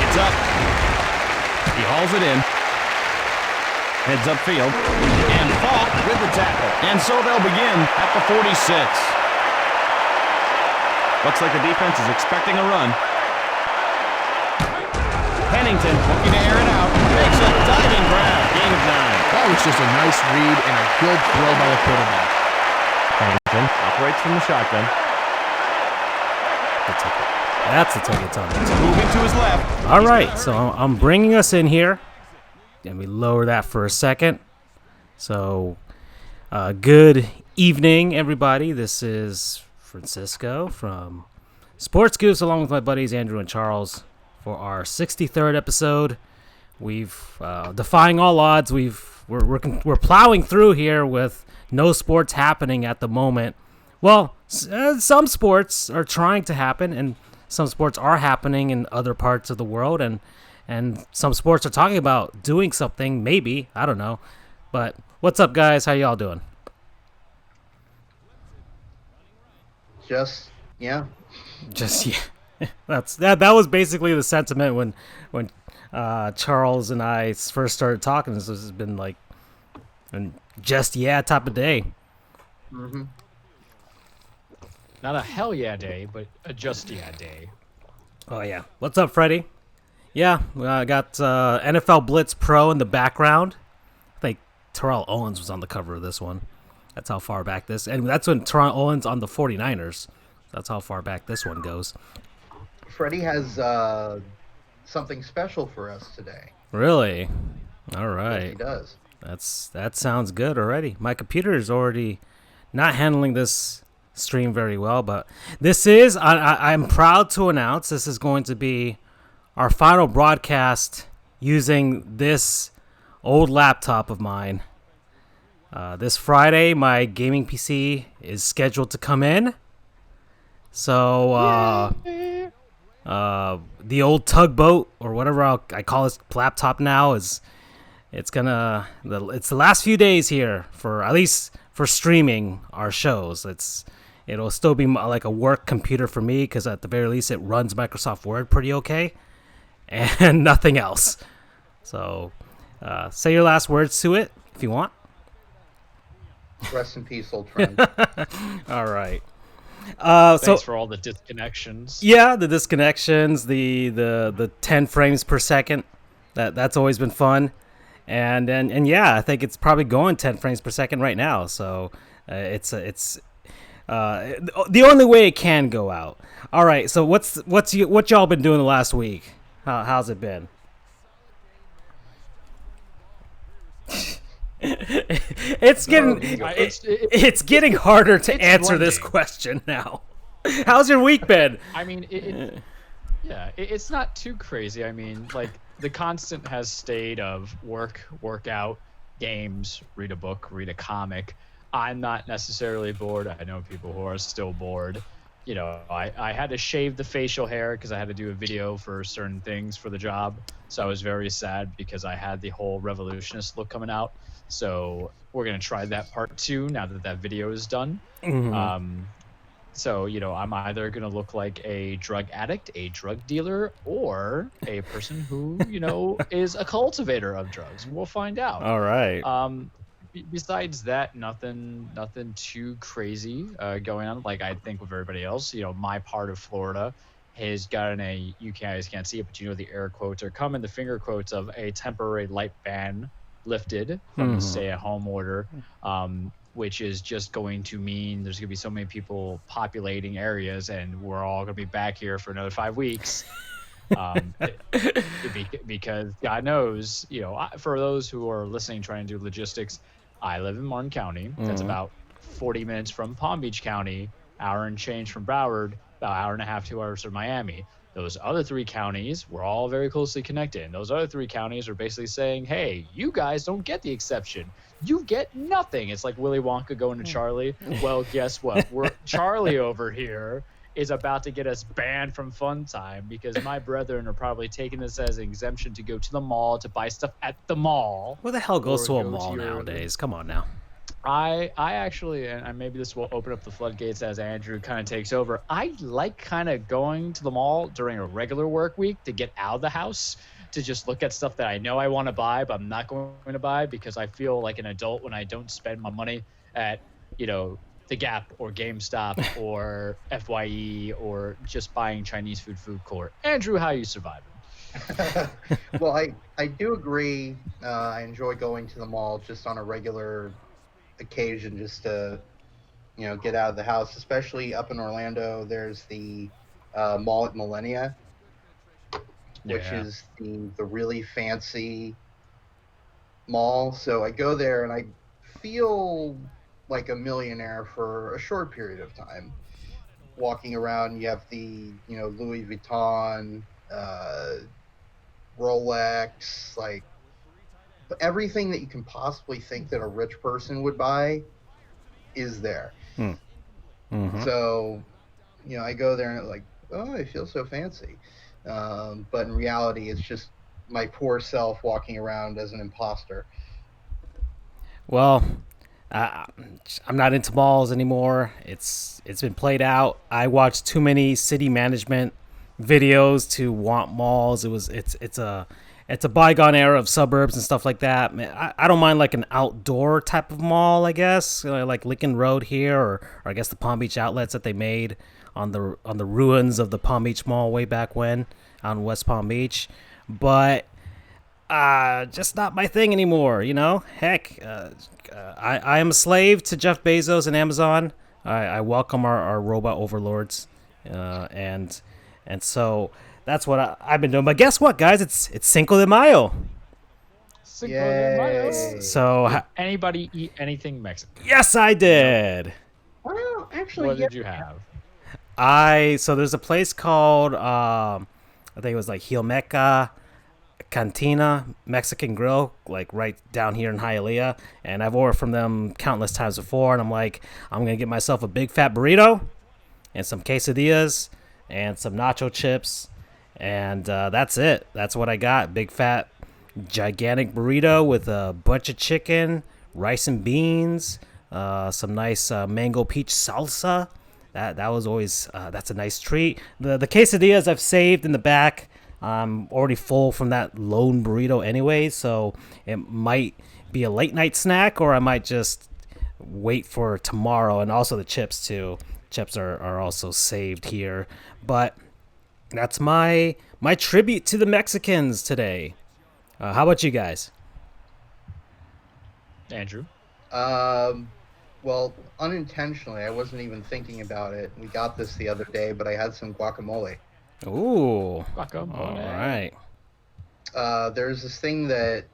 Heads up. He hauls it in. Heads upfield. And Falk with the tackle. And so they'll begin at the 46. Looks like the defense is expecting a run. Pennington looking to air it out. Makes a diving grab. Gain of 9. That was just a nice read and a good throw by the quarterback. Pennington operates from the shotgun. That's a ticket time. Moving to his left. All right, so I'm bringing us in here. Let me lower that for a second. So, good evening, everybody. This is Francisco from Sports Goofs, along with my buddies Andrew and Charles, for our 63rd episode. We've defying all odds. We're plowing through here with no sports happening at the moment. Well, some sports are trying to happen, and some sports are happening in other parts of the world, and some sports are talking about doing something, maybe. I don't know. But what's up, guys? How y'all doing? Just yeah. That was basically the sentiment when Charles and I first started talking. This has been like just type of day. Mm-hmm. Not a hell yeah day, but a just yeah day. Oh yeah. What's up, Freddie? Yeah, I got NFL Blitz Pro in the background. I think Terrell Owens was on the cover of this one. That's how far back and that's when Terrell Owens on the 49ers. That's how far back this one goes. Freddie has something special for us today. Really? All right. Yes, he does. That sounds good already. My computer is already not handling this stream very well, but this is, I'm proud to announce, this is going to be our final broadcast using this old laptop of mine. This Friday, my gaming PC is scheduled to come in. So, the old tugboat, or whatever I call this laptop now, it's the last few days here for, at least for streaming our shows. It'll still be like a work computer for me, because at the very least it runs Microsoft Word pretty okay, and nothing else. So, say your last words to it if you want. Rest in peace, old friend. All right. Thanks for all the disconnections. Yeah, the disconnections, the 10 frames per second. That's always been fun, and yeah, I think it's probably going 10 frames per second right now. So it's the only way it can go out. All right. So what y'all been doing the last week? How's it been? It's getting harder to answer this question now. How's your week been? I mean, it's not too crazy. I mean, like, the constant has stayed of workout, games, read a book, read a comic. I'm not necessarily bored. I know people who are still bored. You know, I had to shave the facial hair because I had to do a video for certain things for the job. So I was very sad because I had the whole revolutionist look coming out. So we're going to try that part 2 now that video is done. Mm-hmm. So, you know, I'm either going to look like a drug addict, a drug dealer, or a person who, you know, is a cultivator of drugs. We'll find out. All right. Besides that, nothing too crazy going on. Like, I think with everybody else, you know, my part of Florida has gotten you guys can't see it, but you know the air quotes are coming, the finger quotes of a temporary light ban lifted from the stay-at-home order, which is just going to mean there's going to be so many people populating areas, and we're all going to be back here for another 5 weeks. Because God knows, you know, for those who are listening, trying to do logistics, I live in Martin County. That's about 40 minutes from Palm Beach County, hour and change from Broward, about hour and a half, 2 hours from Miami. Those other 3 counties were all very closely connected. And those other 3 counties are basically saying, hey, you guys don't get the exception. You get nothing. It's like Willy Wonka going to Charlie. Well, guess what? Charlie over here is about to get us banned from Fun Time because my brethren are probably taking this as an exemption to go to the mall to buy stuff at the mall. Who the hell goes to a mall nowadays? Come on now. I actually, and maybe this will open up the floodgates as Andrew kind of takes over. I like kind of going to the mall during a regular work week to get out of the house, to just look at stuff that I know I want to buy, but I'm not going to buy, because I feel like an adult when I don't spend my money at, the Gap or GameStop or FYE or just buying Chinese food court. Andrew, how are you surviving? Well, I do agree. I enjoy going to the mall just on a regular occasion, just to get out of the house. Especially up in Orlando, there's the mall at Millennia, which is the really fancy mall. So I go there and I feel like a millionaire for a short period of time. Walking around, you have the Louis Vuitton, Rolex, like everything that you can possibly think that a rich person would buy is there. Mm-hmm. So, I go there and like, oh, I feel so fancy. But in reality, it's just my poor self walking around as an imposter. Well, I'm not into malls anymore. It's been played out. I watched too many city management videos to want malls. It's a bygone era of suburbs and stuff like that. Man, I don't mind like an outdoor type of mall, I guess, like Lincoln Road here, or I guess the Palm Beach outlets that they made on the ruins of the Palm Beach Mall way back when on West Palm Beach. But just not my thing anymore, Heck, I am a slave to Jeff Bezos and Amazon. I welcome our robot overlords, and so that's what I've been doing. But guess what, guys? It's Cinco de Mayo. Cinco de Mayo. So Anybody eat anything Mexican? yes, I did. Well, actually, What did you have? So there's a place called I think it was like Hilmeca Cantina Mexican Grill, like right down here in Hialeah, and I've ordered from them countless times before, and I'm like, I'm gonna get myself a big fat burrito and some quesadillas and some nacho chips, and that's it. That's what I got. Big fat gigantic burrito with a bunch of chicken, rice and beans, some nice mango peach salsa. That was always that's a nice treat. The quesadillas I've saved in the back. I'm already full from that lone burrito anyway, so it might be a late night snack, or I might just wait for tomorrow. And also the chips too. Chips are also saved here. But that's my tribute to the Mexicans today. How about you guys? Andrew? Well, unintentionally, I wasn't even thinking about it. We got this the other day, but I had some guacamole. Ooh. Guacamole. All right. There's this thing that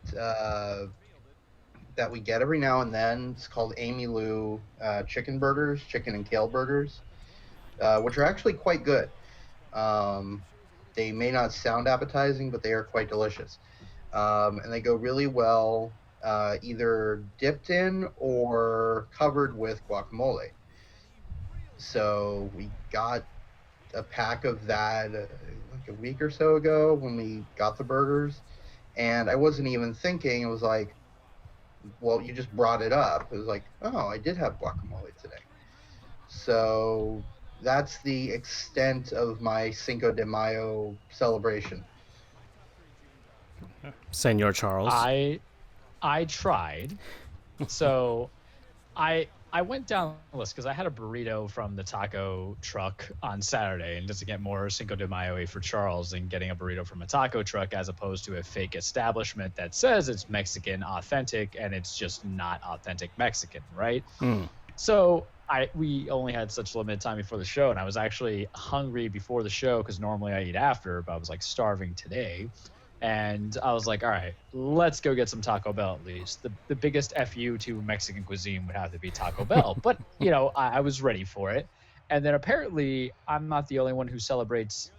we get every now and then. It's called Amy Lou chicken burgers, chicken and kale burgers, which are actually quite good. They may not sound appetizing, but they are quite delicious. And they go really well either dipped in or covered with guacamole. So we got a pack of that like a week or so ago when we got the burgers, and I wasn't even thinking. It was like, well, you just brought it up. It was like, oh, I did have guacamole today. So that's the extent of my Cinco de Mayo celebration. Senor Charles. I tried. So I went down the list because I had a burrito from the taco truck on Saturday, and doesn't get more Cinco de Mayo for Charles than getting a burrito from a taco truck as opposed to a fake establishment that says it's Mexican authentic and it's just not authentic Mexican, right? So we only had such limited time before the show, and I was actually hungry before the show because normally I eat after, but I was like starving today. And I was like, all right, let's go get some Taco Bell at least. The biggest FU to Mexican cuisine would have to be Taco Bell. But, I was ready for it. And then apparently I'm not the only one who celebrates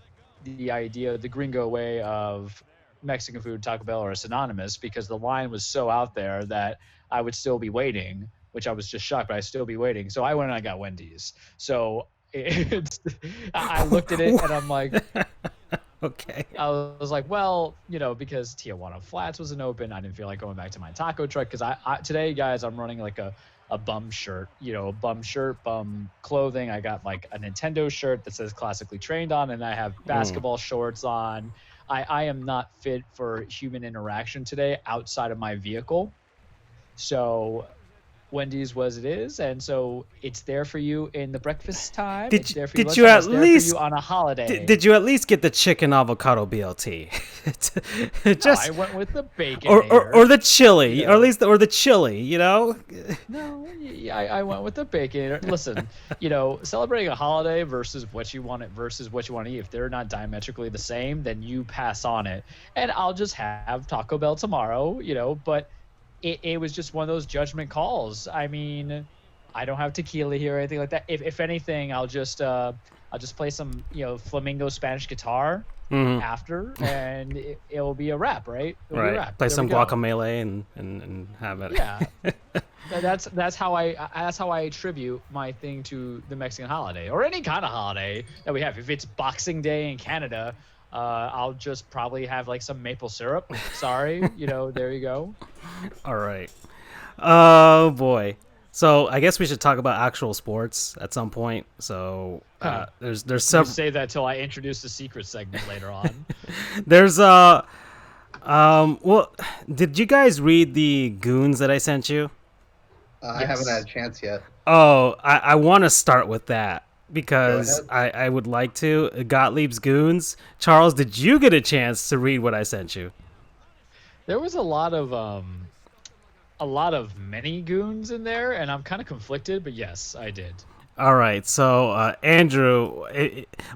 the idea, the gringo way of Mexican food. Taco Bell are synonymous, because the line was so out there that I would still be waiting, which I was just shocked, but I'd still be waiting. So I went and I got Wendy's. So I looked at it and I'm like... Okay. I was like, well, because Tijuana Flats wasn't open. I didn't feel like going back to my taco truck because I today, guys, I'm running like a a bum shirt, bum shirt, bum clothing. I got like a Nintendo shirt that says classically trained on, and I have basketball shorts on. I am not fit for human interaction today outside of my vehicle. So Wendy's was it is, and so it's there for you in the breakfast time. It's there for you did you at least for you on a holiday? Did you at least get the chicken avocado BLT? Just I went with the bacon or the chili, or at least the chili. No, I went with the bacon. Listen, celebrating a holiday versus what you want to eat. If they're not diametrically the same, then you pass on it, and I'll just have Taco Bell tomorrow. But. It was just one of those judgment calls. I mean, I don't have tequila here or anything like that. If anything, I'll just play some flamenco Spanish guitar after, and it will be a wrap, right? It'll be a wrap. Play some guacamole and have it. Yeah, that's how I attribute my thing to the Mexican holiday or any kind of holiday that we have. If it's Boxing Day in Canada. I'll just probably have like some maple syrup. Sorry, there you go. All right. Oh boy. So I guess we should talk about actual sports at some point. So there's some. Say that till I introduce the secret segment later on. There's well, did you guys read the Goons that I sent you? I haven't had a chance yet. Oh, I want to start with that. Because I would like to. Gottlieb's Goons. Charles, did you get a chance to read what I sent you? There was a lot of many goons in there, and I'm kind of conflicted, but yes, I did. All right, so Andrew,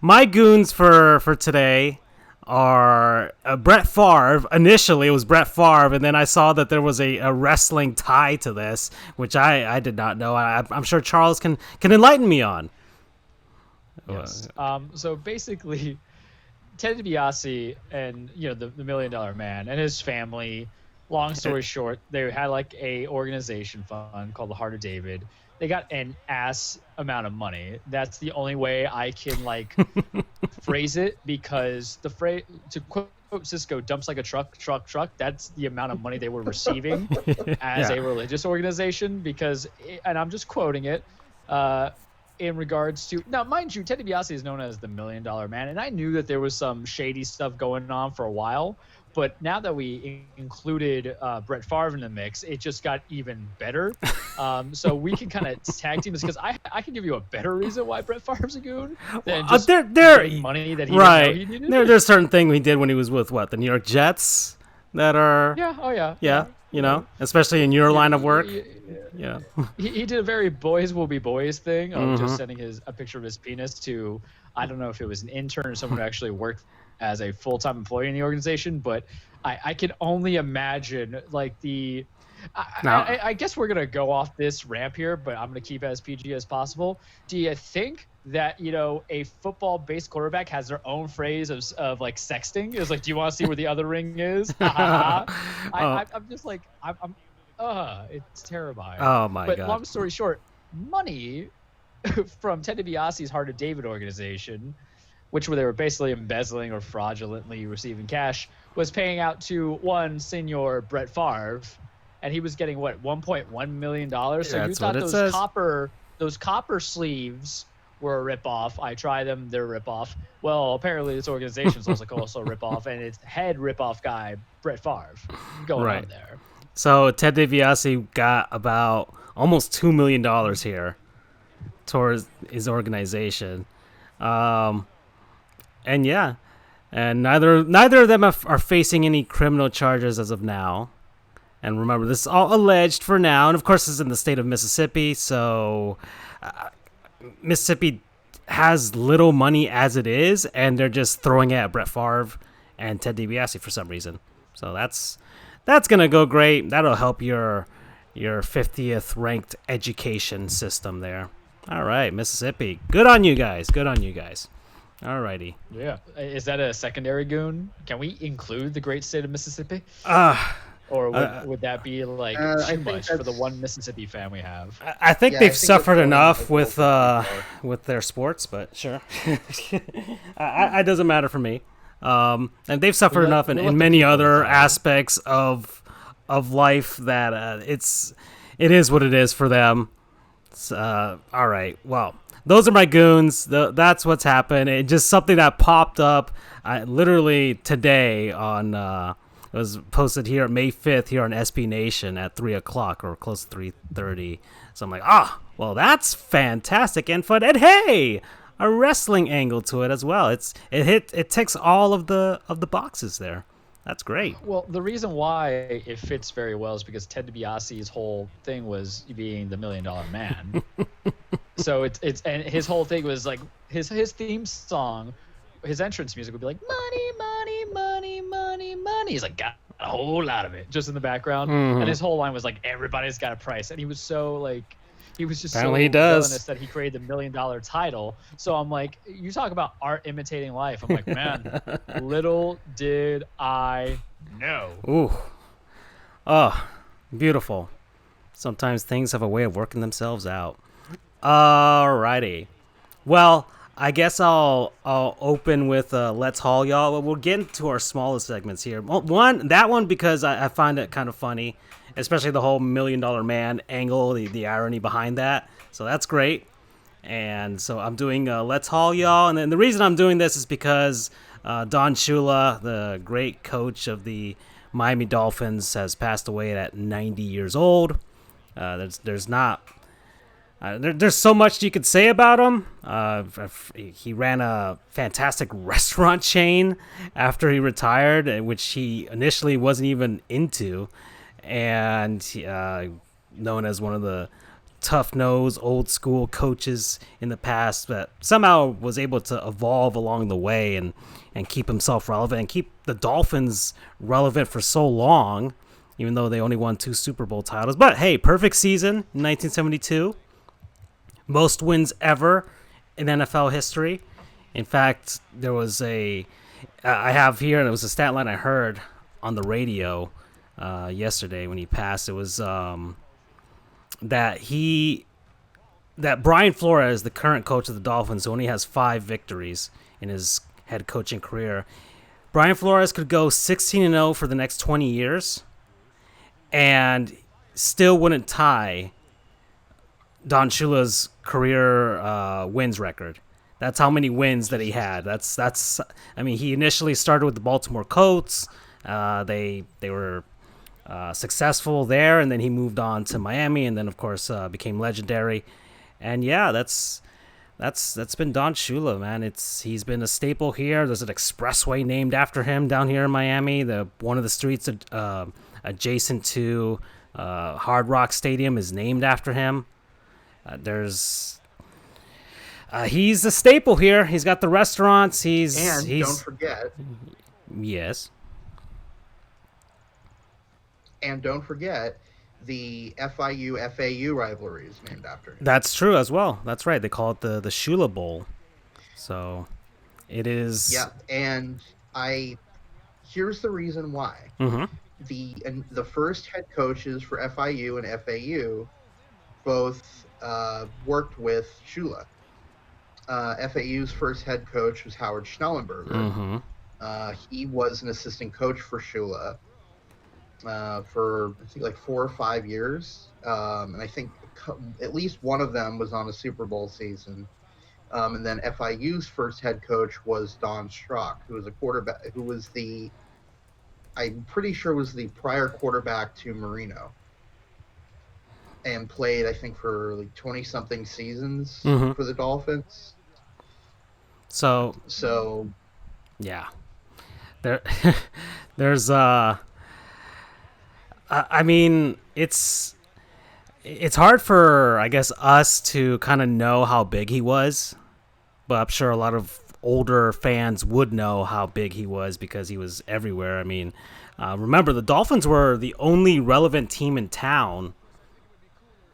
my goons for today are Brett Favre. Initially, it was Brett Favre, and then I saw that there was a wrestling tie to this, which I did not know. I'm sure Charles can enlighten me on. Yes. So basically, Ted DiBiase and the $1 Million Man and his family. Long story short, they had like a organization fund called the Heart of David. They got an ass amount of money. That's the only way I can like phrase it, because the phrase, to quote Cisco, dumps like a truck. That's the amount of money they were receiving as a religious organization. Because, and I'm just quoting it. In regards to now, mind you, Ted DiBiase is known as the $1 Million Man, and I knew that there was some shady stuff going on for a while. But now that we included Brett Favre in the mix, it just got even better. So we can kind of tag team this, because I can give you a better reason why Brett Favre's a goon than just getting money that he didn't know he needed. There's certain thing he did when he was with the New York Jets that are yeah. Especially in your line of work. Yeah. He did a very boys will be boys thing of just sending a picture of his penis to, I don't know if it was an intern or someone who actually worked as a full-time employee in the organization, but I can only imagine like I guess we're going to go off this ramp here, but I'm going to keep it as PG as possible. Do you think that, a football-based quarterback has their own phrase of like sexting? Is like, do you want to see where the other ring is? I'm just like, it's terrifying. Oh my God. But long story short, money from Ted DiBiase's Heart of David organization, which they were basically embezzling or fraudulently receiving cash, was paying out to one Senor Brett Favre, and he was getting what, $1.1 million. So you thought those copper sleeves were a ripoff. I try them, they're a ripoff. Well, apparently this organization is also a ripoff, and its head ripoff guy, Brett Favre, going on there. So Ted DiBiase got about almost $2 million here towards his organization. And neither of them are facing any criminal charges as of now. And remember, this is all alleged for now. And of course, this is in the state of Mississippi. So Mississippi has little money as it is, and they're just throwing it at Brett Favre and Ted DiBiase for some reason. So that's going to go great. That'll help your 50th ranked education system there. All right, Mississippi. Good on you guys. All righty. Yeah. Is that a secondary goon? Can we include the great state of Mississippi? Or would that be like too much for the one Mississippi fan we have? I think they've suffered enough with their sports, but sure. It doesn't matter for me. And they've suffered enough in many other aspects of life that it is what it is for them. All right. Well, those are my goons. That's what's happened. It just something that popped up literally today on. It was posted here May 5th here on SB Nation at 3 o'clock or close to 3:30. So I'm like, well, that's fantastic and fun. And hey, a wrestling angle to it as well. It ticks all of the boxes there. That's great. Well, the reason why it fits very well is because Ted DiBiase's whole thing was being the $1 Million Man. So it's and his whole thing was like his theme song, his entrance music would be like money, money, money, money, money. He's like got a whole lot of it just in the background, and his whole line was like everybody's got a price, and he was so like. He was just Apparently so he does. villainous that he created the $1 Million title. So I'm like, you talk about art imitating life. I'm like, man, little did I know. Ooh. Oh, beautiful. Sometimes things have a way of working themselves out. Alrighty. Well, I guess I'll open with Let's Haul Y'all. We'll get into our smallest segments here. That one because I find it kind of funny. Especially the whole $1 Million Man angle, the irony behind that. So that's great. And so I'm doing Let's Haul Y'all. And then the reason I'm doing this is because Don Shula, the great coach of the Miami Dolphins, has passed away at 90 years old. There's so much you could say about him. He ran a fantastic restaurant chain after he retired, which he initially wasn't even into. And known as one of the tough-nosed, old-school coaches in the past, but somehow was able to evolve along the way and keep himself relevant and keep the Dolphins relevant for so long, even though they only won 2 Super Bowl titles. But hey, perfect season in 1972. Most wins ever in NFL history. In fact, there was I have here, and it was a stat line I heard on the radio yesterday when he passed. It was that Brian Flores, the current coach of the Dolphins, only has 5 victories in his head coaching career. Brian Flores could go 16-0 for the next 20 years and still wouldn't tie Don Shula's career wins record. That's how many wins that he had. That's. I mean, he initially started with the Baltimore Colts. They were successful there, and then he moved on to Miami, and then of course became legendary. And yeah, that's been Don Shula, man. He's been a staple here. There's an expressway named after him down here in Miami. One of the streets adjacent to Hard Rock Stadium is named after him. He's a staple here. He's got the restaurants. Don't forget. Yes. And don't forget the FIU-FAU rivalry is named after him. That's true as well. That's right. They call it the Shula Bowl. So it is. Yeah, and here's the reason why. Mm-hmm. The first head coaches for FIU and FAU both worked with Shula. FAU's first head coach was Howard Schnellenberger. Mm-hmm. He was an assistant coach for Shula for I think like 4 or 5 years, and I think at least one of them was on a Super Bowl season. And then FIU's first head coach was Don Strock, who was a quarterback, I'm pretty sure was the prior quarterback to Marino, and played I think for like 20-something seasons Mm-hmm. for the Dolphins. So yeah, there's I mean, it's hard for, I guess, us to kind of know how big he was, but I'm sure a lot of older fans would know how big he was because he was everywhere. I mean, remember, the Dolphins were the only relevant team in town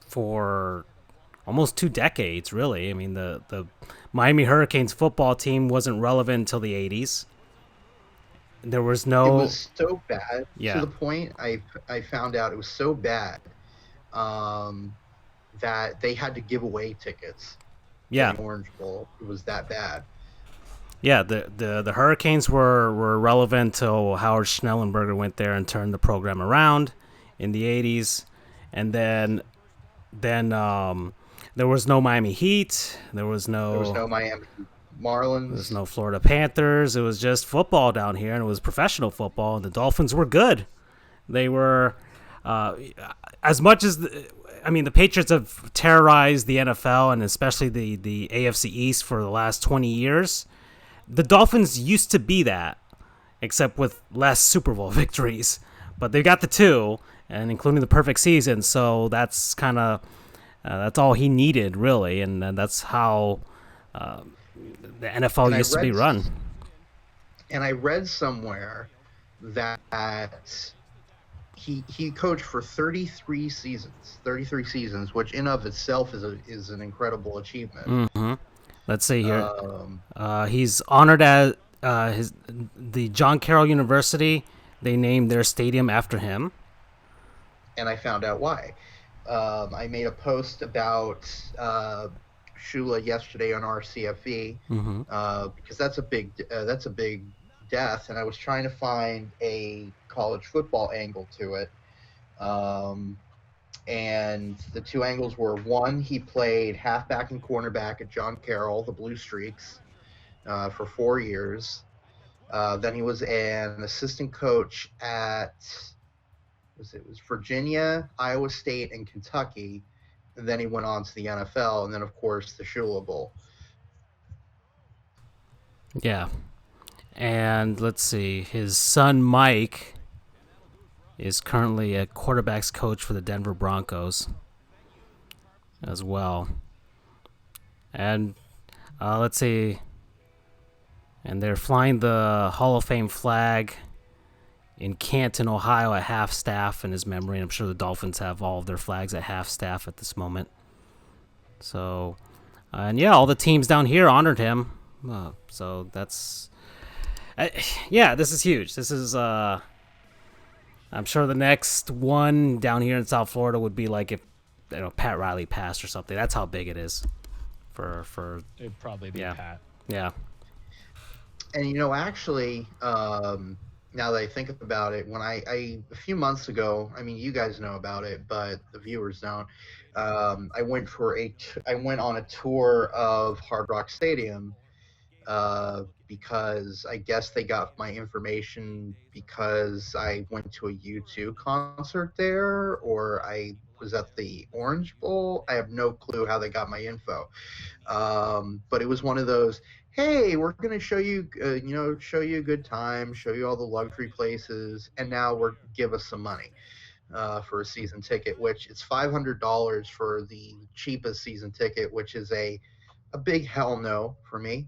for almost 2 decades, really. I mean, the Miami Hurricanes football team wasn't relevant until the 80s. There was no. It was so bad Yeah. to the point I found out it was so bad that they had to give away tickets. Yeah. In the Orange Bowl. It was that bad. Yeah, the Hurricanes were relevant till Howard Schnellenberger went there and turned the program around in the 80s. And then then there was no Miami Heat. There was There was no Miami Marlins. There's no Florida Panthers. It was just football down here, and it was professional football, and the Dolphins were good. They were, as much as, the Patriots have terrorized the NFL and especially the AFC East for the last 20 years. The Dolphins used to be that, except with less Super Bowl victories. But they got the two, and including the perfect season, so that's kind of, that's all he needed, really, and that's how the NFL used to be run. And I read somewhere that he coached for 33 seasons, which in of itself is an incredible achievement. Mm-hmm. Let's see here. He's honored at the John Carroll University. They named their stadium after him. And I found out why. I made a post about Shula yesterday on RCFE because that's a big death, and I was trying to find a college football angle to it. And the two angles were, one, he played halfback and cornerback at John Carroll, the Blue Streaks, for 4 years. Then he was an assistant coach at it was Virginia, Iowa State, and Kentucky. And then he went on to the NFL, and then, of course, the Shula Bowl. Yeah. And let's see, his son Mike is currently a quarterback's coach for the Denver Broncos as well. And let's see, and they're flying the Hall of Fame flag in Canton, Ohio at half-staff in his memory. I'm sure the Dolphins have all of their flags at half-staff at this moment. So, and yeah, all the teams down here honored him. So that's... this is huge. This is, I'm sure the next one down here in South Florida would be like if, Pat Riley passed or something. That's how big it is. For It'd probably be Pat. Yeah. And actually, now that I think about it, when I a few months ago, you guys know about it, but the viewers don't. I went on a tour of Hard Rock Stadium. Because I guess they got my information because I went to a U2 concert there, or I was at the Orange Bowl. I have no clue how they got my info. But it was one of those, hey, we're going to show you, show you a good time, show you all the luxury places, and now give us some money for a season ticket, which it's $500 for the cheapest season ticket, which is a big hell no for me.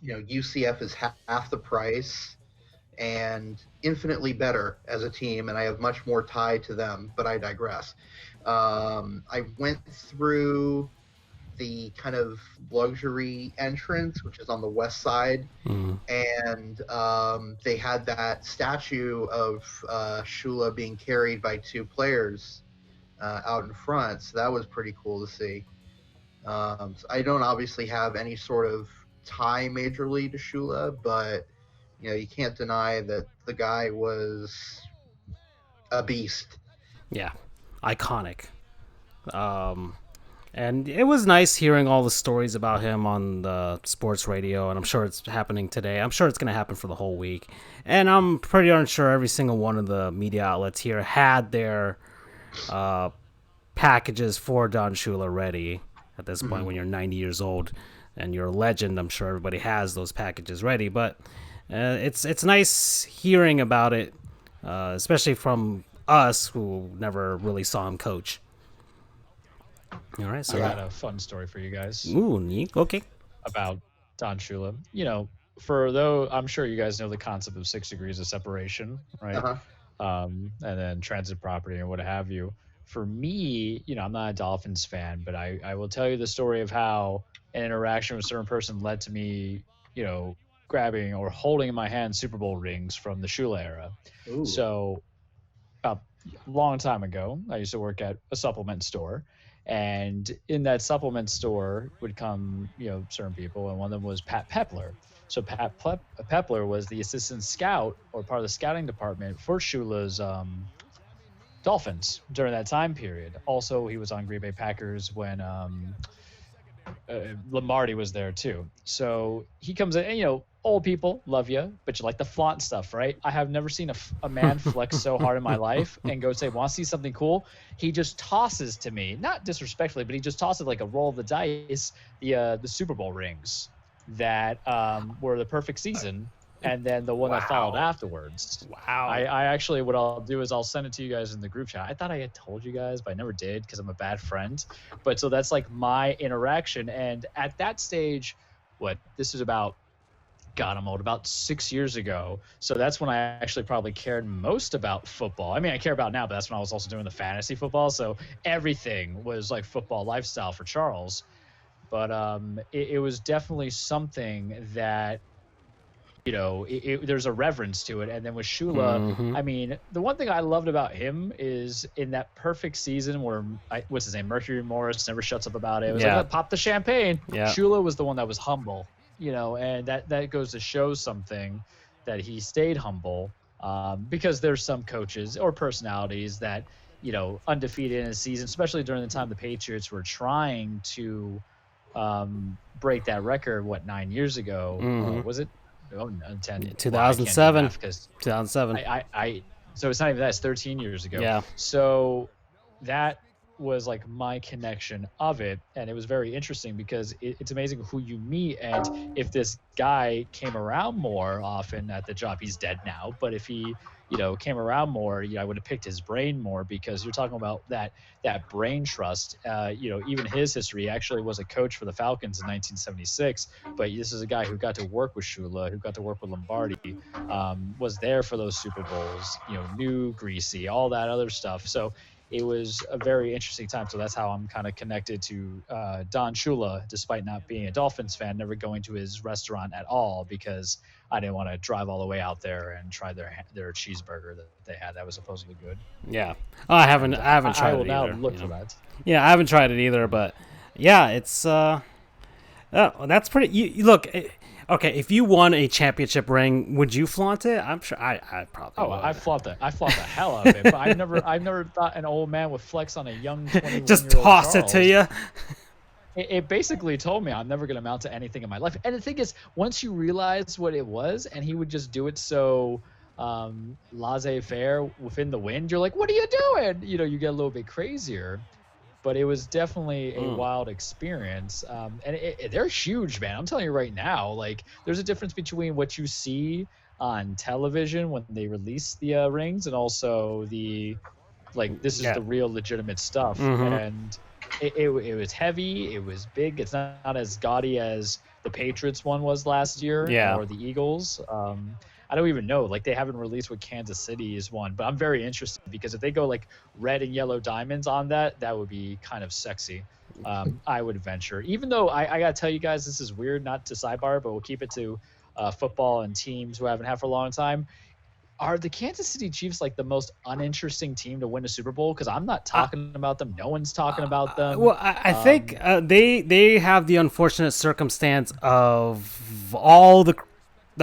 UCF is half the price and infinitely better as a team, and I have much more tie to them, but I digress. I went through the kind of luxury entrance, which is on the west side, and they had that statue of Shula being carried by two players out in front, so that was pretty cool to see. So I don't obviously have any sort of tie majorly to Shula, but you can't deny that the guy was a beast. Yeah, iconic. And it was nice hearing all the stories about him on the sports radio, and I'm sure it's happening today. I'm sure it's going to happen for the whole week. And I'm pretty unsure every single one of the media outlets here had their packages for Don Shula ready at this point. When you're 90 years old and you're a legend, I'm sure everybody has those packages ready. But it's nice hearing about it, especially from us who never really saw him coach. All right, so I got a fun story for you guys. Ooh, neat. Okay. About Don Shula. I'm sure you guys know the concept of 6 degrees of separation, right? And then transit property and what have you. For me, I'm not a Dolphins fan, but I will tell you the story of how an interaction with a certain person led to me, grabbing or holding in my hand Super Bowl rings from the Shula era. Ooh. So about a long time ago, I used to work at a supplement store. And in that supplement store would come, certain people, and one of them was Pat Pepler. So Pat Pepler was the assistant scout or part of the scouting department for Shula's Dolphins during that time period. Also, he was on Green Bay Packers when Lombardi was there too. So he comes in, and, old people love you, but you like the flaunt stuff, right? I have never seen a man flex so hard in my life and go say, want to see something cool? He just tosses to me, not disrespectfully, but he just tosses like a roll of the dice, the Super Bowl rings that were the perfect season. And then the one that followed afterwards. Wow. I actually, what I'll do is I'll send it to you guys in the group chat. I thought I had told you guys, but I never did because I'm a bad friend. But so that's like my interaction. And at that stage, this is about, God, I'm old, about 6 years ago. So that's when I actually probably cared most about football. I mean, I care about now, but that's when I was also doing the fantasy football. So everything was like football lifestyle for Charles. But it was definitely something that, there's a reverence to it. And then with Shula, I mean, the one thing I loved about him is in that perfect season where, what's his name, Mercury Morris never shuts up about it. It was like, pop the champagne. Yeah. Shula was the one that was humble, and that goes to show something that he stayed humble because there's some coaches or personalities that, undefeated in a season, especially during the time the Patriots were trying to break that record, 9 years ago? Was it? 2007. 2007. So it's not even that. It's 13 years ago. Yeah. So that was like my connection of it, and it was very interesting because it's amazing who you meet. And if this guy came around more often at the job, he's dead now, but if he came around more, I would have picked his brain more, because you're talking about that brain trust. Even his history, actually was a coach for the Falcons in 1976, but this is a guy who got to work with Shula, who got to work with Lombardi, was there for those Super Bowls, knew Greasy, all that other stuff. So it was a very interesting time. So that's how I'm kind of connected to Don Shula, despite not being a Dolphins fan, never going to his restaurant at all, because I didn't want to drive all the way out there and try their cheeseburger that they had. That was supposedly good. Yeah. Oh, I haven't tried it either. I will now look for that. Yeah, I haven't tried it either, but yeah, it's that's pretty. You look. Okay, if you won a championship ring, would you flaunt it? I'm sure I probably would. I flaunt the hell out of it. But I've never thought an old man would flex on a young 21-year-old just toss Charles. it to you. It basically told me I'm never going to amount to anything in my life. And the thing is, once you realize what it was, and he would just do it so laissez-faire within the wind, you're like, what are you doing? You get a little bit crazier. But it was definitely a wild experience. And they're huge, man. I'm telling you right now, like, there's a difference between what you see on television when they release the rings, and also this is the real legitimate stuff. And it was heavy. It was big. It's not as gaudy as the Patriots one was last year, or the Eagles. I don't even know. Like, they haven't released what Kansas City is one, but I'm very interested, because if they go like red and yellow diamonds on that would be kind of sexy. I would venture, even though I gotta tell you guys, this is weird, not to sidebar, but we'll keep it to football and teams who I haven't had for a long time. Are the Kansas City Chiefs like the most uninteresting team to win a Super Bowl? Because I'm not talking about them. No one's talking about them. Well, I think they have the unfortunate circumstance of all the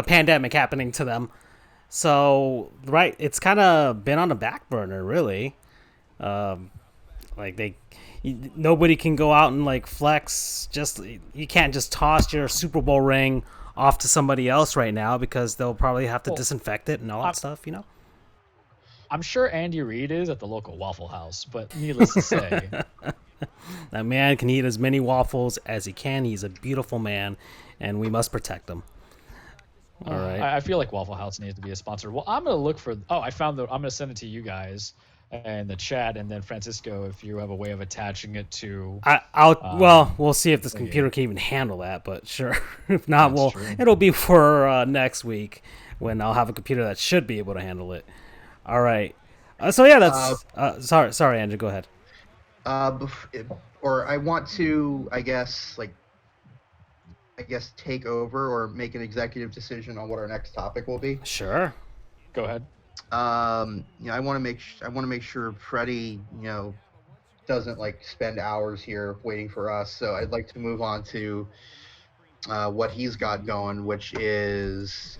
pandemic happening to them. So, right, it's kind of been on the back burner, really. Nobody can go out and like flex. You can't just toss your Super Bowl ring off to somebody else right now, because they'll probably have to disinfect it and all that stuff, I'm sure Andy Reid is at the local Waffle House, but needless to say, that man can eat as many waffles as he can. He's a beautiful man, and we must protect him. All right. I feel like Waffle House needs to be a sponsor. Well, I'm gonna look for. Oh, I found I'm gonna send it to you guys in the chat, and then Francisco, if you have a way of attaching it to. We'll see if this computer can even handle that. But sure, if not, it'll be for next week, when I'll have a computer that should be able to handle it. All right. So yeah, that's. Sorry, Andrew. Go ahead. Or I want to, I guess, take over or make an executive decision on what our next topic will be. Sure. Go ahead. I want to make sure Freddie, doesn't like spend hours here waiting for us. So I'd like to move on to what he's got going, which is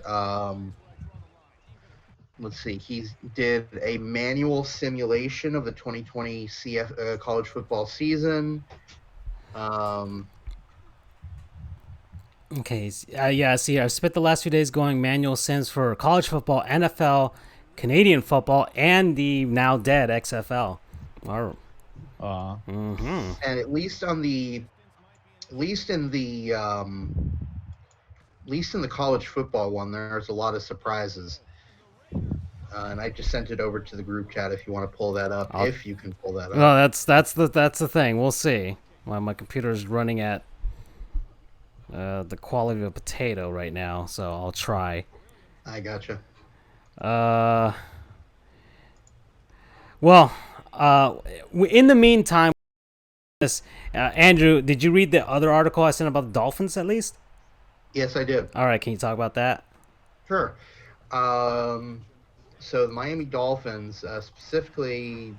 let's see, he did a manual simulation of the 2020 college football season. Okay, yeah, see, I've spent the last few days going manual sims for college football, NFL, Canadian football, and the now dead XFL. Or, And at least in the college football one, there's a lot of surprises. And I just sent it over to the group chat if you want to pull that up, if you can pull that up. Well, that's the thing. We'll see. Well, my computer's running at the quality of a potato right now, so I'll try. I gotcha. Well, in the meantime, Andrew, did you read the other article I sent about the Dolphins at least? Yes, I did. All right, can you talk about that? Sure. So the Miami Dolphins, specifically,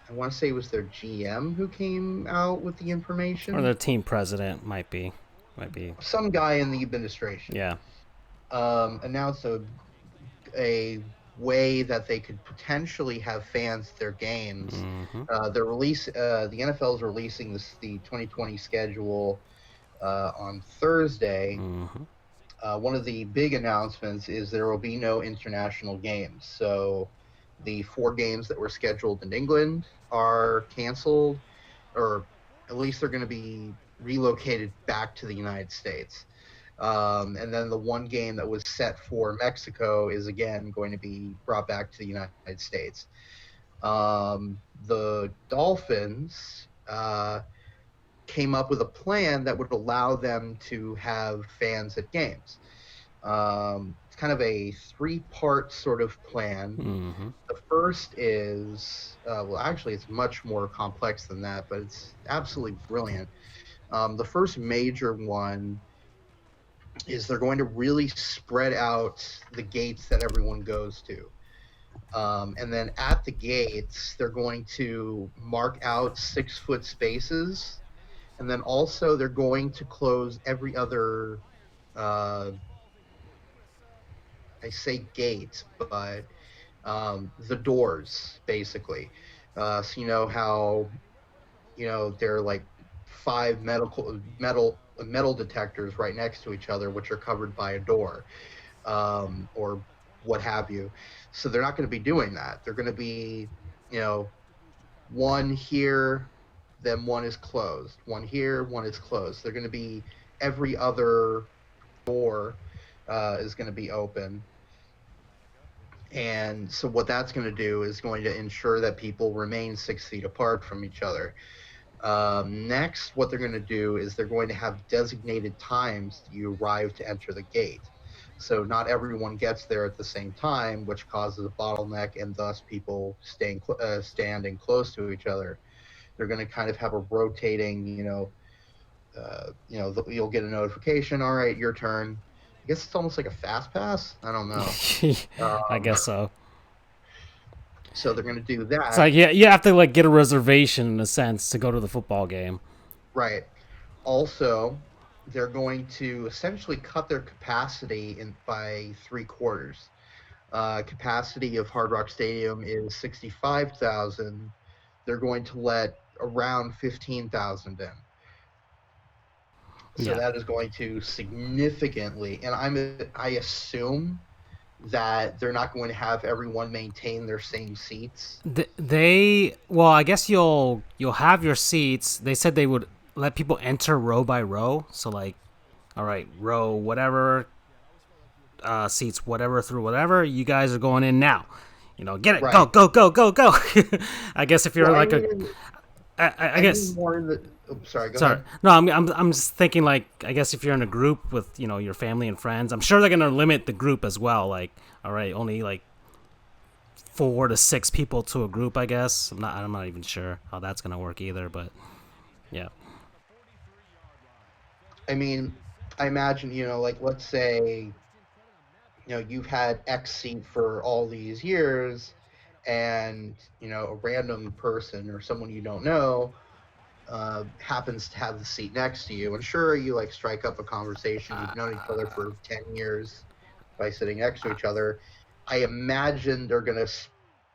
I want to say it was their GM who came out with the information. Or their team president might be. Some guy in the administration. Yeah. Announced a way that they could potentially have fans at their games. The NFL is releasing the 2020 schedule on Thursday. One of the big announcements is there will be no international games. So the 4 games that were scheduled in England are canceled, or at least they're going to be relocated back to the United States. And then the 1 game that was set for Mexico is again going to be brought back to the United States. The Dolphins came up with a plan that would allow them to have fans at games. It's kind of a 3-part sort of plan. The first is, well, actually, it's much more complex than that, but it's absolutely brilliant. The first major one is they're going to really spread out the gates that everyone goes to. And then at the gates, they're going to mark out 6-foot spaces. And then also they're going to close every other, I say gate, but the doors, basically. So you know how, there are like 5 metal detectors right next to each other, which are covered by a door, or what have you. So they're not going to be doing that. They're going to be, 1 here, then 1 is closed. 1 here, 1 is closed. They're going to be every other door is going to be open. And so what that's going to do is going to ensure that people remain 6 feet apart from each other. Next, what they're going to do is they're going to have designated times you arrive to enter the gate. So not everyone gets there at the same time, which causes a bottleneck and thus people standing close to each other. They're going to kind of have a rotating, you'll get a notification. All right, your turn. I guess it's almost like a fast pass. I don't know. I guess so. So they're going to do that. It's like, yeah, you have to like get a reservation in a sense to go to the football game. Right. Also, they're going to essentially cut their capacity by 3/4. Capacity of Hard Rock Stadium is 65,000. They're going to let around 15,000 in. So that is going to significantly, and I assume that they're not going to have everyone maintain their same seats. Well, I guess you'll have your seats. They said they would let people enter row by row. So like, all right, row whatever, seats whatever through whatever. You guys are going in now. Get it, right. Go. I guess if you're I guess. More in the, sorry. Go ahead. No, I'm just thinking like I guess if you're in a group with your family and friends, I'm sure they're gonna limit the group as well. Like, all right, only like 4 to 6 people to a group. I guess I'm not even sure how that's gonna work either. But yeah. I mean, I imagine like let's say you've had X seat for all these years. And a random person or someone you don't know happens to have the seat next to you, and sure, you like strike up a conversation. You've known each other for 10 years by sitting next to each other. I imagine they're going to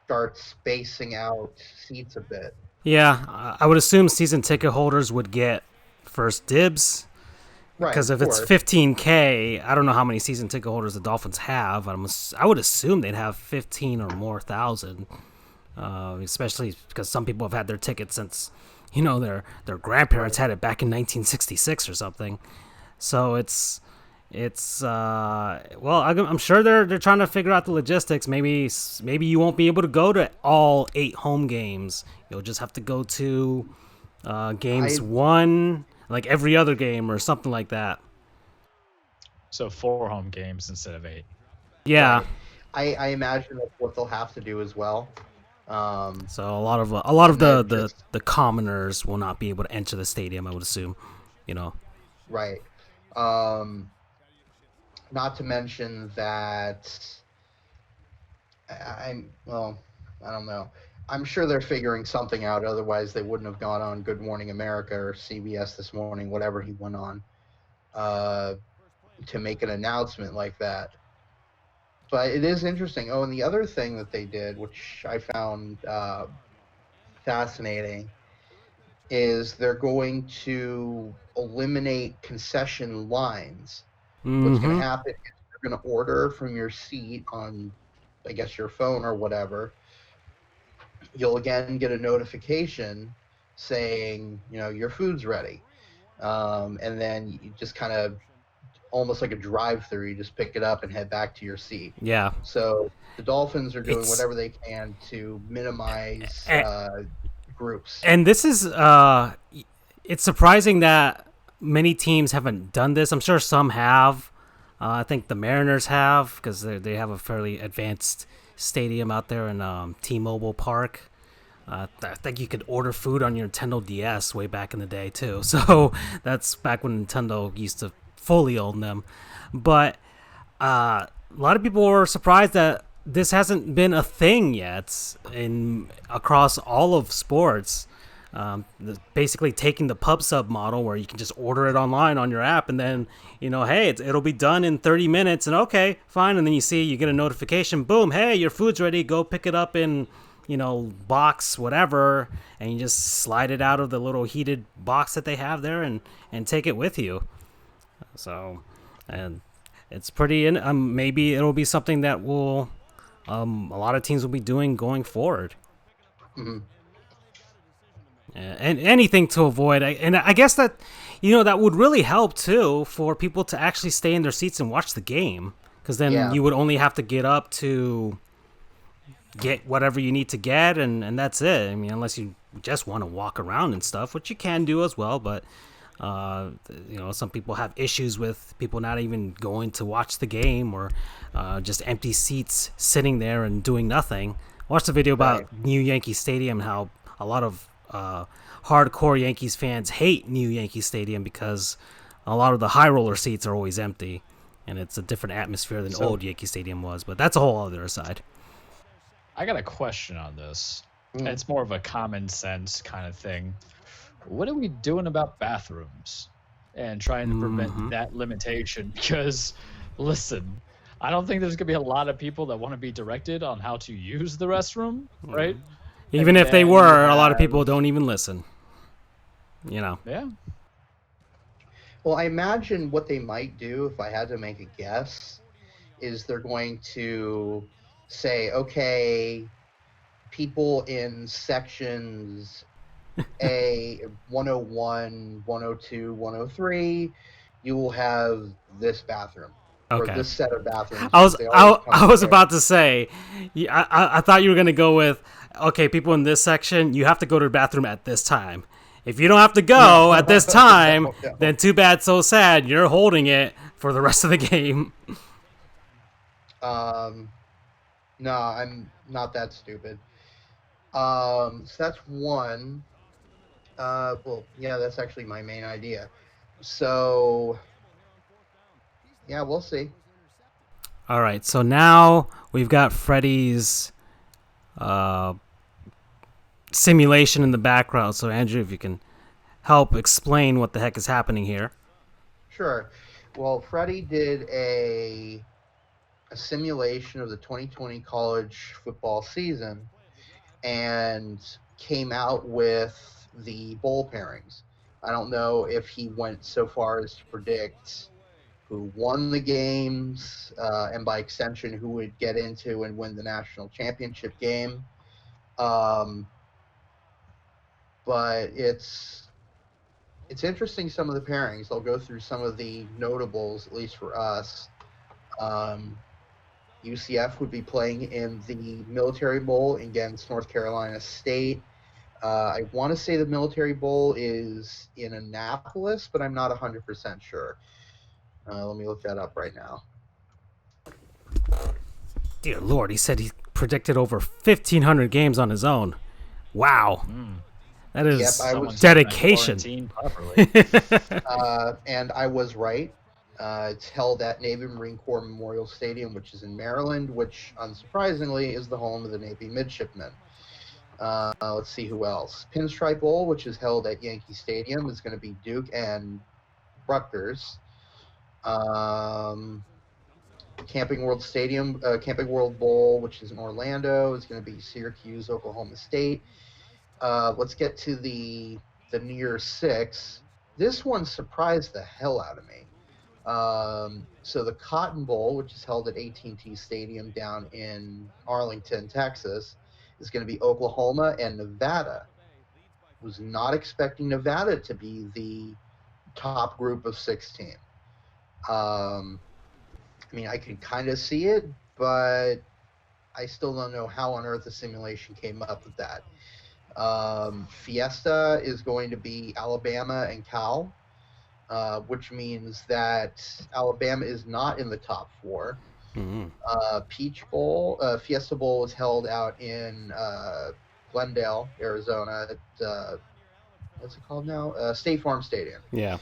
start spacing out seats a bit. Yeah, I would assume season ticket holders would get first dibs. Right. Because if it's 15K, I don't know how many season ticket holders the Dolphins have. I would assume they'd have 15 or more thousand, especially because some people have had their tickets since, their grandparents had it back in 1966 or something. So I'm sure they're trying to figure out the logistics. Maybe you won't be able to go to all 8 home games. You'll just have to go to games 1. Like every other game or something like that. So 4 home games instead of 8. Yeah. Right. I imagine that's what they'll have to do as well. So a lot of the commoners will not be able to enter the stadium, I would assume. Right. Not to mention that I don't know. I'm sure they're figuring something out. Otherwise, they wouldn't have gone on Good Morning America or CBS This Morning, whatever he went on, to make an announcement like that. But it is interesting. Oh, and the other thing that they did, which I found fascinating, is they're going to eliminate concession lines. Mm-hmm. What's going to happen is you're going to order from your seat on, I guess, your phone or whatever. You'll again get a notification saying, your food's ready. And then you just kind of almost like a drive-through. You just pick it up and head back to your seat. Yeah. So the Dolphins are doing whatever they can to minimize groups. And this is, it's surprising that many teams haven't done this. I'm sure some have. I think the Mariners have because they have a fairly advanced stadium out there in T-Mobile Park. I think you could order food on your Nintendo DS way back in the day too. So that's back when Nintendo used to fully own them. But a lot of people were surprised that this hasn't been a thing yet across all of sports. Basically taking the pub sub model where you can just order it online on your app and then, hey, it'll be done in 30 minutes and okay, fine. And then you get a notification, boom, hey, your food's ready. Go pick it up in, box, whatever. And you just slide it out of the little heated box that they have there and take it with you. So, and it's pretty, maybe it'll be something that will, a lot of teams will be doing going forward. Mm-hmm. And anything to avoid, and I guess that, that would really help too for people to actually stay in their seats and watch the game, because then you would only have to get up to get whatever you need to get, and that's it. I mean, unless you just want to walk around and stuff, which you can do as well, but some people have issues with people not even going to watch the game or just empty seats sitting there and doing nothing. I watched a video about New Yankee Stadium and how a lot of hardcore Yankees fans hate New Yankee Stadium because a lot of the high roller seats are always empty, and it's a different atmosphere than old Yankee Stadium was. But that's a whole other aside. I got a question on this. It's more of a common sense kind of thing. What are we doing about bathrooms and trying to prevent that limitation? Because, listen, I don't think there's going to be a lot of people that want to be directed on how to use the restroom, right? Even if they were, a lot of people don't even listen. Yeah. Well, I imagine what they might do, if I had to make a guess, is they're going to say, okay, people in sections A, 101, 102, 103, you will have this bathroom. Okay. Or this set of bathrooms. I was about to say, I thought you were going to go with, okay, people in this section, you have to go to the bathroom at this time. If you don't have to go at this time, then too bad, so sad. You're holding it for the rest of the game. No, I'm not that stupid. So that's one. That's actually my main idea. So, yeah, we'll see. All right, so now we've got Freddy's simulation in the background. So, Andrew, if you can help explain what the heck is happening here. Sure. Well, Freddy did a a simulation of the 2020 college football season and came out with the bowl pairings. I don't know if he went so far as to predict who won the games, and by extension, who would get into and win the national championship game. But it's interesting, some of the pairings. I'll go through some of the notables, at least for us. UCF would be playing in the Military Bowl against North Carolina State. I want to say the Military Bowl is in Annapolis, but I'm not 100% sure. Let me look that up right now. Dear Lord, he said he predicted over 1,500 games on his own. Wow. That is dedication. And I was right. It's held at Navy Marine Corps Memorial Stadium, which is in Maryland, which, unsurprisingly, is the home of the Navy midshipmen. Let's see who else. Pinstripe Bowl, which is held at Yankee Stadium, is going to be Duke and Rutgers. Camping World Bowl, which is in Orlando, is going to be Syracuse, Oklahoma State. Let's get to the New Year's Six. This one surprised the hell out of me. So the Cotton Bowl, which is held at AT&T Stadium down in Arlington, Texas, is going to be Oklahoma and Nevada. Was not expecting Nevada to be the top group of 16. I mean, I can kind of see it, but I still don't know how on earth the simulation came up with that. Fiesta is going to be Alabama and Cal, which means that Alabama is not in the top four. Peach Bowl, Fiesta Bowl is held out in Glendale, Arizona. At, what's it called now? State Farm Stadium. Yeah.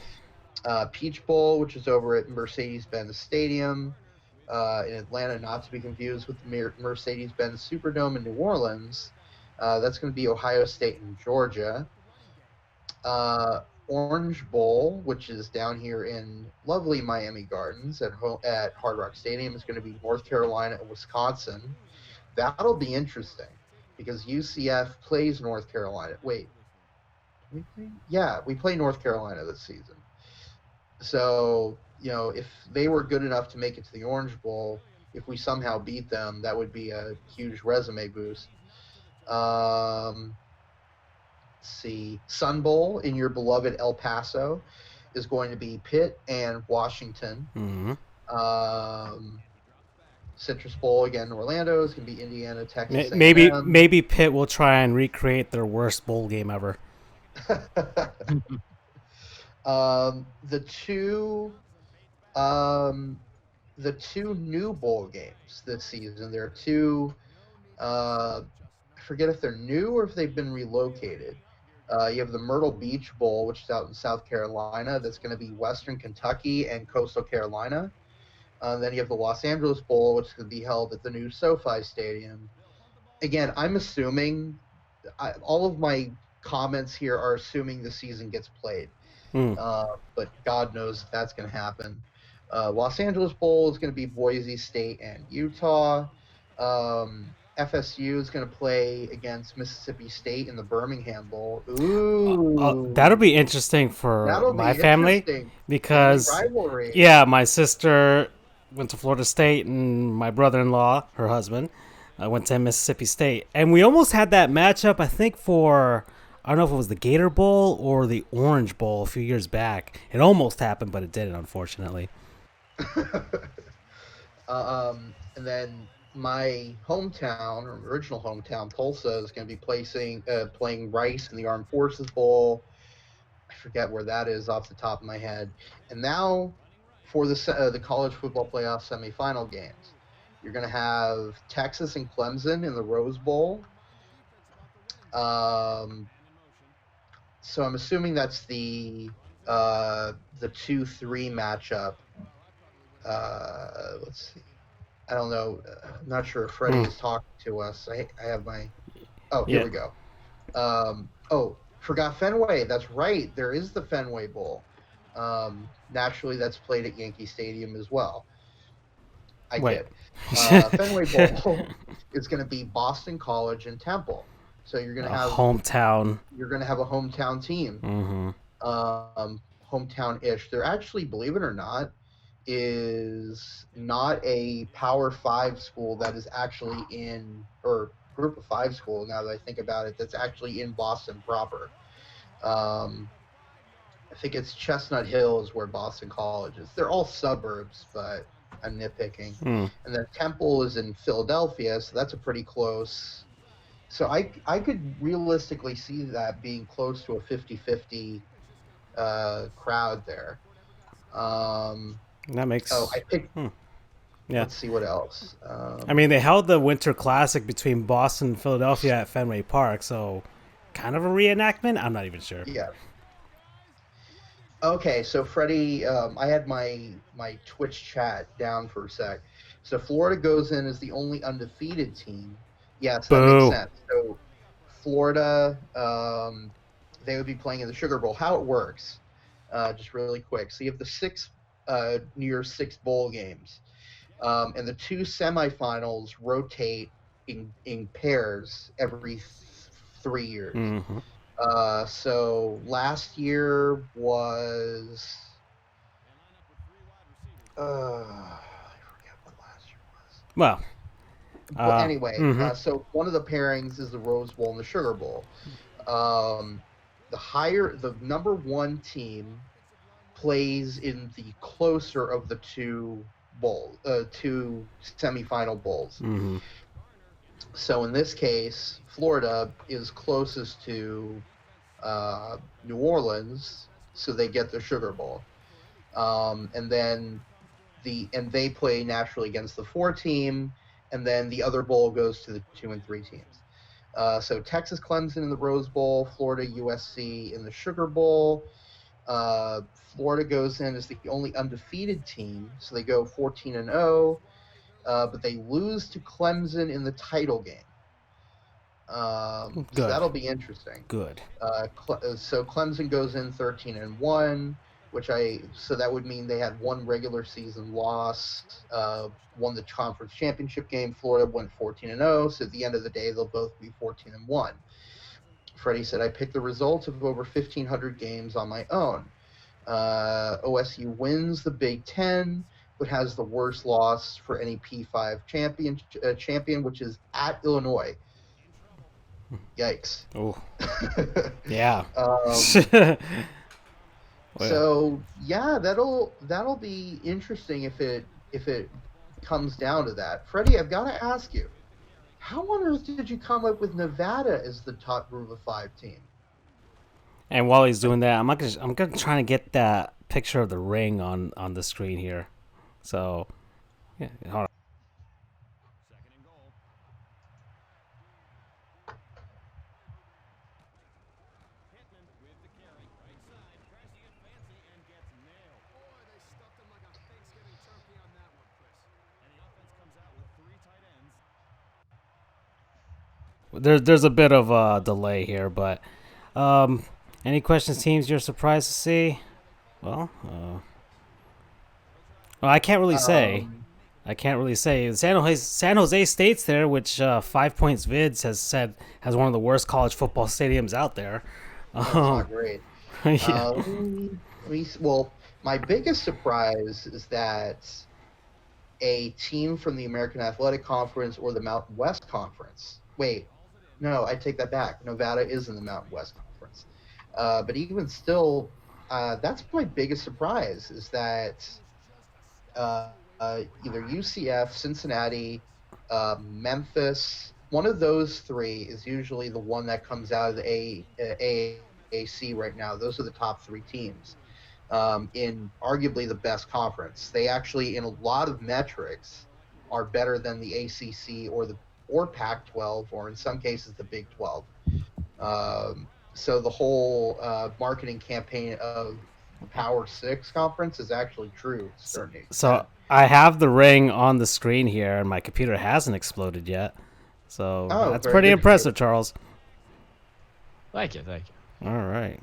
Peach Bowl, which is over at Mercedes-Benz Stadium in Atlanta, not to be confused with the Mercedes-Benz Superdome in New Orleans. That's going to be Ohio State and Georgia. Orange Bowl, which is down here in lovely Miami Gardens at Hard Rock Stadium, is going to be North Carolina and Wisconsin. That'll be interesting because UCF plays North Carolina. Wait, we play North Carolina this season. So, if they were good enough to make it to the Orange Bowl, if we somehow beat them, that would be a huge resume boost. Let's see. Sun Bowl in your beloved El Paso is going to be Pitt and Washington. Citrus Bowl again in Orlando is going to be Indiana, Texas. Maybe Pitt will try and recreate their worst bowl game ever. The two new bowl games this season. There are two. I forget if they're new or if they've been relocated. You have the Myrtle Beach Bowl, which is out in South Carolina. That's going to be Western Kentucky and Coastal Carolina. Then you have the Los Angeles Bowl, which is going to be held at the new SoFi Stadium. Again, I'm assuming all of my comments here are assuming the season gets played. But God knows if that's going to happen. Los Angeles Bowl is going to be Boise State and Utah. FSU is going to play against Mississippi State in the Birmingham Bowl. Ooh. That'll be interesting for my family because, my sister went to Florida State and my brother-in-law, her husband, went to Mississippi State. And we almost had that matchup, I think, for... I don't know if it was the Gator Bowl or the Orange Bowl a few years back. It almost happened, but it didn't, unfortunately. And then my hometown, or original hometown, Tulsa, is going to be playing Rice in the Armed Forces Bowl. I forget where that is off the top of my head. And now for the college football playoff semifinal games, you're going to have Texas and Clemson in the Rose Bowl. So I'm assuming that's the 2-3 matchup. Let's see. I don't know. I'm not sure if Freddie is talking to us. I have my... Oh, here we go. Forgot Fenway. That's right. There is the Fenway Bowl. Naturally, that's played at Yankee Stadium as well. I Wait. kid. Fenway Bowl is going to be Boston College and Temple. So you're going to have hometown. You're going to have a hometown team. Hometown-ish. They're actually, believe it or not, is not a Power 5 school that is actually in, or Group of 5 school, now that I think about it, that's actually in Boston proper. I think it's Chestnut Hill is where Boston College is. They're all suburbs, but I'm nitpicking. And then Temple is in Philadelphia, so that's a pretty close. So I could realistically see that being close to a 50-50 crowd there. That makes. I picked. Yeah. Let's see what else. I mean, they held the Winter Classic between Boston and Philadelphia at Fenway Park, so kind of a reenactment. I'm not even sure. Yeah. Okay, so Freddie, I had my Twitch chat down for a sec. So Florida goes in as the only undefeated team. Yes, that makes sense. So Florida, they would be playing in the Sugar Bowl. How it works, just really quick. So you have the 6 New Year's 6 bowl games, and the 2 semifinals rotate in pairs every 3 years. So last year was I forget what last year was. Well, but anyway, so one of the pairings is the Rose Bowl and the Sugar Bowl. The number 1 team plays in the closer of the 2 semifinal bowls. So in this case, Florida is closest to New Orleans, so they get the Sugar Bowl, and then they play naturally against the 4 team, and then the other bowl goes to the 2 and 3 teams. So Texas Clemson in the Rose Bowl, Florida USC in the Sugar Bowl. Florida goes in as the only undefeated team, so they go 14-0. But they lose to Clemson in the title game. So that'll be interesting. Good. So Clemson goes in 13-1, so that would mean they had 1 regular season loss, won the conference championship game. Florida went 14-0, so at the end of the day, they'll both be 14-1. Freddie said, I picked the results of over 1,500 games on my own. OSU wins the Big Ten, but has the worst loss for any P5 champion, which is at Illinois. Yikes. Oh. Yeah. So yeah, that'll be interesting if it comes down to that. Freddie, I've got to ask you, how on earth did you come up with Nevada as the top Group of 5 team? And while he's doing that, I'm gonna try to get that picture of the ring on the screen here. So, yeah, hold on. Second and goal. Pittman with the carry. Right side. Tries to get fancy and gets nailed. Boy, they stuffed him like a Thanksgiving turkey on that one, Chris. And the offense comes out with 3 tight ends. There's a bit of a delay here, but any questions, teams you're surprised to see? Well, I can't really say. San Jose State's there, which 5 Points Vids has said has one of the worst college football stadiums out there. That's not great. Yeah. Well, my biggest surprise is that a team from the American Athletic Conference or the Mountain West Conference. Wait, no, I take that back. Nevada is in the Mountain West Conference. But even still, that's my biggest surprise is that either UCF, Cincinnati, Memphis, one of those 3 is usually the one that comes out of the AAC right now. Those are the top 3 teams in arguably the best conference. They actually, in a lot of metrics, are better than the ACC or Pac-12, or in some cases the Big 12. So the whole marketing campaign of Power 6 conference is actually true. So I have the ring on the screen here, and my computer hasn't exploded yet. So that's pretty impressive, Charles. Thank you. All right.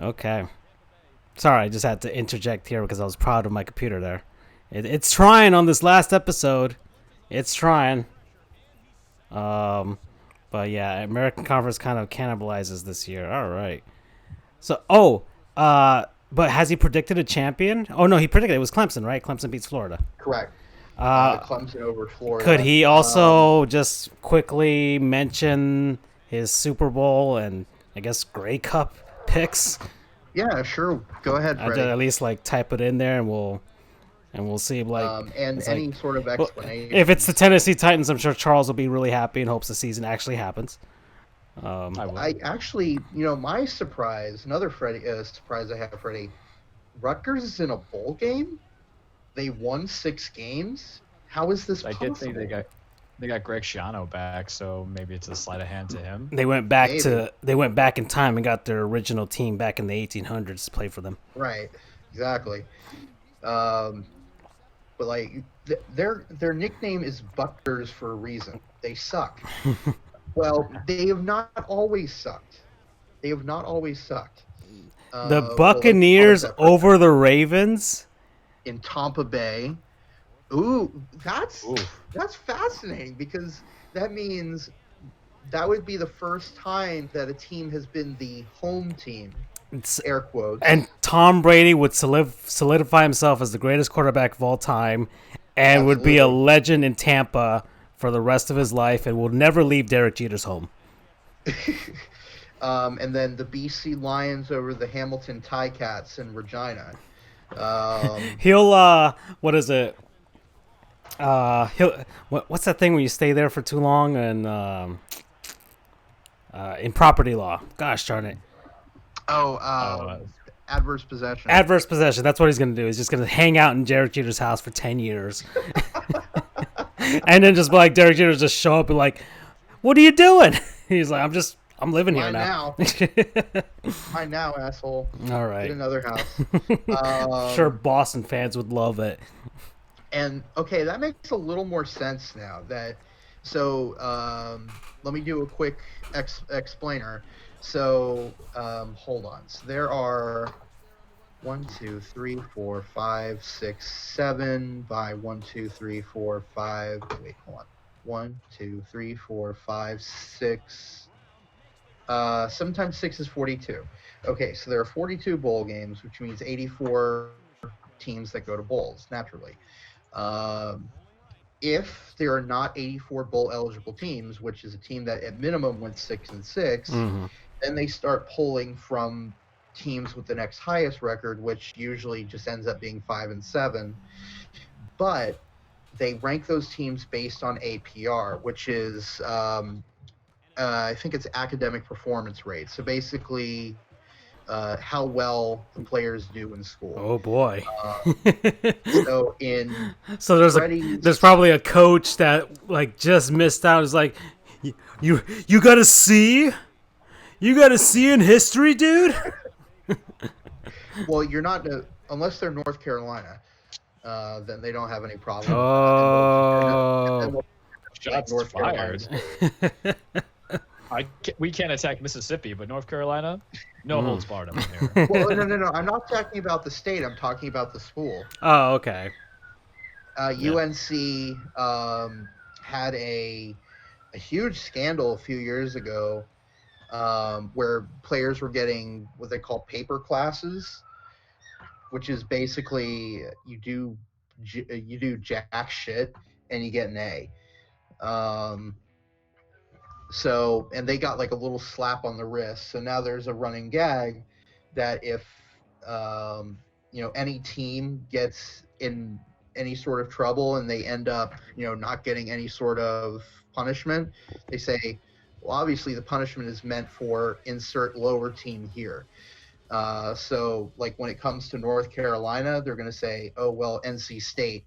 Okay. Sorry, I just had to interject here because I was proud of my computer there. It's trying on this last episode. It's trying. But yeah, American Conference kind of cannibalizes this year. All right. So, but has he predicted a champion? Oh no, he predicted it was Clemson, right? Clemson beats Florida. Correct. Clemson over Florida. Could he also just quickly mention his Super Bowl and I guess Grey Cup picks? Yeah, sure. Go ahead, I'd Freddie. at least like type it in there, and we'll see. Like, and any sort of explanation. if it's the Tennessee Titans, I'm sure Charles will be really happy and hopes the season actually happens. I actually, my surprise, another surprise I have, Freddie. Rutgers is in a bowl game. They won 6 games. How is this possible? I did think they got Greg Schiano back, so maybe it's a sleight of hand to him. They went back in time and got their original team back in the 1800s to play for them. Right, exactly. But like their nickname is Buckers for a reason. They suck. Well, they have not always sucked. The Buccaneers over the Ravens in Tampa Bay. Ooh, that's fascinating because that means that would be the first time that a team has been the home team. Air quotes. And Tom Brady would solidify himself as the greatest quarterback of all time and would be a legend in Tampa for the rest of his life and will never leave Derek Jeter's home. And then the BC Lions over the Hamilton Ticats in Regina. What is it? What's that thing when you stay there for too long and in property law? Gosh darn it. Adverse possession. Adverse possession. That's what he's going to do. He's just going to hang out in Derek Jeter's house for 10 years. And then just be like, Derek Jeter just show up and like, what are you doing? He's like, I'm living here now. Mine now, asshole. All right. Get another house. I'm sure Boston fans would love it. And okay, that makes a little more sense now. Let me do a quick explainer. So hold on. So there are 1, 2, 3, 4, 5, 6, 7 by 1, 2, 3, 4, 5. Wait, hold on. 1, 2, 3, 4, 5, 6. Sometimes 6 is 42. Okay, so there are 42 bowl games, which means 84 teams that go to bowls, naturally. If there are not 84 bowl eligible teams, which is a team that at minimum went 6-6, then they start pulling from teams with the next highest record, which usually just ends up being 5-7. But they rank those teams based on APR, which is I think it's academic performance rate. So basically, how well the players do in school. Oh boy! So there's probably a coach that like just missed out. Is like, you got a C? You got a C in history, dude? Well, you're not unless they're North Carolina. Then they don't have any problem. Oh, shots fired. We can't attack Mississippi, but North Carolina, no holds barred up there. Well, no. I'm not talking about the state. I'm talking about the school. Oh, okay. UNC had a huge scandal a few years ago where players were getting what they call paper classes, which is basically you do jack shit and you get an A. And they got like a little slap on the wrist. So now there's a running gag that if any team gets in any sort of trouble and they end up not getting any sort of punishment, they say, well, obviously the punishment is meant for insert lower team here. So like when it comes to North Carolina, they're going to say, oh well, NC State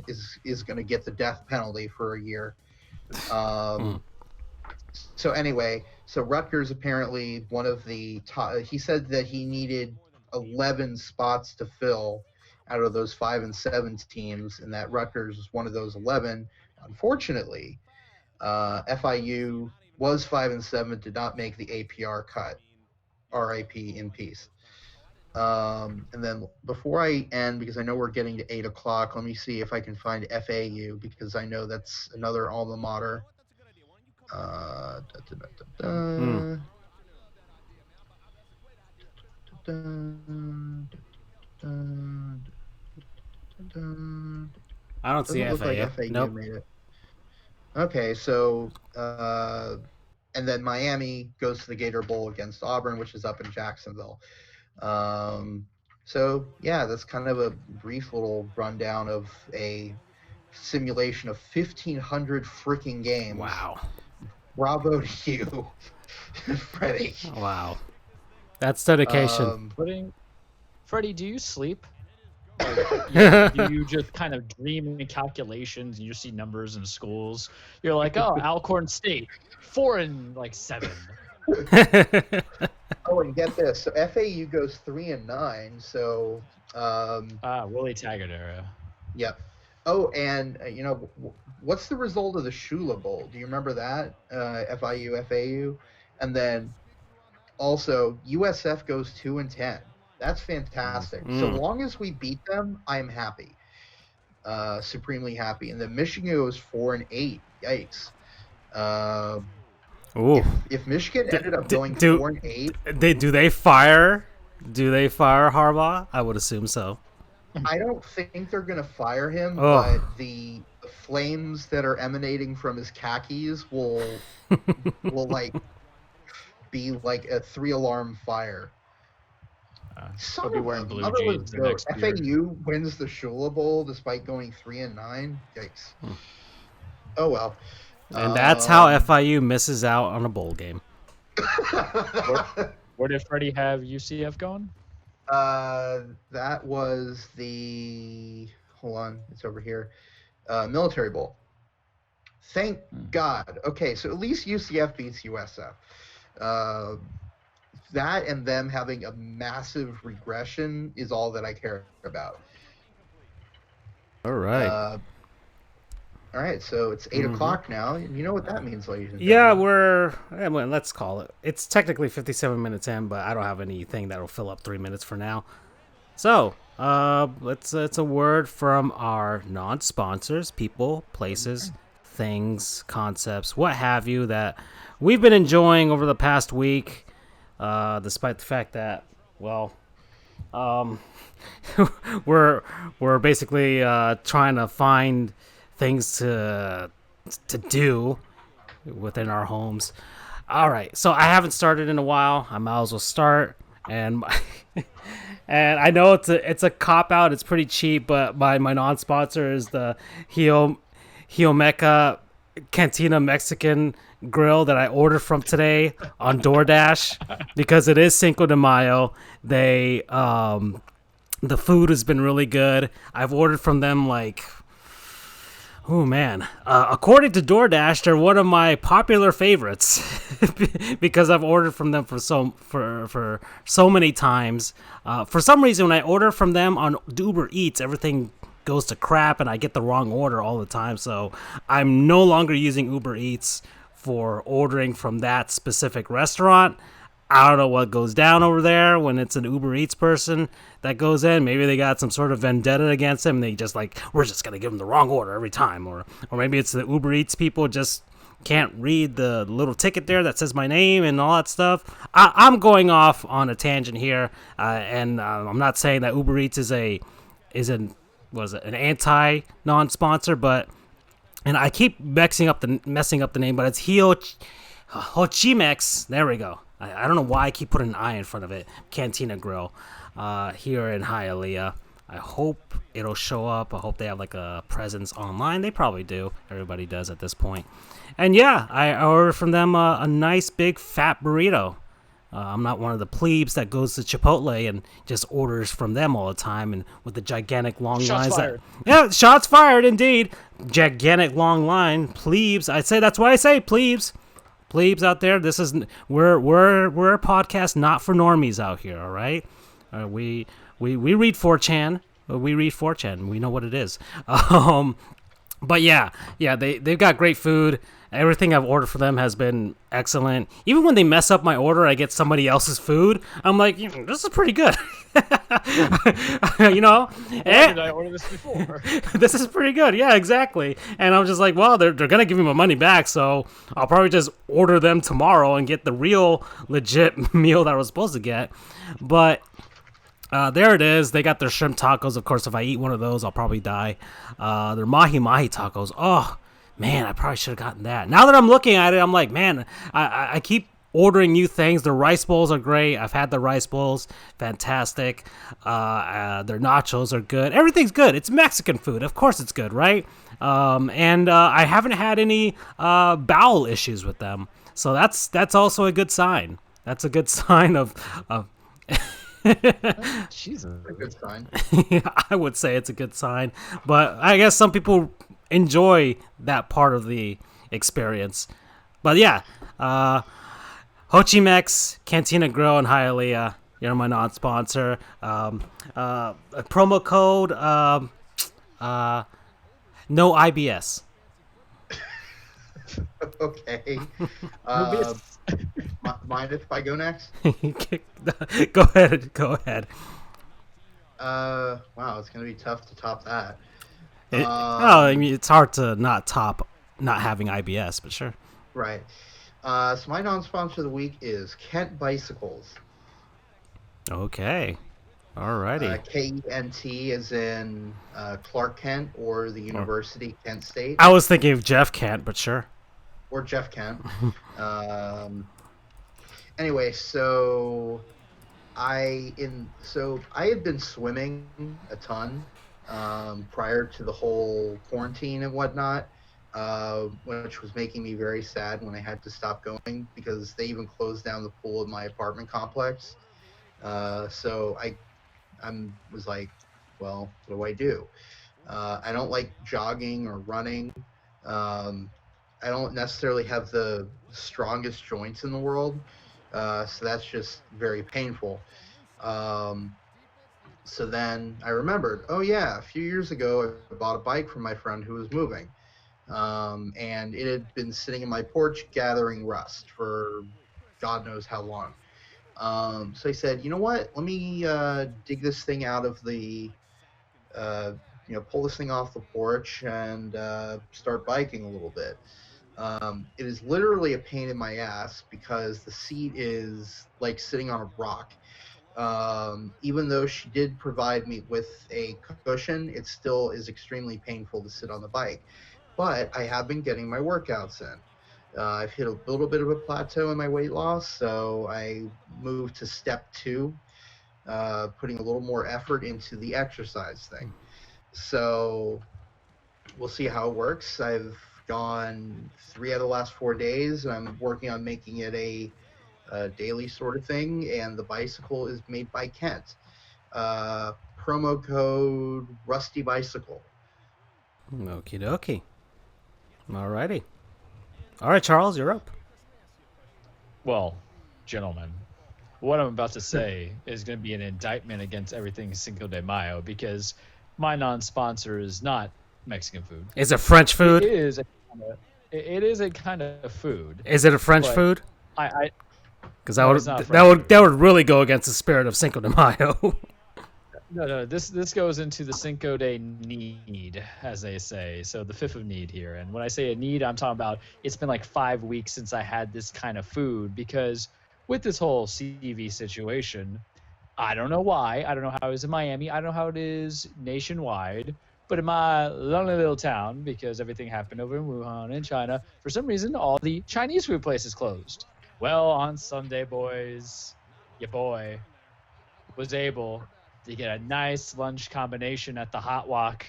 is going to get the death penalty for a year. So anyway, Rutgers apparently one of the top, he said that he needed 11 spots to fill out of those 5-7 teams, and that Rutgers was one of those 11. Unfortunately, FIU was 5-7, did not make the APR cut. RIP in peace. And then before I end, because I know we're getting to 8 o'clock, let me see if I can find FAU, because I know that's another alma mater. Da, da, da, da, da. Da, da, da, da. I don't see Doesn't look like FAU. FAU Nope. made it. Okay, so and then Miami goes to the Gator Bowl against Auburn, which is up in Jacksonville. So yeah, that's kind of a brief little rundown of a simulation of 1,500 freaking games. Wow. Bravo to you, Freddie. Wow. That's dedication. Freddie, do you sleep? Like, do you just kind of dream in calculations and you see numbers in schools? You're like, oh, Alcorn State, 4-7. Oh, and get this. So FAU goes 3-9. So Willie Taggart era. yep. Oh, and what's the result of the Shula Bowl? Do you remember that? FIU, FAU, and then also USF goes 2-10. That's fantastic. So long as we beat them, I'm happy. Supremely happy. And then Michigan goes 4-8. Yikes. If Michigan ended up going 4-8, do they fire Harbaugh? I would assume so. I don't think they're gonna fire him, Oh. but the flames that are emanating from his khakis will like be like a 3-alarm fire. He'll be wearing blue jeans the next year. FAU wins the Shula Bowl despite going 3-9. Yikes. Oh well. And that's how FIU misses out on a bowl game. Where did Freddie have UCF going? That was the hold on, it's over here. Military Bowl. Thank God. Okay, so at least UCF beats USF. That and them having a massive regression is all that I care about. All right. All right, so it's 8 o'clock now, and you know what that means, ladies and Yeah, gentlemen. well, let's call it. It's technically 57 minutes in, but I don't have anything that'll fill up 3 minutes for now. So, it's a word from our non-sponsors, people, places, things, concepts, what have you, that we've been enjoying over the past week, despite the fact that, well, we're basically trying to find things to do within our homes. All right, so I haven't started in a while. I might as well start, and and I know it's a cop out. It's pretty cheap, but my non-sponsor is the Hiomeca Cantina Mexican Grill that I ordered from today on DoorDash because it is Cinco de Mayo. They the food has been really good. I've ordered from them like. Oh man! According to DoorDash, they're one of my popular favorites because I've ordered from them for so many times. For some reason, when I order from them on Uber Eats, everything goes to crap, and I get the wrong order all the time. So I'm no longer using Uber Eats for ordering from that specific restaurant. I don't know what goes down over there when it's an Uber Eats person that goes in. Maybe they got some sort of vendetta against him. They just like, we're just going to give them the wrong order every time. Or maybe it's the Uber Eats people just can't read the little ticket there that says my name and all that stuff. I'm going off on a tangent here. And I'm not saying that Uber Eats is an anti non-sponsor, but, and I keep messing up the name, but it's Hochimex. There we go. I don't know why I keep putting an I in front of it. Cantina Grill here in Hialeah. I hope it'll show up. I hope they have like a presence online. They probably do. Everybody does at this point. And yeah, I ordered from them a nice big fat burrito. I'm not one of the plebes that goes to Chipotle and just orders from them all the time and with the gigantic long lines. Shots fired. Yeah, shots fired indeed. Gigantic long line. Plebes. That's why I say plebes. Plebes out there, this is we're a podcast not for normies out here, all right? We read 4chan, we read 4chan, we know what it is. But yeah, they've got great food. Everything I've ordered for them has been excellent. Even when they mess up my order, I get somebody else's food. I'm like, this is pretty good. You know? Why did I order this before? This is pretty good. Yeah, exactly. And I'm just like, well, they're going to give me my money back, so I'll probably just order them tomorrow and get the real legit meal that I was supposed to get. But there it is. They got their shrimp tacos. Of course, if I eat one of those, I'll probably die. Their mahi-mahi tacos. Oh, man, I probably should have gotten that. Now that I'm looking at it, I'm like, man, I keep ordering new things. Their rice bowls are great. I've had the rice bowls. Fantastic. Their nachos are good. Everything's good. It's Mexican food. Of course it's good, right? And I haven't had any bowel issues with them. So that's also a good sign. That's a good sign of Jesus. A good sign. I would say it's a good sign, but I guess some people enjoy that part of the experience. But yeah, Hochimex, Cantina Grill, and Hialeah, you're my non-sponsor. A promo code, no IBS. Okay. Mind if I go next? Go ahead. Wow, it's gonna be tough to top that. I mean, it's hard to not top not having IBS, but sure. Right. So my non-sponsor of the week is Kent Bicycles. Okay. Alrighty. Kent as in Clark Kent or the University Kent State. I was thinking of Jeff Kent, but sure. Or Jeff Kent. Anyway, so I had been swimming a ton prior to the whole quarantine and whatnot, which was making me very sad when I had to stop going because they even closed down the pool in my apartment complex. So I was like, well, what do I do? I don't like jogging or running. I don't necessarily have the strongest joints in the world, so that's just very painful. So then I remembered, oh yeah, a few years ago I bought a bike from my friend who was moving, and it had been sitting in my porch gathering rust for God knows how long. So I said, you know what, let me dig this thing out of the, pull this thing off the porch and start biking a little bit. It is literally a pain in my ass because the seat is like sitting on a rock. Even though she did provide me with a cushion, it still is extremely painful to sit on the bike. But I have been getting my workouts in. I've hit a little bit of a plateau in my weight loss, so I moved to step 2, putting a little more effort into the exercise thing. So we'll see how it works. I've gone 3 out of the last 4 days, and I'm working on making it a daily sort of thing, and the bicycle is made by Kent. Promo code Rusty Bicycle. Okie dokie. Alrighty. All right, Charles, you're up. Well, gentlemen, what I'm about to say is going to be an indictment against everything Cinco de Mayo because my non-sponsor is not Mexican food. Is it French food? It is a kind of food. Is it a French food? Because that would really go against the spirit of Cinco de Mayo. No. This goes into the Cinco de Need, as they say. So the 5th of need here. And when I say a need, I'm talking about it's been like 5 weeks since I had this kind of food because with this whole CV situation, I don't know why. I don't know how it is in Miami. I don't know how it is nationwide. But in my lonely little town, because everything happened over in Wuhan in China, for some reason, all the Chinese food places closed. Well, on Sunday, boys, your boy was able to get a nice lunch combination at the Hot Wok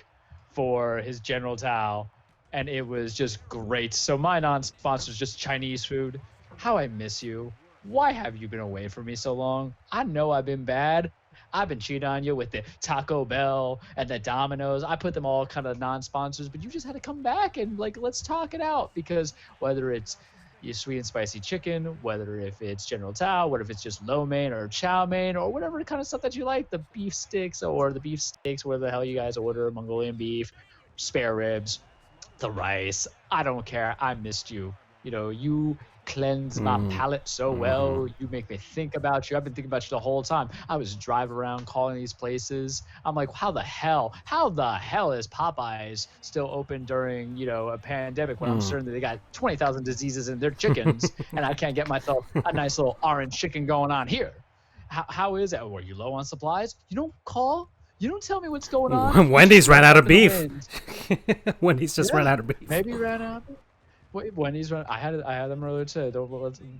for his General Tao, and it was just great. So my non-sponsor is just Chinese food. How I miss you. Why have you been away from me so long? I know I've been bad. I've been cheating on you with the Taco Bell and the Domino's. I put them all kind of non-sponsors, but you just had to come back and let's talk it out because whether it's your sweet and spicy chicken, whether if it's General Tao, whether if it's just lo mein or chow mein or whatever kind of stuff that you like, the beef sticks or the beef steaks, where the hell you guys order, Mongolian beef, spare ribs, the rice. I don't care. I missed you. You know, you cleanse my palate so well. You make me think about you. I've been thinking about you the whole time. I was driving around calling these places. I'm like, how the hell is Popeyes still open during, a pandemic when I'm certain that they got 20,000 diseases in their chickens and I can't get myself a nice little orange chicken going on here? How is that? Were you low on supplies? You don't call? You don't tell me what's going on? Wendy's ran out of beef. Wendy's just ran out of beef. Maybe ran out. Wendy's run. I had them earlier today.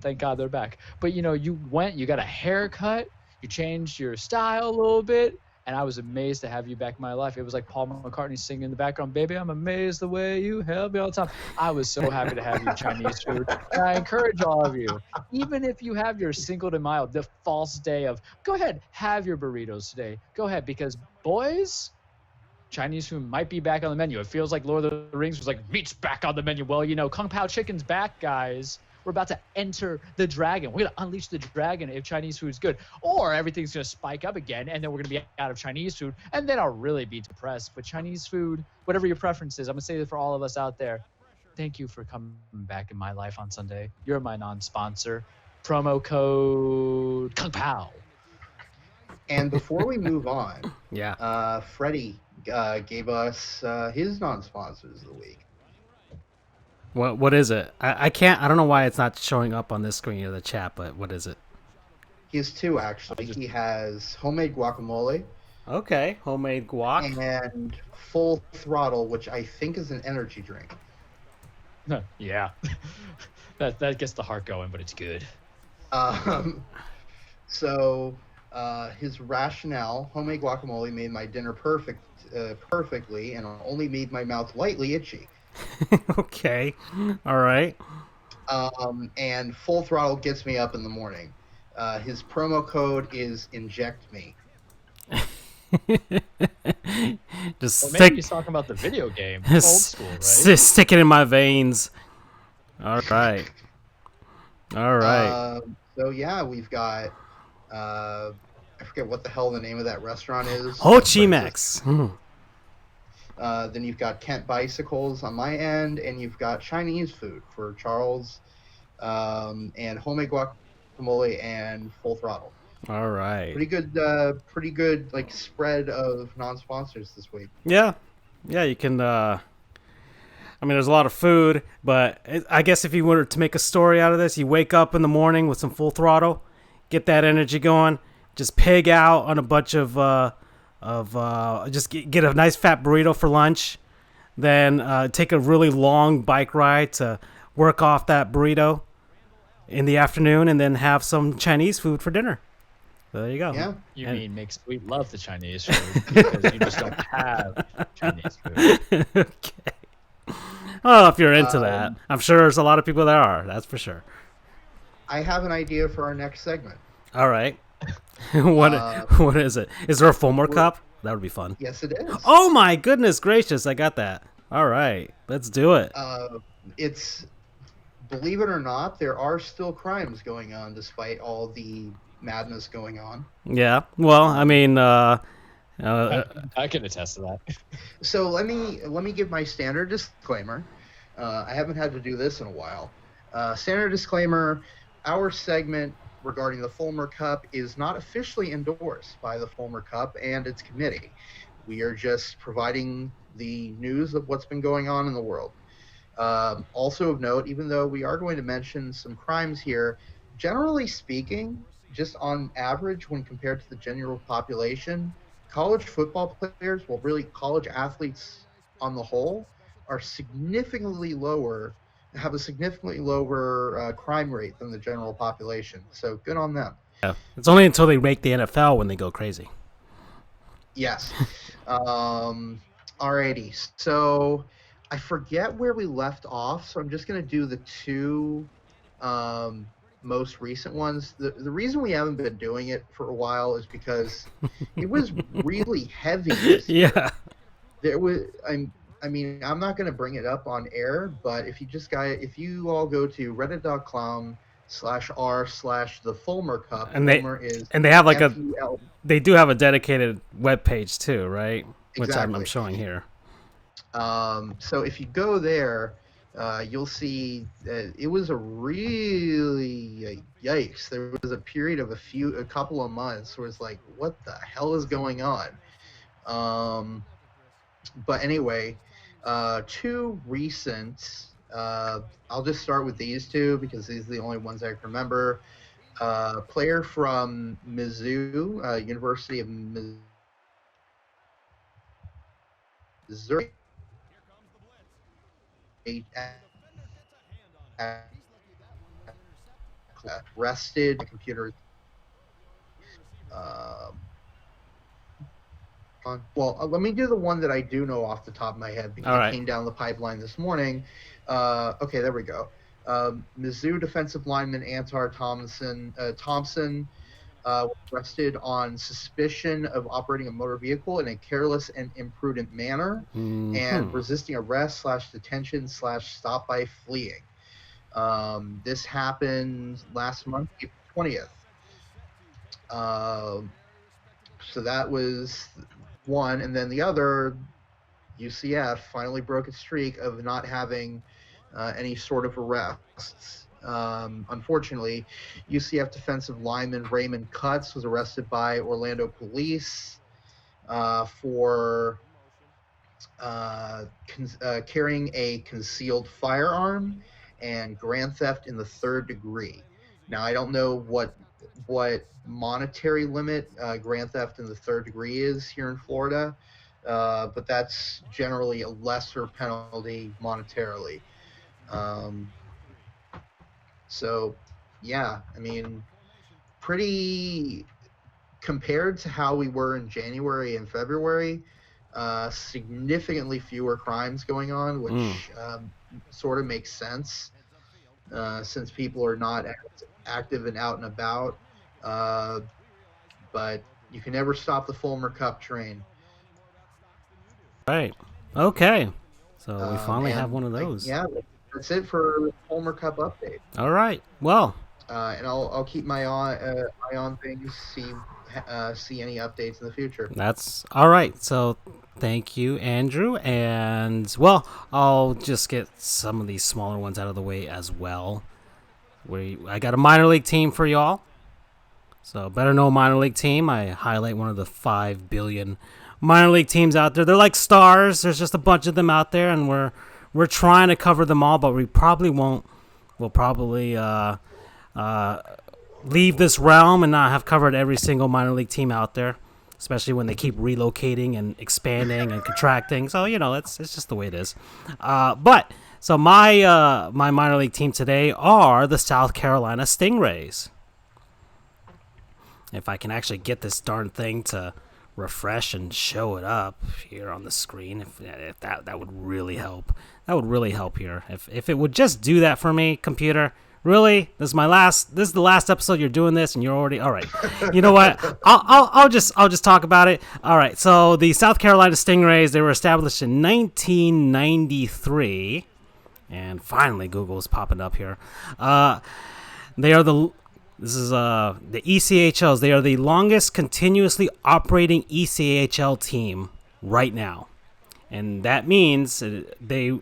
Thank God they're back. But you went. You got a haircut. You changed your style a little bit, and I was amazed to have you back in my life. It was like Paul McCartney singing in the background, "Baby, I'm amazed the way you help me all the time." I was so happy to have you Chinese food, and I encourage all of you, even if you have your Cinco de Mayo, the false day of, go ahead, have your burritos today. Go ahead, because boys, Chinese food might be back on the menu. It feels like Lord of the Rings was like, meat's back on the menu. Well, Kung Pao Chicken's back, guys. We're about to enter the dragon. We're going to unleash the dragon if Chinese food's good. Or everything's going to spike up again, and then we're going to be out of Chinese food, and then I'll really be depressed. But Chinese food, whatever your preference is, I'm going to say that for all of us out there, thank you for coming back in my life on Sunday. You're my non-sponsor. Promo code Kung Pao. And before we move on, Yeah. Freddie gave us his non-sponsors of the week. What is it? I can't. I don't know why it's not showing up on this screen of the chat. But what is it? He has two, actually. He has homemade guacamole Okay, homemade guac. and Full Throttle, which I think is an energy drink. Yeah. that gets the heart going, but it's good. So his rationale: homemade guacamole made my dinner perfectly, and only made my mouth lightly itchy. Okay, all right. And Full Throttle gets me up in the morning. His promo code is Inject Me. Just Well, maybe stick, he's talking about the video game. Old school, right? stick it in my veins. All right. All right. So yeah, we've got I forget what the hell the name of that restaurant is. Ho Chi Max. Then you've got Kent Bicycles on my end, and you've got Chinese food for Charles, and homemade guacamole and Full Throttle. All right. Pretty good like spread of non-sponsors this week. Yeah, you can. I mean, there's a lot of food, but I guess if you were to make a story out of this, you wake up in the morning with some Full Throttle, get that energy going, just pig out on a bunch of just get a nice fat burrito for lunch, then take a really long bike ride to work off that burrito in the afternoon, and then have some Chinese food for dinner. So there you go. Yeah. You mean make sweet love to Chinese food because you just don't have Chinese food. Okay. Well, if you're into that, I'm sure there's a lot of people that are. That's for sure. I have an idea for our next segment. All right. What is it? Is there a Fulmer Cup? That would be fun. Yes, it is. Oh my goodness gracious! I got that. All right, let's do it. It's, believe it or not, there are still crimes going on despite all the madness going on. Yeah. Well, I mean, I can attest to that. So let me give my standard disclaimer. I haven't had to do this in a while. Standard disclaimer: our segment regarding the Fulmer Cup is not officially endorsed by the Fulmer Cup and its committee. We are just providing the news of what's been going on in the world. Also of note, even though we are going to mention some crimes here, generally speaking, just on average when compared to the general population, college football players, well, really college athletes on the whole, are have a significantly lower crime rate than the general population. So good on them. yeah. It's only until they make the NFL when they go crazy. Yes. Alrighty. So I forget where we left off, so I'm just going to do the two most recent ones. The reason we haven't been doing it for a while is because it was really heavy. Yeah. There was, I mean, I'm not going to bring it up on air, but if you all go to reddit.com/r/the Fulmer Cup, And Fulmer is they have like FUL. they do have a dedicated web page too, right? Which I'm Exactly. showing here. So if you go there, you'll see it was a really yikes. There was a period of a couple of months where it's like, what the hell is going on? But anyway, two recent. I'll just start with these two because these are the only ones I can remember. Player from Mizzou, University of Missouri, arrested computer. Let me do the one that I do know off the top of my head because All it right. came down the pipeline this morning. Okay, there we go. Mizzou defensive lineman Antar Thompson was arrested on suspicion of operating a motor vehicle in a careless and imprudent manner and resisting arrest / detention / stop by fleeing. This happened last month, April 20th. So that was one, and then the other, UCF finally broke its streak of not having any sort of arrests. Unfortunately, UCF defensive lineman Raymond Cutts was arrested by Orlando police for carrying a concealed firearm and grand theft in the 3rd degree. Now, I don't know what monetary limit grand theft in the 3rd degree is here in Florida, but that's generally a lesser penalty monetarily. So, yeah, I mean, pretty compared to how we were in January and February, significantly fewer crimes going on, which sort of makes sense since people are not active and out and about. But you can never stop the Fulmer Cup train. Right. Okay. So we finally have one of those. Yeah, that's it for Fulmer Cup update. All right. Well, and I'll keep my eye on things, see any updates in the future. that's all right. So thank you, Andrew. And, well, I'll just get some of these smaller ones out of the way as well. I got a minor league team for y'all. So better know a minor league team. I highlight one of the 5 billion minor league teams out there. They're like stars. There's just a bunch of them out there, and we're trying to cover them all, but we probably won't. We'll probably leave this realm and not have covered every single minor league team out there, especially when they keep relocating and expanding and contracting. So, it's just the way it is. So my minor league team today are the South Carolina Stingrays. If I can actually get this darn thing to refresh and show it up here on the screen, if that would really help. That would really help here. If it would just do that for me, computer. Really? This is the last episode you're doing this, and you're already all right. You know what? I'll just talk about it. All right. So the South Carolina Stingrays, they were established in 1993, and finally Google's popping up here. They are the ECHLs. They are the longest continuously operating ECHL team right now, and that means they.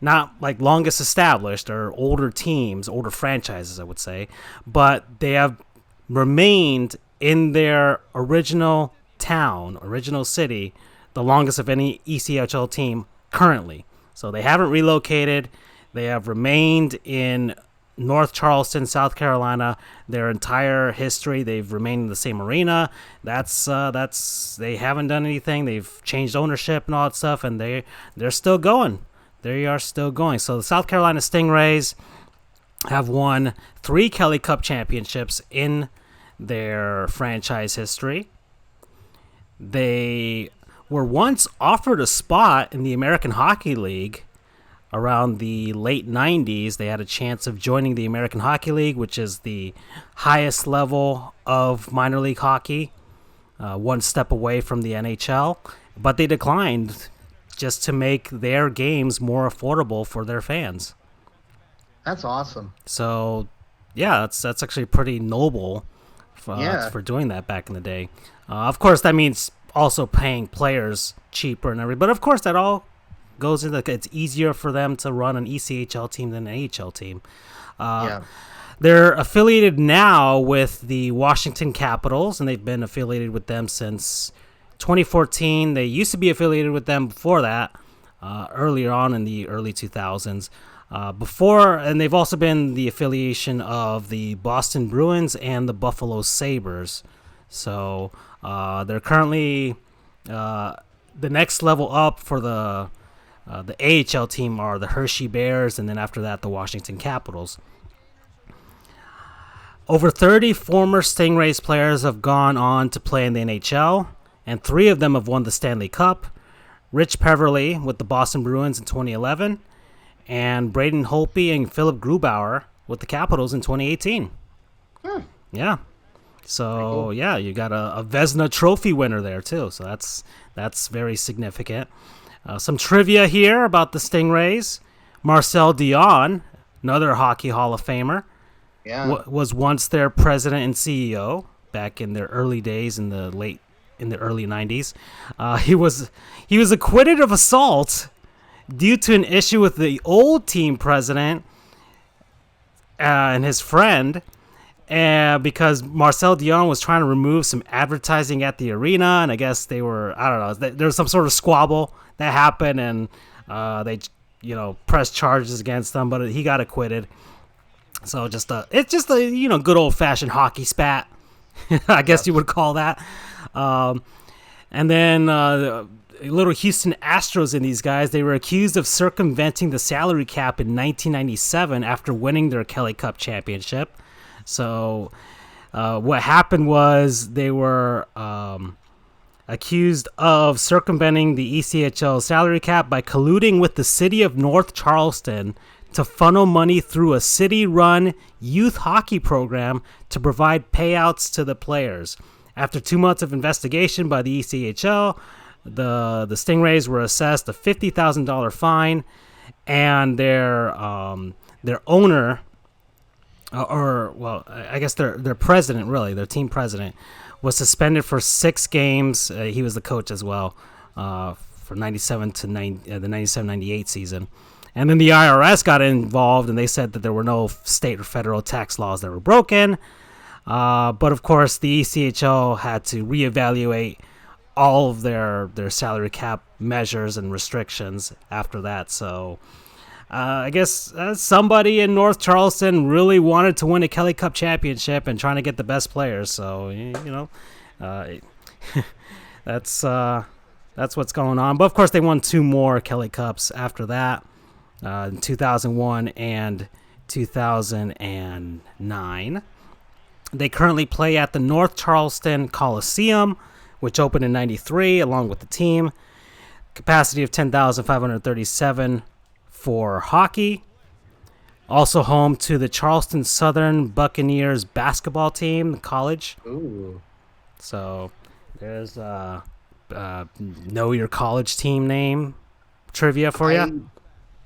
Not like longest established or older teams, older franchises, I would say, but they have remained in their original town, original city, the longest of any ECHL team currently. So they haven't relocated. They have remained in North Charleston, South Carolina, their entire history. They've remained in the same arena. That's they haven't done anything. They've changed ownership and all that stuff, and they're still going. They are still going. So the South Carolina Stingrays have won 3 Kelly Cup championships in their franchise history. They were once offered a spot in the American Hockey League around the late 90s. They had a chance of joining the American Hockey League, which is the highest level of minor league hockey, one step away from the NHL, but they declined just to make their games more affordable for their fans. That's awesome. So, yeah, that's actually pretty noble for doing that back in the day. Of course, that means also paying players cheaper and everything. But of course, that all goes into it's easier for them to run an ECHL team than an AHL team. Yeah. They're affiliated now with the Washington Capitals, and they've been affiliated with them since 2014. They used to be affiliated with them before that, earlier on in the early 2000s. And they've also been the affiliation of the Boston Bruins and the Buffalo Sabres. So they're currently the next level up for the AHL team are the Hershey Bears, and then after that, the Washington Capitals. Over 30 former Stingrays players have gone on to play in the NHL, and 3 of them have won the Stanley Cup. Rich Peverly with the Boston Bruins in 2011, and Braden Holtby and Philip Grubauer with the Capitals in 2018. Yeah. So, cool. yeah, you got a Vezina Trophy winner there, too. So that's very significant. Some trivia here about the Stingrays. Marcel Dion, another Hockey Hall of Famer, was once their president and CEO back in their early days in the early 90s. He was acquitted of assault due to an issue with the old team president and his friend, because Marcel Dion was trying to remove some advertising at the arena, and I guess there was some sort of squabble that happened, and they pressed charges against him, but he got acquitted. So it's just a good old fashioned hockey spat, I guess you would call that. And then little Houston Astros in these guys, they were accused of circumventing the salary cap in 1997 after winning their Kelly Cup championship. So what happened was they were accused of circumventing the ECHL salary cap by colluding with the city of North Charleston to funnel money through a city-run youth hockey program to provide payouts to the players. After 2 months of investigation by the ECHL, the Stingrays were assessed a $50,000 fine, and their owner, I guess their president, really, their team president, was suspended for 6 games. He was the coach as well for 97 to the 97-98 season. And then the IRS got involved, and they said that there were no state or federal tax laws that were broken. But, of course, the ECHL had to reevaluate all of their salary cap measures and restrictions after that. So I guess somebody in North Charleston really wanted to win a Kelly Cup championship and trying to get the best players. So, that's what's going on. But, of course, they won 2 more Kelly Cups after that. In 2001 and 2009. They currently play at the North Charleston Coliseum, which opened in 93 along with the team. Capacity of 10,537 for hockey. Also home to the Charleston Southern Buccaneers basketball team, college. Ooh. So there's know your college team name trivia for you.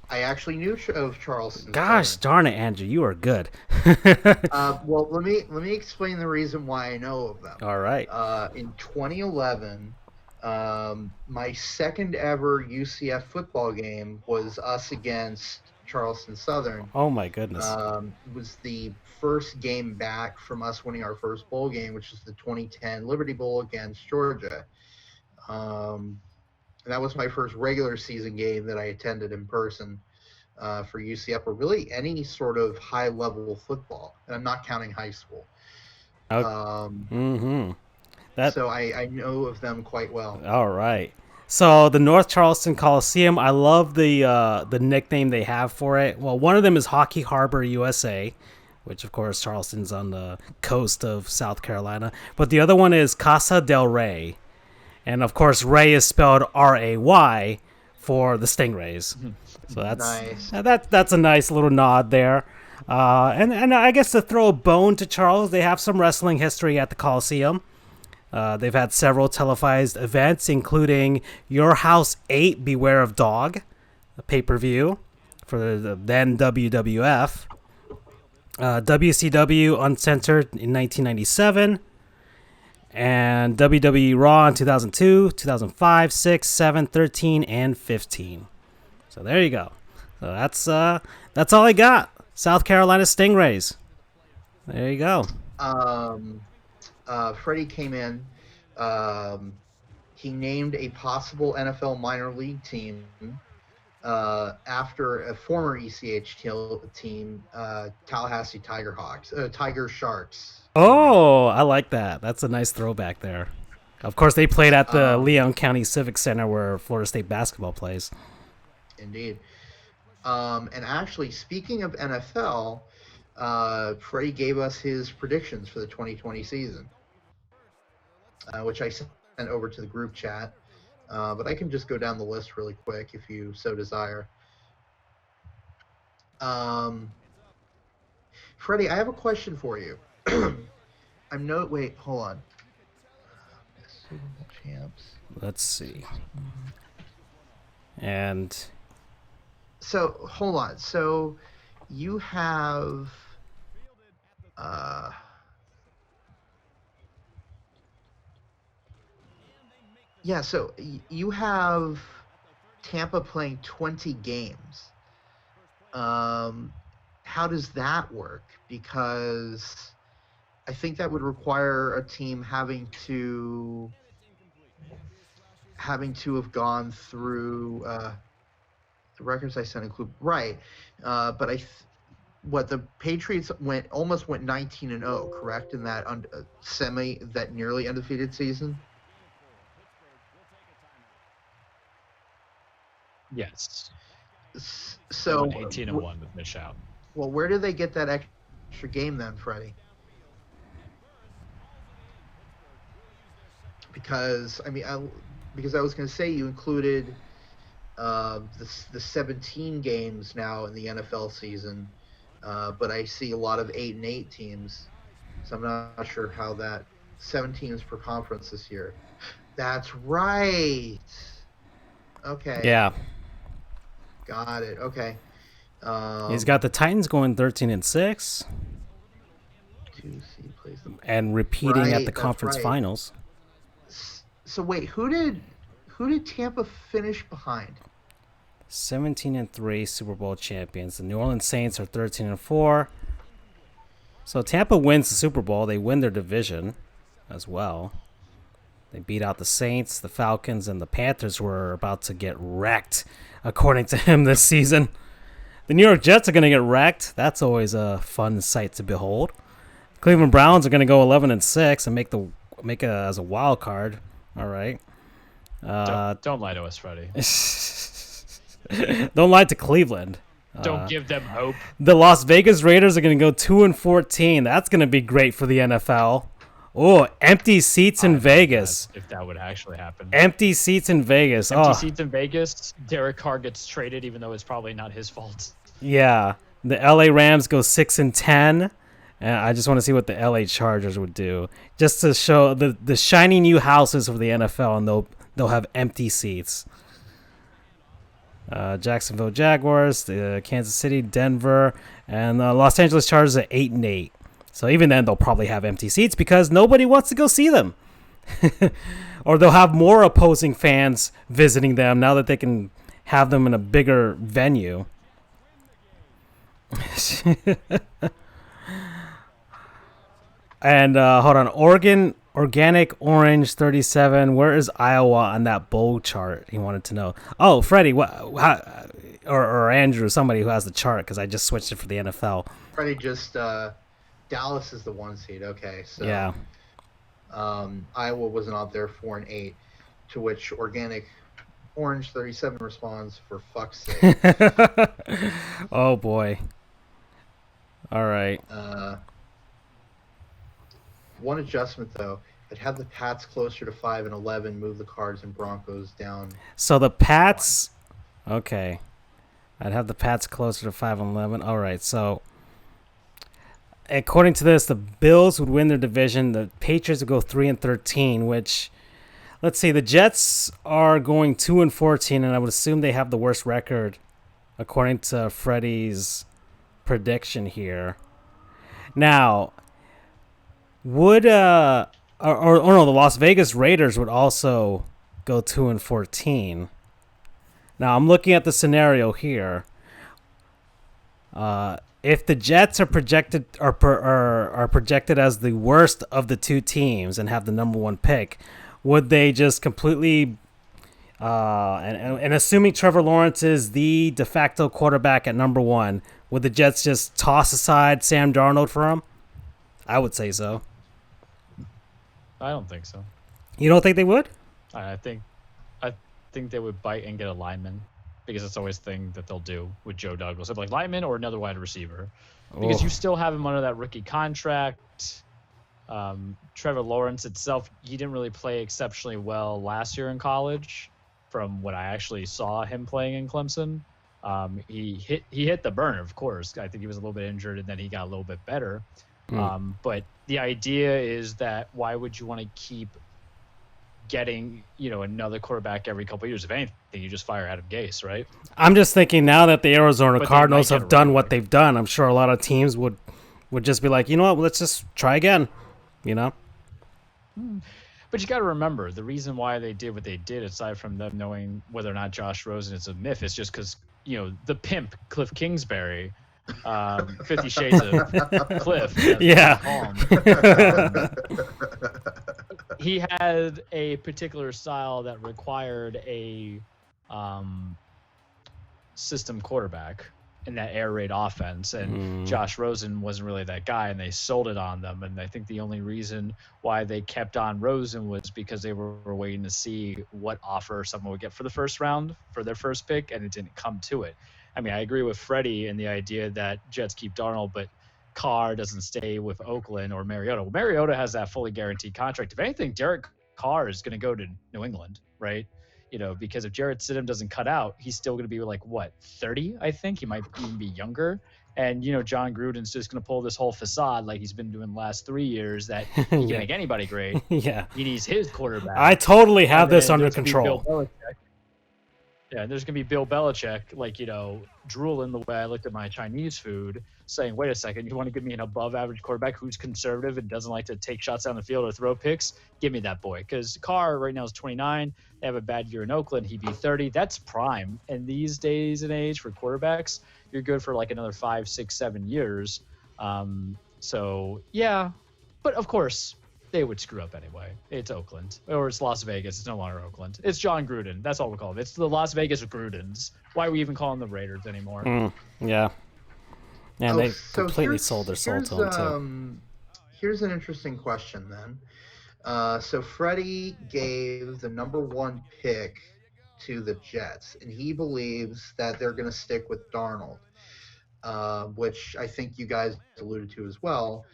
I actually knew of Charleston. Gosh darn it, Andrew, you are good. Well, let me explain the reason why I know of them. All right. In 2011, my second ever UCF football game was us against Charleston Southern. Oh my goodness. It was the first game back from us winning our first bowl game, which is the 2010 Liberty Bowl against Georgia. And that was my first regular season game that I attended in person for UCF, or really any sort of high-level football. And I'm not counting high school. So I know of them quite well. All right. So the North Charleston Coliseum, I love the nickname they have for it. Well, one of them is Hockey Harbor, USA, which, of course, Charleston's on the coast of South Carolina. But the other one is Casa del Rey. And, of course, Ray is spelled R-A-Y for the Stingrays. So that's nice. That's a nice little nod there. And I guess to throw a bone to Charles, they have some wrestling history at the Coliseum. They've had several televised events, including Your House 8, Beware of Dog, a pay-per-view for the then WWF. WCW Uncensored in 1997. And WWE Raw in 2002, 2005, 6, 7, 13, and 15. So there you go. So that's all I got. South Carolina Stingrays. There you go. Freddie came in. He named a possible NFL minor league team after a former ECH team, Tallahassee Tiger Sharks. Oh, I like that. That's a nice throwback there. Of course, they played at the Leon County Civic Center where Florida State basketball plays. Indeed. And actually, speaking of NFL, Freddie gave us his predictions for the 2020 season, which I sent over to the group chat. But I can just go down the list really quick if you so desire. Freddie, I have a question for you. Wait, hold on. Super Bowl champs. Let's see. And so, hold on. So, you have so you have Tampa playing 20 games. How does that work? Because I think that would require a team having to have gone through the records I sent include but the Patriots almost went 19-0, correct, in that that nearly undefeated season. Yes. So 18-1 with Mish out. Well, where did they get that extra game then, Freddie? Because I was going to say you included the 17 games now in the NFL season, but I see a lot of 8-8 teams, so I'm not sure how that 17 is per conference this year. That's right. Okay. yeah, Got it. Okay. he's got the Titans going 13-6 plays the and repeating at the that's conference right. finals. So wait, who did Tampa finish behind? 17-3 Super Bowl champions. The New Orleans Saints are 13-4. So Tampa wins the Super Bowl. They win their division as well. They beat out the Saints, the Falcons, and the Panthers were about to get wrecked, according to him, this season. The New York Jets are going to get wrecked. That's always a fun sight to behold. Cleveland Browns are going to go 11-6 and make it as a wild card. All right. Don't lie to us, Freddie. Don't lie to Cleveland. Don't give them hope. The Las Vegas Raiders are going to go 2-14. That's going to be great for the NFL. Oh, empty seats in Vegas. If that would actually happen. Empty seats in Vegas. Empty seats in Vegas. Derek Carr gets traded, even though it's probably not his fault. Yeah. The LA Rams go 6-10. And I just want to see what the LA Chargers would do, just to show the shiny new houses of the NFL, and they'll have empty seats. Jacksonville Jaguars, Kansas City, Denver, and Los Angeles Chargers at 8-8. So even then, they'll probably have empty seats because nobody wants to go see them, or they'll have more opposing fans visiting them now that they can have them in a bigger venue. And hold on, Organic Orange 37. Where is Iowa on that bowl chart? He wanted to know. Oh, Freddie, or Andrew, somebody who has the chart, because I just switched it for the NFL. Freddie just Dallas is the 1 seed. Okay, so Yeah. Iowa was not there 4-8, to which Organic Orange 37 responds, "For fuck's sake." Oh boy. All right. One adjustment though, I'd have the Pats closer to 5-11, move the Cards and Broncos down. So the Pats, okay. I'd have the Pats closer to 5-11. All right. So according to this, the Bills would win their division. The Patriots would go 3-13, which, let's see, the Jets are going 2-14, and I would assume they have the worst record according to Freddie's prediction here. Now, would no, the Las Vegas Raiders would also go 2-14. Now I'm looking at the scenario here. If the Jets are projected are projected as the worst of the two teams and have the number one pick, would they just completely and assuming Trevor Lawrence is the de facto quarterback at number one, would the Jets just toss aside Sam Darnold for him? I would say so. I don't think so. You don't think they would? I think they would bite and get a lineman, because it's always the thing that they'll do with Joe Douglas. They'll be like lineman or another wide receiver, because you still have him under that rookie contract. Trevor Lawrence itself, he didn't really play exceptionally well last year in college, from what I actually saw him playing in Clemson. He hit the burner, of course. I think he was a little bit injured, and then he got a little bit better. But the idea is that why would you want to keep getting another quarterback every couple of years? If anything, you just fire Adam Gase, right? I'm just thinking now that the Arizona But Cardinals they might have get a done running what back. they've done, I'm sure a lot of teams would just be like, you know what, let's just try again. But you got to remember, the reason why they did what they did, aside from them knowing whether or not Josh Rosen is a myth, is just because the pimp Cliff Kingsbury, 50 Shades of Cliff, as we Yeah. call him, he had a particular style that required a system quarterback in that air raid offense, and Josh Rosen wasn't really that guy, and they sold it on them. And I think the only reason why they kept on Rosen was because they were waiting to see what offer someone would get for the first round for their first pick, and it didn't come to it. I mean, I agree with Freddie in the idea that Jets keep Darnold, but Carr doesn't stay with Oakland or Mariota. Well, Mariota has that fully guaranteed contract. If anything, Derek Carr is going to go to New England, right? Because if Jarrett Stidham doesn't cut out, he's still going to be like, 30, I think? He might even be younger. And, John Gruden's just going to pull this whole facade like he's been doing the last 3 years that he can make anybody great. Yeah. He needs his quarterback. I totally have And this then under there's gonna be Bill control. Belichick. Yeah, and there's going to be Bill Belichick, drooling the way I looked at my Chinese food, saying, wait a second, you want to give me an above-average quarterback who's conservative and doesn't like to take shots down the field or throw picks? Give me that boy. Because Carr right now is 29. They have a bad year in Oakland. He'd be 30. That's prime. And these days and age for quarterbacks, you're good for another 5, 6, 7 years. So, yeah. But, of course, they would screw up anyway. It's Oakland. Or it's Las Vegas. It's no longer Oakland. It's John Gruden. That's all we call it. It's the Las Vegas Grudens. Why are we even calling them the Raiders anymore? Yeah. And they So completely here's- sold their soul here's, to him, too. Here's an interesting question then. So Freddie gave the number one pick to the Jets, and he believes that they're going to stick with Darnold, which I think you guys alluded to as well.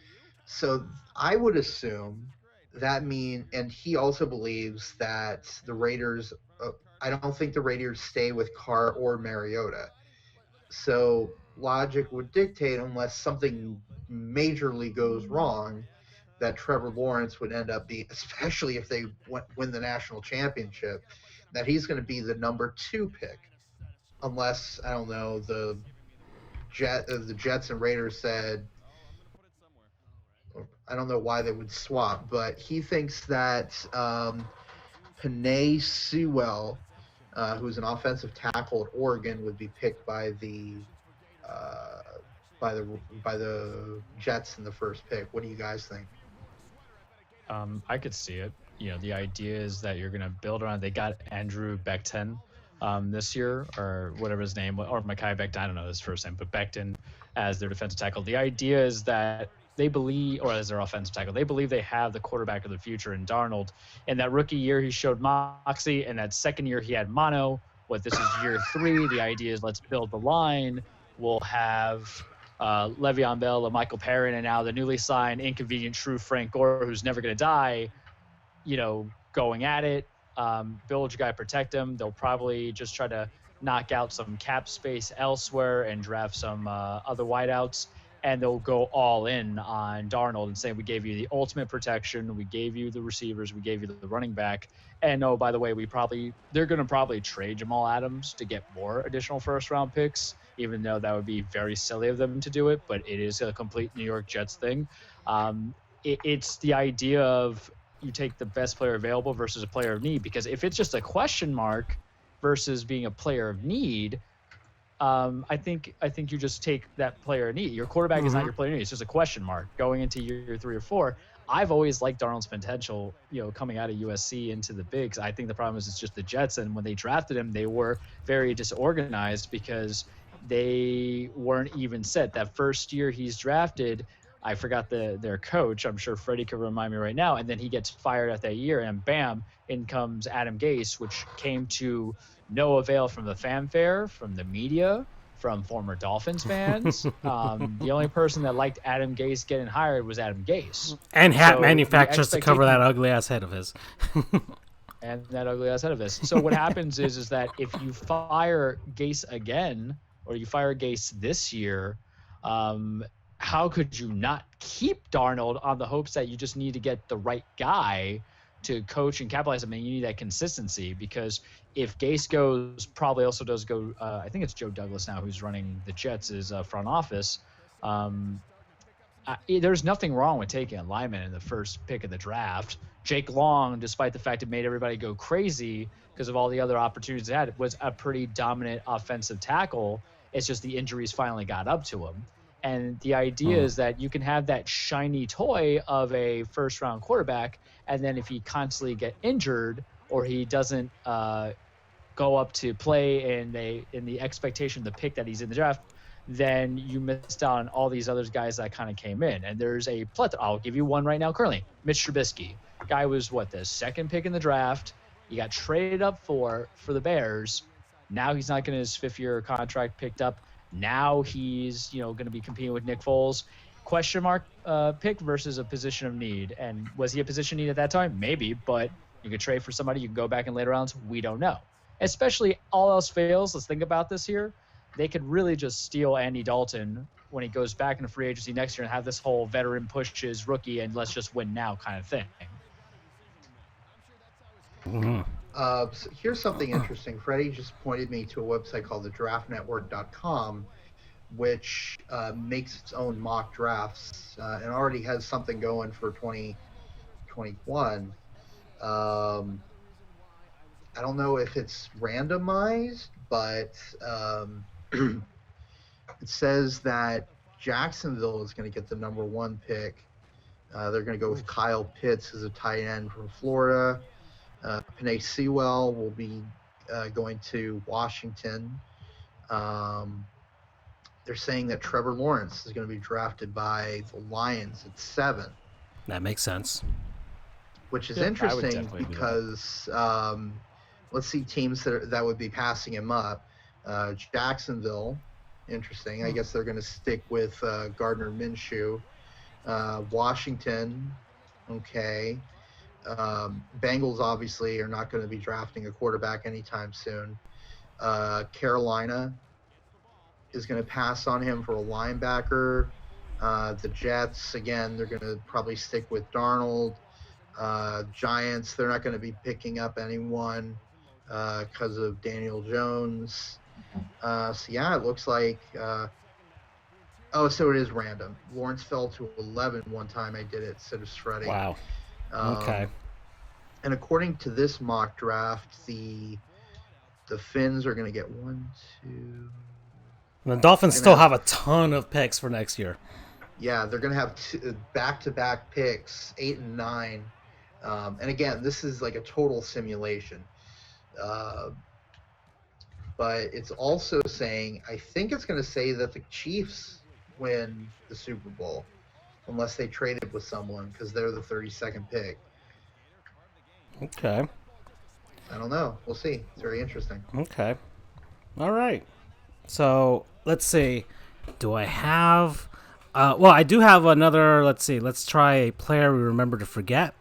So I would assume and he also believes that the Raiders, I don't think the Raiders stay with Carr or Mariota. So logic would dictate, unless something majorly goes wrong, that Trevor Lawrence would end up being, especially if they win the national championship, that he's going to be the number 2 pick, unless, I don't know, the Jets and Raiders said, I don't know why they would swap, but he thinks that Penei Sewell, who's an offensive tackle at Oregon, would be picked by the Jets in the first pick. What do you guys think? I could see it. The idea is that you're going to build around. They got Andrew Becton this year, or whatever his name, or Mekhi Becton. I don't know his first name, but Becton as their defensive tackle. The idea is that they believe, or as their offensive tackle, they believe they have the quarterback of the future in Darnold. In that rookie year, he showed moxie. In that second year, he had mono. This is year 3. The idea is let's build the line. We'll have Le'Veon Bell and Michael Perrin, and now the newly signed inconvenient shrew Frank Gore, who's never going to die, going at it. Build your guy, protect him. They'll probably just try to knock out some cap space elsewhere and draft some other wideouts. And they'll go all in on Darnold and say, we gave you the ultimate protection. We gave you the receivers. We gave you the running back. And oh, by the way, they're going to probably trade Jamal Adams to get more additional first-round picks, even though that would be very silly of them to do it. But it is a complete New York Jets thing. It's the idea of you take the best player available versus a player of need. Because if it's just a question mark, versus being a player of need, I think you just take that player of need. Your quarterback is not your player of need. It's just a question mark going into year 3 or 4. I've always liked Darnold's potential, coming out of USC into the bigs. I think the problem is it's just the Jets, and when they drafted him, they were very disorganized because they weren't even set. That first year he's drafted, I forgot their coach. I'm sure Freddie could remind me right now. And then he gets fired at that year, and bam, in comes Adam Gase, which came to no avail from the fanfare, from the media, from former Dolphins fans. The only person that liked Adam Gase getting hired was Adam Gase. And hat manufacturers to cover that ugly-ass head of his. And that ugly-ass head of his. So what happens is that if you fire Gase again, or you fire Gase this year, how could you not keep Darnold on the hopes that you just need to get the right guy to coach and capitalize? I mean, you need that consistency, because if Gase goes, probably also does go, I think it's Joe Douglas now who's running the Jets' front office. There's nothing wrong with taking a lineman in the first pick of the draft. Jake Long, despite the fact it made everybody go crazy because of all the other opportunities it had, was a pretty dominant offensive tackle. It's just the injuries finally got up to him. And the idea is that you can have that shiny toy of a first-round quarterback, and then if he constantly get injured or he doesn't go up to play in the expectation, the pick that he's in the draft, then you missed out on all these other guys that kind of came in. And there's a plethora. I'll give you one right now currently. Mitch Trubisky. Guy was, the second pick in the draft. He got traded up for the Bears. Now he's not getting his fifth-year contract picked up. Now he's, going to be competing with Nick Foles. Question mark pick versus a position of need. And was he a position of need at that time? Maybe, but you could trade for somebody. You can go back in later rounds. We don't know. Especially all else fails. Let's think about this here. They could really just steal Andy Dalton when he goes back into free agency next year and have this whole veteran pushes rookie and let's just win now kind of thing. So here's something interesting. Freddie just pointed me to a website called thedraftnetwork.com, which makes its own mock drafts and already has something going for 2021. I don't know if it's randomized, but it says that Jacksonville is going to get the number 1 pick. They're going to go with Kyle Pitts as a tight end from Florida. Penei Sewell will be going to Washington. They're saying that Trevor Lawrence is going to be drafted by the Lions at 7. That makes sense. Which is interesting because let's see teams that would be passing him up. Jacksonville, interesting. I guess they're going to stick with Gardner Minshew. Washington, okay. Bengals obviously are not going to be drafting a quarterback anytime soon. Carolina is going to pass on him for a linebacker. The Jets, again, they're going to probably stick with Darnold. Giants, they're not going to be picking up anyone because of Daniel Jones. So yeah, it looks like so it is random. Lawrence fell to 11 one time I did it, so does Freddie. Wow. Okay. And according to this mock draft, the Finns are going to get 1, 2. The Dolphins still have a ton of picks for next year. Yeah, they're going to have back-to-back picks, 8 and 9. And again, this is like a total simulation. But it's also saying, I think it's going to say that the Chiefs win the Super Bowl unless they trade it with someone because they're the 32nd pick. Okay. I don't know. We'll see. It's very interesting. Okay. All right. So let's see. Do I have... I do have another... Let's see. Let's try a player we remember to forget.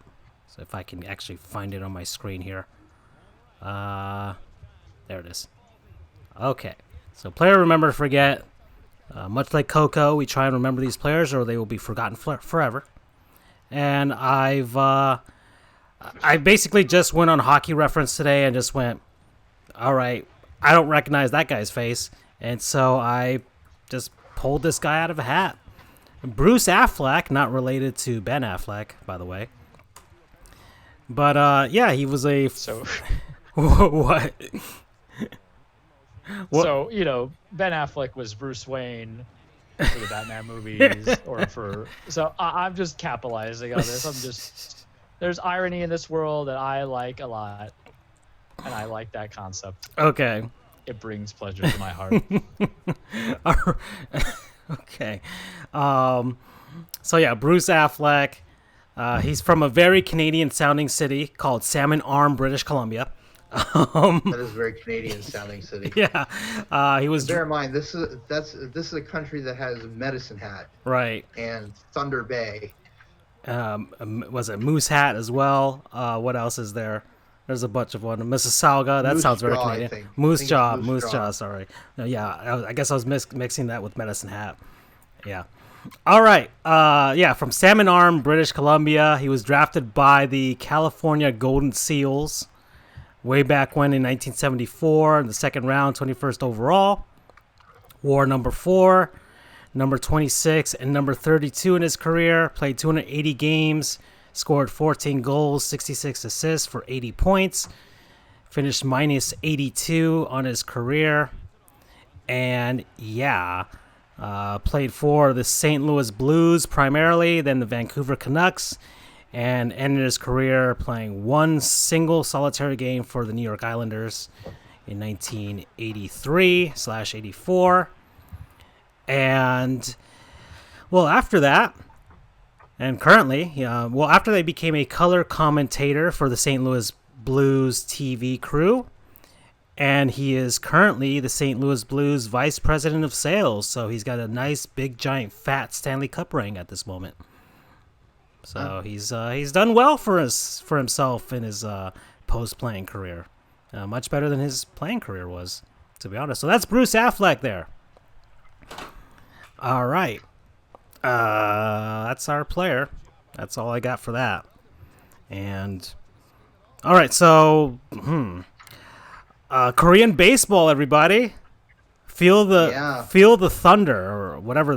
So if I can actually find it on my screen here. There it is. Okay. So player remember to forget. Much like Coco, we try and remember these players or they will be forgotten forever. And I basically just went on Hockey Reference today and just went, all right, I don't recognize that guy's face. And so I just pulled this guy out of a hat. Bruce Affleck, not related to Ben Affleck, by the way. But, yeah, he was a... So... What? What- So, Ben Affleck was Bruce Wayne for the Batman movies, so I'm just capitalizing on this. There's irony in this world that I like a lot, and I like that concept. Okay. It brings pleasure to my heart. Okay. So yeah, Bruce Affleck. He's from a very Canadian-sounding city called Salmon Arm, British Columbia. That is a very Canadian-sounding city. Yeah. He was Bear in mind, this is a country that has Medicine Hat right. and Thunder Bay. Was it Moose Hat as well? What else is there? There's a bunch of one. Mississauga. That Moose sounds very Jaw, I Canadian. think. Moose I think Jaw. it's Moose Moose Jaw. Jaw. Sorry. No, yeah. I guess I was mixing that with Medicine Hat. Yeah. All right. Yeah. From Salmon Arm, British Columbia. He was drafted by the California Golden Seals way back when in 1974 in the second round, 21st overall. Wore number 4, number 26, and number 32 in his career. Played 280 games. Scored 14 goals, 66 assists for 80 points. Finished minus 82 on his career. And yeah, played for the St. Louis Blues primarily, then the Vancouver Canucks, and ended his career playing one single solitary game for the New York Islanders in 1983/84. And, well, after that, and currently, after they became a color commentator for the St. Louis Blues TV crew, and he is currently the St. Louis Blues Vice President of Sales, so he's got a nice, big, giant, fat Stanley Cup ring at this moment. So he's done well for himself in his post-playing career. Much better than his playing career was, to be honest. So that's Bruce Affleck there. All right. That's our player. That's all I got for that. And all right, so Korean baseball, everybody. Feel the thunder, or whatever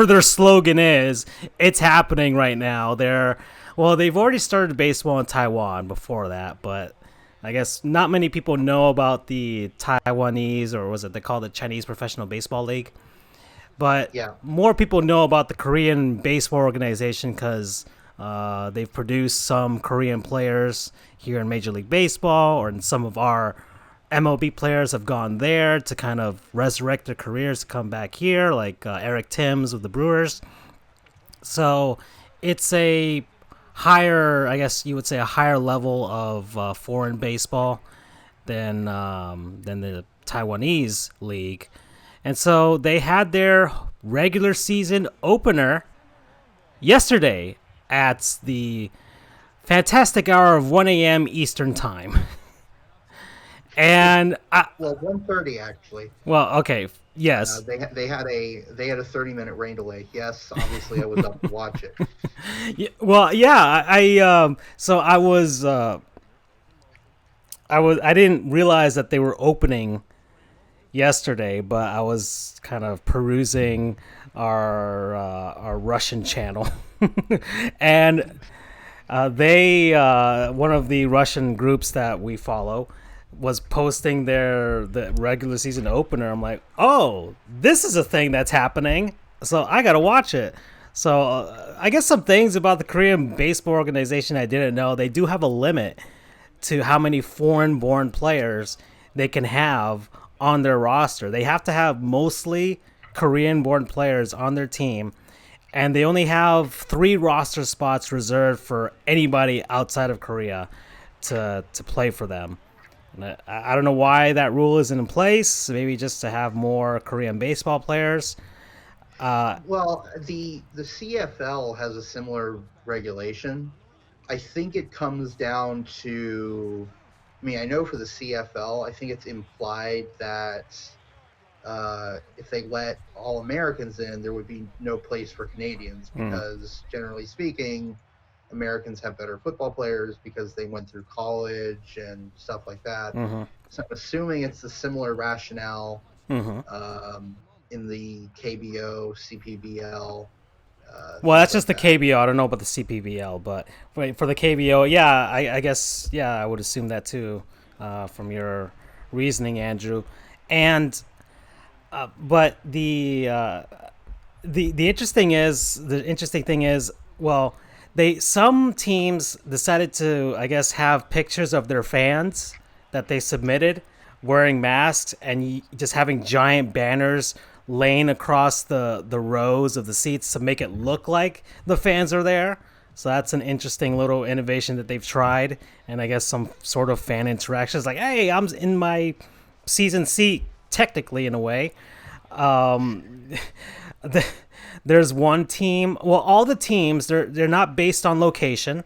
their slogan is. It's happening right now. They've already started baseball in Taiwan before that, but I guess not many people know about the Taiwanese, or was it they call it Chinese Professional Baseball League? But more people know about the Korean baseball organization because they've produced some Korean players here in Major League Baseball, or in some of our MLB players have gone there to kind of resurrect their careers to come back here, like Eric Timms with the Brewers. So it's a higher, I guess you would say, a higher level of foreign baseball than the Taiwanese league. And so they had their regular season opener yesterday at the fantastic hour of 1 a.m. Eastern time. And 1:30 actually. Well, okay, yes. They had a 30-minute rain delay. Yes, obviously I was up to watch it. I didn't realize that they were opening yesterday, but I was kind of perusing our Russian channel, and one of the Russian groups that we follow was posting the regular season opener. I'm like, oh, this is a thing that's happening, so I gotta watch it. So I guess some things about the Korean baseball organization I didn't know. They do have a limit to how many foreign-born players they can have on their roster. They have to have mostly Korean-born players on their team, and they only have 3 roster spots reserved for anybody outside of Korea to play for them. And I don't know why that rule isn't in place. Maybe just to have more Korean baseball players. Well, the CFL has a similar regulation. I think it comes down to, I know for the CFL, I think it's implied that if they let all Americans in, there would be no place for Canadians because, generally speaking, Americans have better football players because they went through college and stuff like that. So I'm assuming it's a similar rationale in the KBO, CPBL. Well, that's just the KBO. I don't know about the CPBL, but for the KBO, I guess, I would assume that too, from your reasoning, Andrew. And but the interesting thing is, well, some teams decided to, I guess, have pictures of their fans that they submitted wearing masks and just having giant banners laying across the rows of the seats to make it look like the fans are there. So that's an interesting little innovation that they've tried, and I guess some sort of fan interaction. It's like, hey, I'm in my season seat, technically, in a way. There's one team. Well, all the teams, they're not based on location,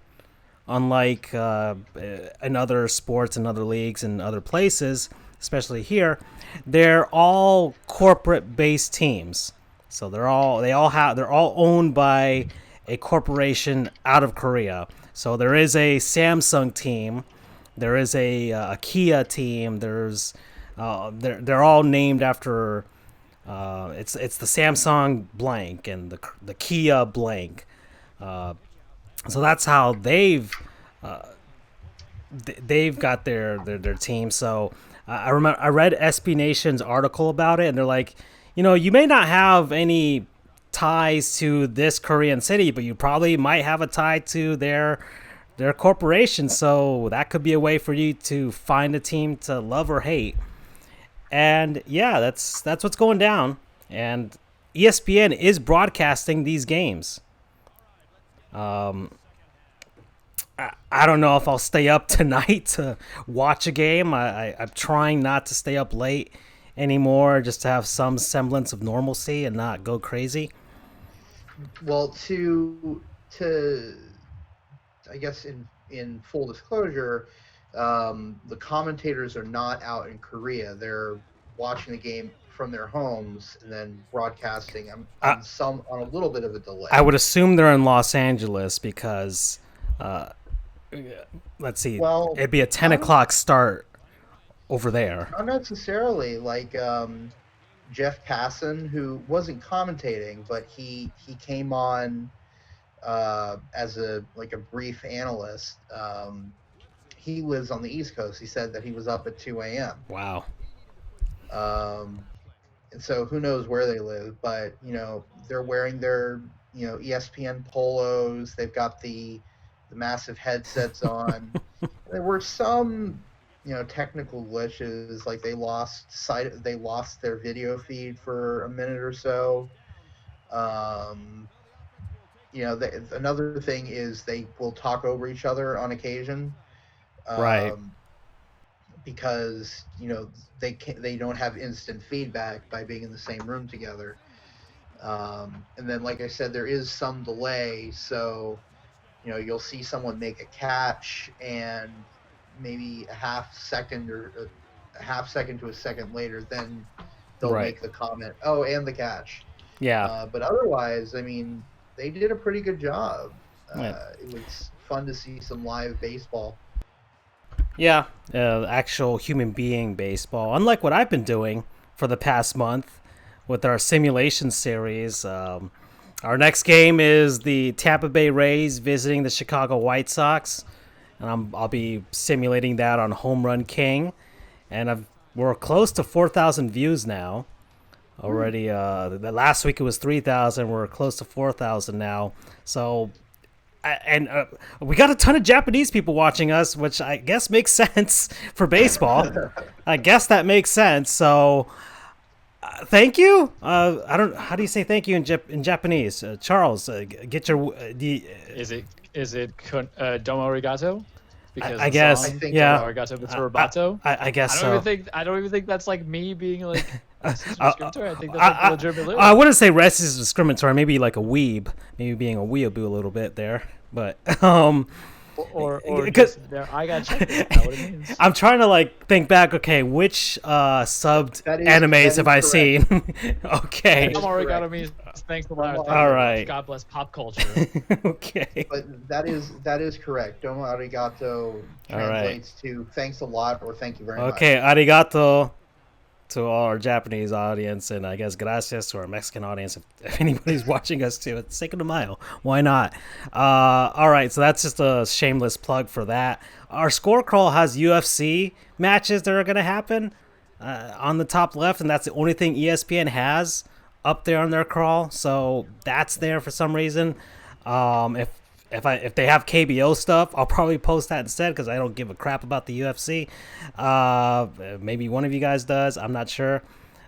unlike in other sports and other leagues and other places, especially here. They're all corporate-based teams, so they're all owned by a corporation out of Korea. So there is a Samsung team, there is a Kia team. There's they're all named after it's the Samsung blank and the Kia blank. So that's how they've got their team. So I read SB Nation's article about it, and they're like, you may not have any ties to this Korean city, but you probably might have a tie to their corporation. So that could be a way for you to find a team to love or hate. And yeah, that's what's going down. And ESPN is broadcasting these games. I don't know if I'll stay up tonight to watch a game. I'm trying not to stay up late anymore, just to have some semblance of normalcy and not go crazy. Well, to I guess in full disclosure, the commentators are not out in Korea. They're watching the game from their homes and then broadcasting on a little bit of a delay. I would assume they're in Los Angeles because, let's see, well, it'd be a 10 o'clock start over there. Not necessarily. Like Jeff Passan, who wasn't commentating, but he came on as a brief analyst. He lives on the East Coast. He said that he was up at 2 a.m. Wow. And so who knows where they live, but they're wearing their ESPN polos. They've got the massive headsets on. There were some technical glitches, like they lost their video feed for a minute or so. Another thing is they will talk over each other on occasion. Right. Because they don't have instant feedback by being in the same room together. And then, like I said, there is some delay, so you'll see someone make a catch, and maybe a half second to a second later, then they'll make the comment, "Oh, and the catch." Yeah. But otherwise, I mean, they did a pretty good job. Yeah. It was fun to see some live baseball. Yeah, actual human being baseball. Unlike what I've been doing for the past month with our simulation series. Our next game is the Tampa Bay Rays visiting the Chicago White Sox. And I'll be simulating that on Home Run King. And we're close to 4,000 views now. Already, the last week it was 3,000. We're close to 4,000 now. So... And we got a ton of Japanese people watching us, which I guess makes sense for baseball. I guess that makes sense. So, thank you. I don't. How do you say thank you in Japanese? Charles, get your. Is it domo arigato? Because I guess. Yeah. Domo arigato bitsurubato. I guess so. I don't even think that's like me being like. Discriminatory. I think that's like legitimate. I wouldn't say racist discriminatory. Maybe like a weeb. Maybe being a weeaboo a little bit there. But or just there. I got checked. That's not what it means. I'm trying to think back. Okay, which subbed animes have I seen? Okay. Arigato means thanks a lot. All right. God bless pop culture. Okay. But that is correct. Domo arigato translates to thanks a lot or thank you very much. Okay, arigato. to all our Japanese audience, and I guess gracias to our Mexican audience. If anybody's watching us too, it's Cinco de Mayo. Why not? All right, so that's just a shameless plug for that. Our score crawl has UFC matches that are going to happen on the top left, and that's the only thing ESPN has up there on their crawl. So that's there for some reason. If they have KBO stuff, I'll probably post that instead because I don't give a crap about the UFC. Maybe one of you guys does. I'm not sure.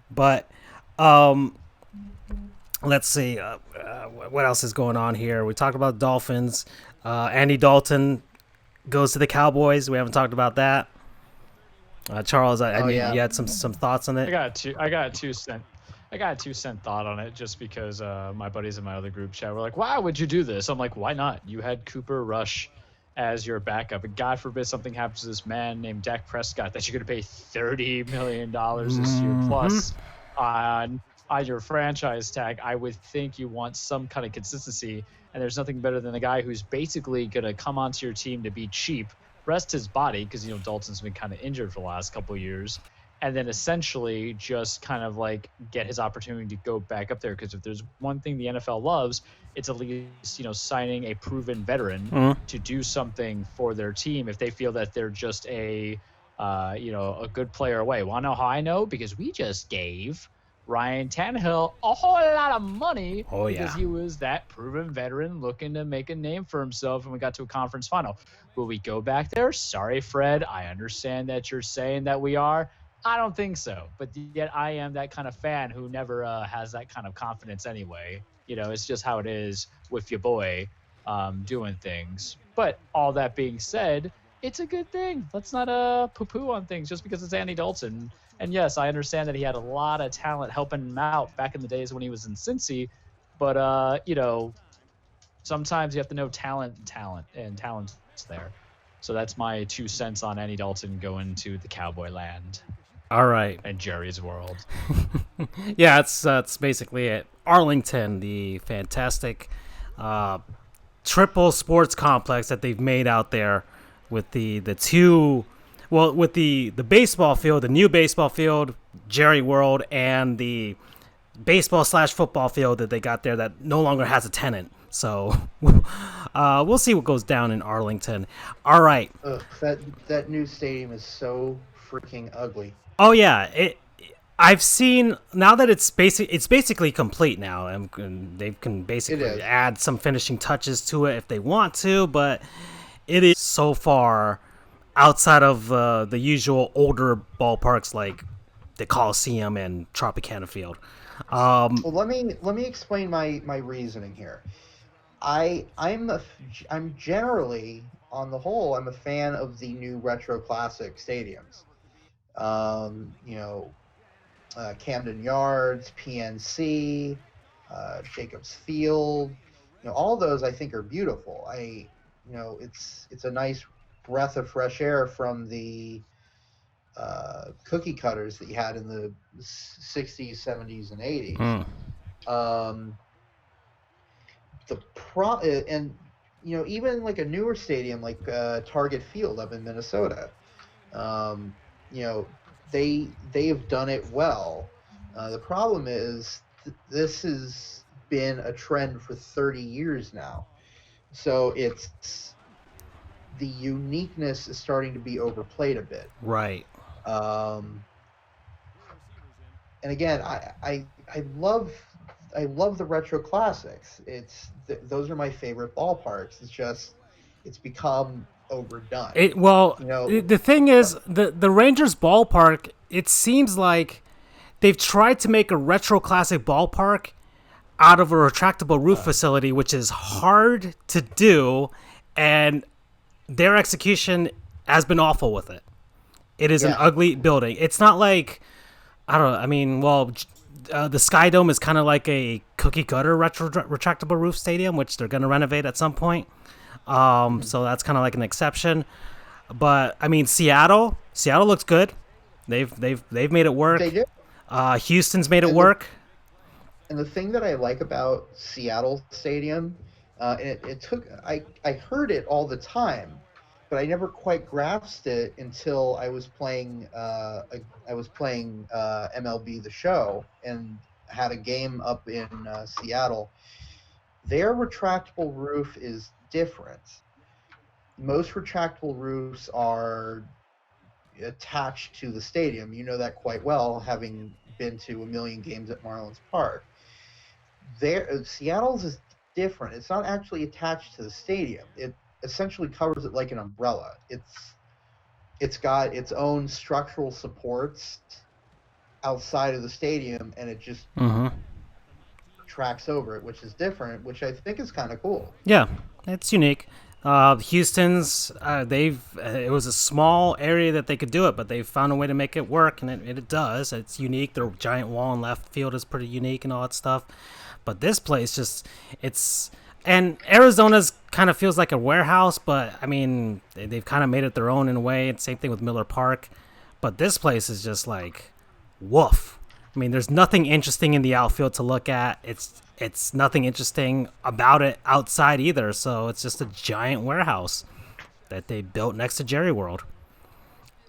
But let's see. What else is going on here? We talked about Dolphins. Andy Dalton goes to the Cowboys. We haven't talked about that. Charles, I mean, you had some thoughts on it? I got a 2-cent thought on it just because my buddies in my other group chat were like, "Why would you do this?" I'm like, "Why not? You had Cooper Rush as your backup, and God forbid something happens to this man named Dak Prescott that you're going to pay $30 million this year plus on your franchise tag. I would think you want some kind of consistency, and there's nothing better than a guy who's basically going to come onto your team to be cheap, rest his body because Dalton's been kind of injured for the last couple of years." And then essentially just kind of like get his opportunity to go back up there. Because if there's one thing the NFL loves, it's at least, signing a proven veteran to do something for their team if they feel that they're just a good player away. Want to know how I know? Because we just gave Ryan Tannehill a whole lot of money because he was that proven veteran looking to make a name for himself, and we got to a conference final. Will we go back there? Sorry, Fred. I understand that you're saying that we are. I don't think so, but yet I am that kind of fan who never has that kind of confidence anyway. It's just how it is with your boy doing things. But all that being said, it's a good thing. Let's not poo-poo on things just because it's Andy Dalton. And yes, I understand that he had a lot of talent helping him out back in the days when he was in Cincy. But, sometimes you have to know talent's there. So that's my 2 cents on Andy Dalton going to the Cowboy land. All right. And Jerry's world. Yeah, that's basically it. Arlington, the fantastic triple sports complex that they've made out there with the baseball field, the new baseball field, Jerry World, and the baseball/football field that they got there that no longer has a tenant. So we'll see what goes down in Arlington. All right. That new stadium is so freaking ugly. Oh yeah, I've seen now that it's basically complete now, and they can basically add some finishing touches to it if they want to, but it is so far outside of the usual older ballparks like the Coliseum and Tropicana Field. Well, let me explain my reasoning here. I'm generally, on the whole, I'm a fan of the new retro classic stadiums. Camden Yards, PNC, Jacobs Field, all those I think are beautiful. It's a nice breath of fresh air from the cookie cutters that you had in the 60s, 70s, and 80s. Even like a newer stadium like Target Field up in Minnesota, they have done it well. The problem is this has been a trend for 30 years now, so the uniqueness is starting to be overplayed a bit. Right. And again, I love the retro classics. Those are my favorite ballparks. It's become overdone. The thing is, the Rangers ballpark, it seems like they've tried to make a retro classic ballpark out of a retractable roof facility, which is hard to do, and their execution has been awful with it. It is an ugly building. It's not like, I don't know, the Sky Dome is kind of like a cookie cutter retractable roof stadium, which they're going to renovate at some point. So that's kind of like an exception. But Seattle looks good. They've made it work. They do. Houston's made it work. And the thing that I like about Seattle Stadium, I heard it all the time, but I never quite grasped it until I was playing MLB The Show and had a game up in Seattle. Their retractable roof is different. Most retractable roofs are attached to the stadium. You know that quite well, having been to a million games at Marlins Park. Seattle's is different. It's not actually attached to the stadium. It essentially covers it like an umbrella. It's got its own structural supports outside of the stadium, and it just tracks over it, which is different, which I think is kind of cool. Yeah, it's unique. Houston's, it was a small area that they could do it, but they found a way to make it work, and it does. It's unique. Their giant wall in left field is pretty unique and all that stuff. But this place and Arizona's kind of feels like a warehouse, but I mean, they've kind of made it their own in a way. It's same thing with Miller Park. But this place is just like, woof. I mean, there's nothing interesting in the outfield to look at. It's nothing interesting about it outside either. So it's just a giant warehouse that they built next to Jerry World.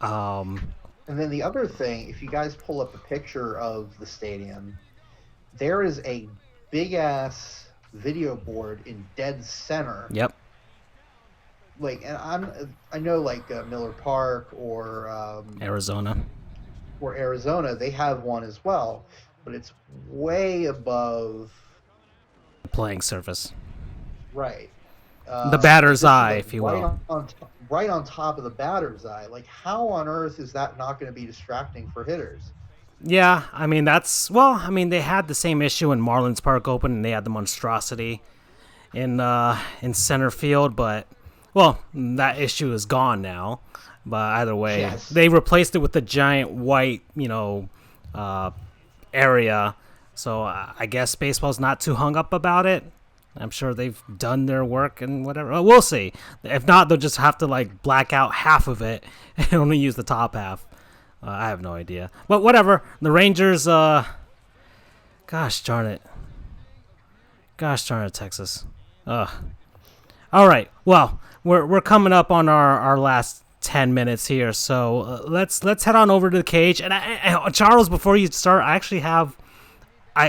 And then the other thing, if you guys pull up a picture of the stadium, there is a big ass video board in dead center. Yep. Like, and I know like Miller Park or Arizona, they have one as well, but it's way above the playing surface. Right. The batter's eye, like if you will. Right on top of the batter's eye. Like, how on earth is that not going to be distracting for hitters? Yeah, I mean, they had the same issue when Marlins Park opened, and they had the monstrosity in center field, but, well, that issue is gone now. But either way, yes. They replaced it with the giant white, area. So I guess baseball's not too hung up about it. I'm sure they've done their work and whatever. We'll see. If not, they'll just have to, like, black out half of it and only use the top half. I have no idea. But whatever. The Rangers, gosh darn it, Texas. All right. Well, we're coming up on our last 10 minutes here, so let's head on over to the cage. And Charles, before you start, I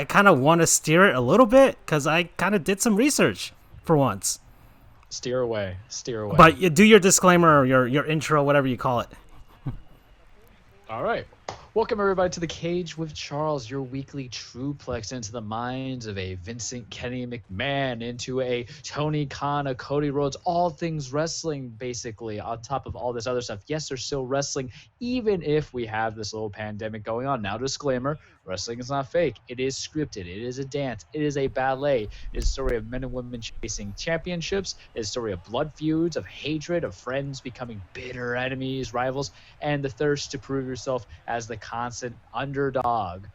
kind of want to steer it a little bit because I kind of did some research for once. Steer away. But you do your disclaimer, or your intro, whatever you call it. All right. Welcome, everybody, to The Cage with Charles, your weekly truplex into the minds of a Vincent Kenny McMahon, into a Tony Khan, a Cody Rhodes, all things wrestling, basically, on top of all this other stuff. Yes, there's still wrestling, even if we have this little pandemic going on. Now, disclaimer, wrestling is not fake. It is scripted. It is a dance. It is a ballet. It is a story of men and women chasing championships. It is a story of blood feuds, of hatred, of friends becoming bitter enemies, rivals, and the thirst to prove yourself as the constant underdog.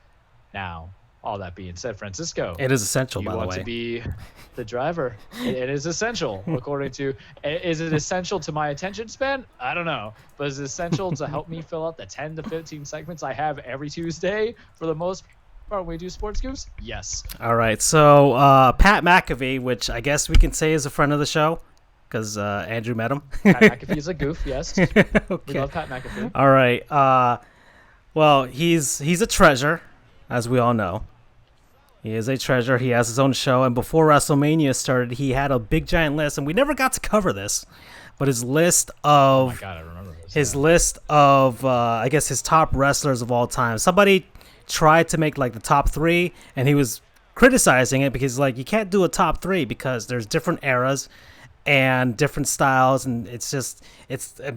Now, all that being said, Francisco, it is essential, by the way. You want to be the driver. It is essential, according to... Is it essential to my attention span? I don't know. But is it essential to help me fill out the 10 to 15 segments I have every Tuesday for the most part when we do Sports Goofs? Yes. All right. So, Pat McAfee, which I guess we can say is a friend of the show, because Andrew met him. Pat McAfee is a goof, yes. Okay. We love Pat McAfee. All right. Well, he's a treasure, as we all know. He is a treasure. He has his own show, and before WrestleMania started, he had a big giant list, and we never got to cover this, but his list of... Oh my God, I remember this. His list of, I guess, his top wrestlers of all time. Somebody tried to make, like, the top 3, and he was criticizing it because, like, you can't do a top 3 because there's different eras and different styles, and it's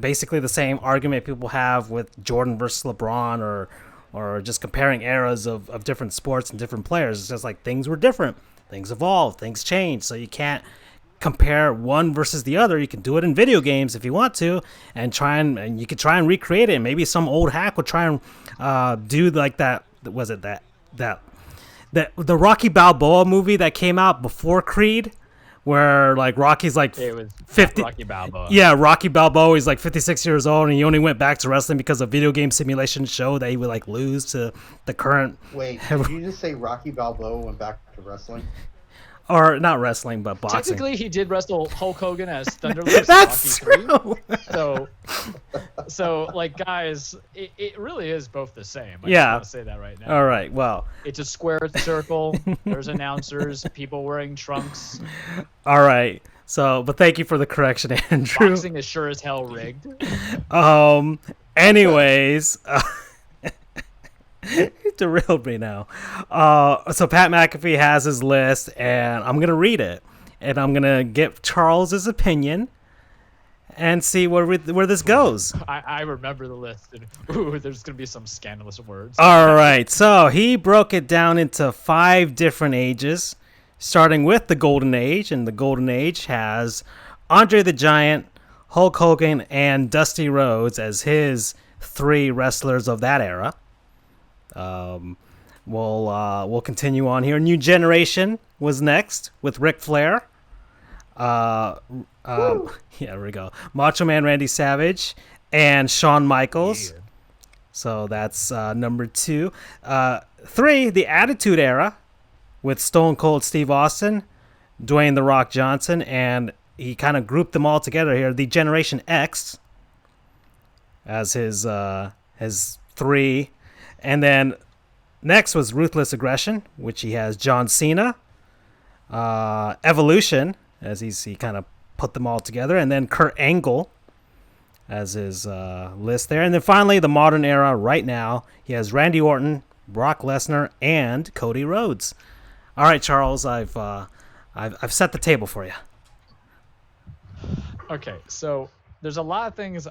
basically the same argument people have with Jordan versus LeBron or just comparing eras of different sports and different players. It's just like things were different, things evolved, things changed, so you can't compare one versus the other. You can do it in video games if you want to, and you could try and recreate it, and maybe some old hack would try and do like that. Was it that the Rocky Balboa movie that came out before Creed, where like Rocky's like it was 50. Rocky Balboa. Yeah, Rocky Balboa. He's like 56 years old, and he only went back to wrestling because a video game simulation showed that he would like lose to the current. Wait, did you just say Rocky Balboa went back to wrestling? or not wrestling, but boxing. Technically, he did wrestle Hulk Hogan as Thunderlips. That's in Rocky true. 3. So like, guys, it really is both the same. I Yeah. just want to say that right now. All right. Well. It's a square circle. There's announcers, people wearing trunks. All right. So, but thank you for the correction, Andrew. Boxing is sure as hell rigged. Anyways, you derailed me now. So Pat McAfee has his list, and I'm gonna read it, and I'm gonna get Charles's opinion, and see where this goes. I remember the list. And, ooh, there's gonna be some scandalous words. All right. So he broke it down into 5 different ages, starting with the Golden Age, and the Golden Age has Andre the Giant, Hulk Hogan, and Dusty Rhodes as his 3 wrestlers of that era. We'll continue on here. New Generation was next with Ric Flair. Yeah, there we go. Macho Man Randy Savage and Shawn Michaels. Yeah. So that's number 2. 3, the Attitude Era with Stone Cold Steve Austin, Dwayne The Rock Johnson, and he kind of grouped them all together here. The Generation X as his 3. And then next was Ruthless Aggression, which he has John Cena. Evolution, as he kind of put them all together. And then Kurt Angle as his list there. And then finally, the modern era right now, he has Randy Orton, Brock Lesnar, and Cody Rhodes. All right, Charles, I've set the table for you. Okay, so there's a lot of things.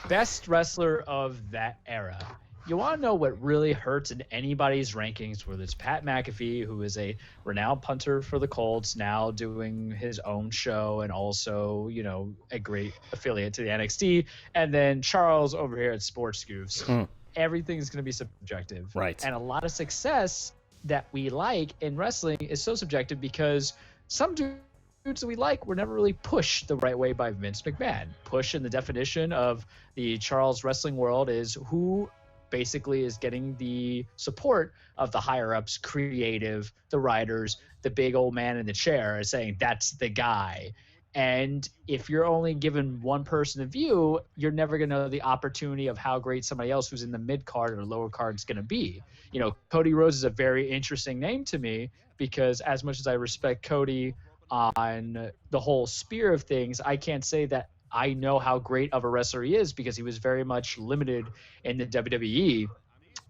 Best wrestler of that era. You want to know what really hurts in anybody's rankings, whether it's Pat McAfee, who is a renowned punter for the Colts, now doing his own show and also, a great affiliate to the NXT, and then Charles over here at Sports Goofs. Everything's going to be subjective. Right. And a lot of success that we like in wrestling is so subjective because some dudes that we like were never really pushed the right way by Vince McMahon. Push in the definition of the Charles wrestling world is who basically is getting the support of the higher ups, creative, the writers, the big old man in the chair is saying that's the guy. And if you're only given one person a view, you're never going to know the opportunity of how great somebody else who's in the mid card or lower card is going to be. Cody Rhodes is a very interesting name to me because as much as I respect Cody on the whole sphere of things, I can't say that I know how great of a wrestler he is because he was very much limited in the WWE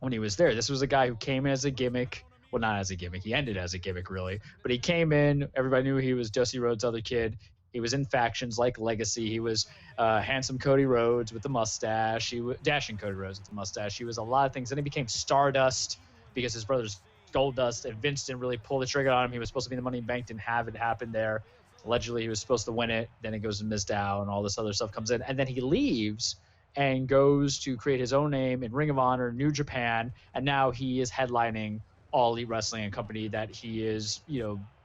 when he was there. This was a guy who came in as a gimmick. Well, not as a gimmick. He ended as a gimmick, really. But he came in. Everybody knew he was Dusty Rhodes' other kid. He was in factions like Legacy. He was handsome Cody Rhodes with the mustache. He was dashing Cody Rhodes with the mustache. He was a lot of things. Then he became Stardust because his brother's Goldust, and Vince didn't really pull the trigger on him. He was supposed to be in the Money in the Bank, didn't have it happen there. Allegedly, he was supposed to win it. Then it goes to Mizdow, and all this other stuff comes in. And then he leaves and goes to create his own name in Ring of Honor, New Japan, and now he is headlining All Elite Wrestling, a company that he is,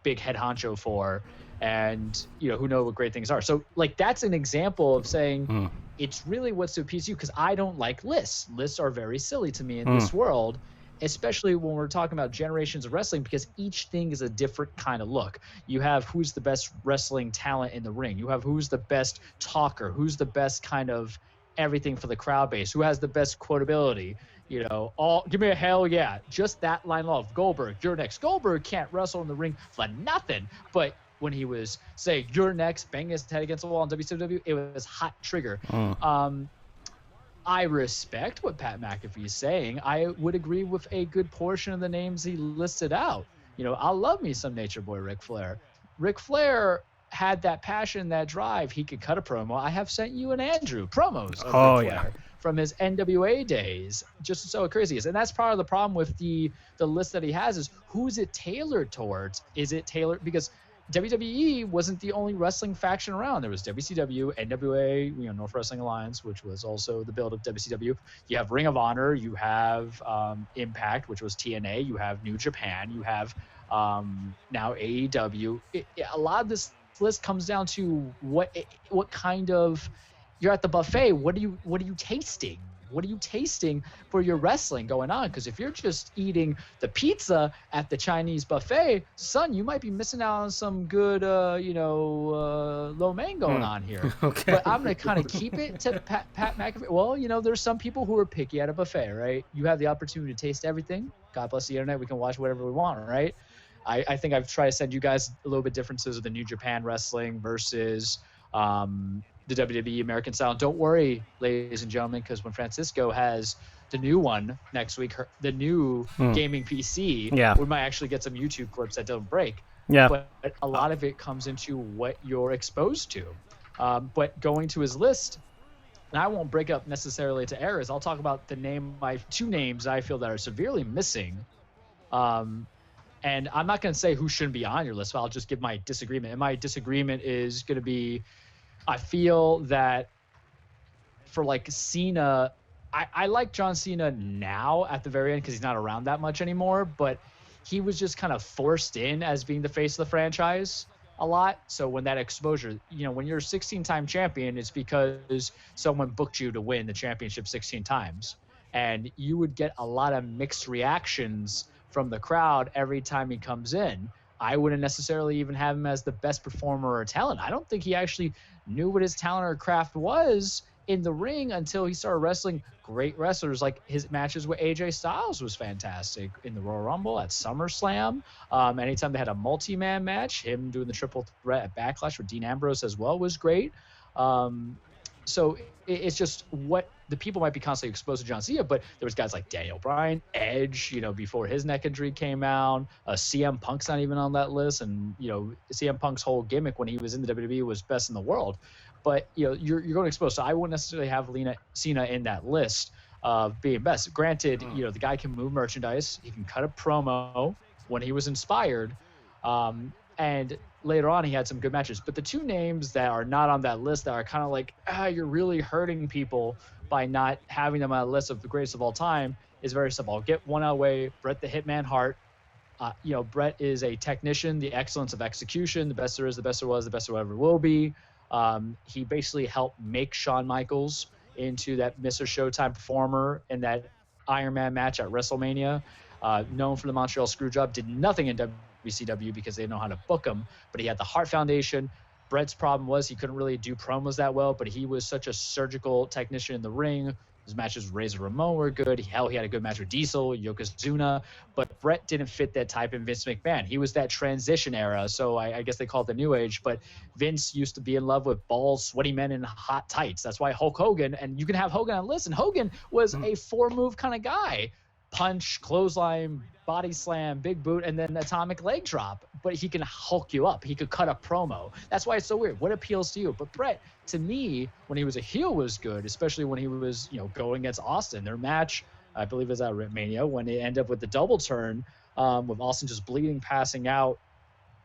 big head honcho for. And, who know what great things are. So, that's an example of saying it's really what's to appease you because I don't like lists. Lists are very silly to me in this world, especially when we're talking about generations of wrestling because each thing is a different kind of look. You have who's the best wrestling talent in the ring. You have who's the best talker, who's the best kind of everything for the crowd base, who has the best quotability. Give me a hell yeah. Just that line of Goldberg, you're next. Goldberg can't wrestle in the ring for nothing, but when he was saying you're next, bang his head against the wall in WCW, it was hot trigger. I respect what Pat McAfee is saying. I would agree with a good portion of the names he listed out. I love me some Nature Boy Ric Flair. Ric Flair had that passion, that drive. He could cut a promo. I have sent you and Andrew promos of Ric Flair from his NWA days, just so crazy is. And that's part of the problem with the list that he has is who's it tailored towards? Is it tailored because WWE wasn't the only wrestling faction around. There was WCW, NWA, North Wrestling Alliance, which was also the build of WCW. You have Ring of Honor. You have Impact, which was TNA. You have New Japan. You have now AEW. A lot of this list comes down to what kind of you're at the buffet. What are you tasting? What are you tasting for your wrestling going on? Because if you're just eating the pizza at the Chinese buffet, son, you might be missing out on some good, lo mein going on here. Okay. But I'm going to kind of keep it to Pat McAfee. Well, there's some people who are picky at a buffet, right? You have the opportunity to taste everything. God bless the internet. We can watch whatever we want, right? I think I've tried to send you guys a little bit differences of the New Japan Wrestling versus the WWE American style. Don't worry, ladies and gentlemen, because when Francisco has the new one next week, the new gaming PC, we might actually get some YouTube clips that don't break. Yeah. But a lot of it comes into what you're exposed to. But going to his list, and I won't break up necessarily to errors. I'll talk about two names I feel that are severely missing. And I'm not going to say who shouldn't be on your list, but I'll just give my disagreement. And my disagreement is going to be, I feel that for like Cena, I like John Cena now at the very end because he's not around that much anymore, but he was just kind of forced in as being the face of the franchise a lot. So when that exposure, when you're a 16-time champion, it's because someone booked you to win the championship 16 times. And you would get a lot of mixed reactions from the crowd every time he comes in. I wouldn't necessarily even have him as the best performer or talent. I don't think he actually knew what his talent or craft was in the ring until he started wrestling great wrestlers. Like his matches with AJ Styles was fantastic in the Royal Rumble, at SummerSlam. Anytime they had a multi-man match, him doing the triple threat at Backlash with Dean Ambrose as well was great. So it's just what the people might be constantly exposed to John Cena, but there was guys like Daniel Bryan, Edge, before his neck injury came out. CM Punk's not even on that list, and CM Punk's whole gimmick when he was in the WWE was best in the world. But you're going exposed, so I wouldn't necessarily have Cena in that list of being best. Granted, the guy can move merchandise, he can cut a promo when he was inspired, and later on he had some good matches. But the two names that are not on that list that are kind of like, you're really hurting people by not having them on a list of the greatest of all time is very simple. I'll get one out of the way. Bret the Hitman Hart. Bret is a technician, the excellence of execution, the best there is, the best there was, the best there ever will be. He basically helped make Shawn Michaels into that Mr. Showtime performer in that Iron Man match at WrestleMania. Known for the Montreal Screwjob, did nothing in WCW because they didn't know how to book him, but he had the Hart Foundation. Bret's problem was he couldn't really do promos that well, but he was such a surgical technician in the ring. His matches with Razor Ramon were good. He had a good match with Diesel, Yokozuna, but Bret didn't fit that type in Vince McMahon. He was that transition era, so I guess they call it the New Age, but Vince used to be in love with bald, sweaty men in hot tights. That's why Hulk Hogan, and you can have Hogan on the list, and Hogan was a four-move kind of guy. Punch, clothesline, body slam, big boot, and then atomic leg drop. But he can hulk you up. He could cut a promo. That's why it's so weird. What appeals to you? But Bret, to me, when he was a heel, was good, especially when he was, going against Austin. Their match, I believe, is at Mania, when they end up with the double turn, with Austin just bleeding, passing out,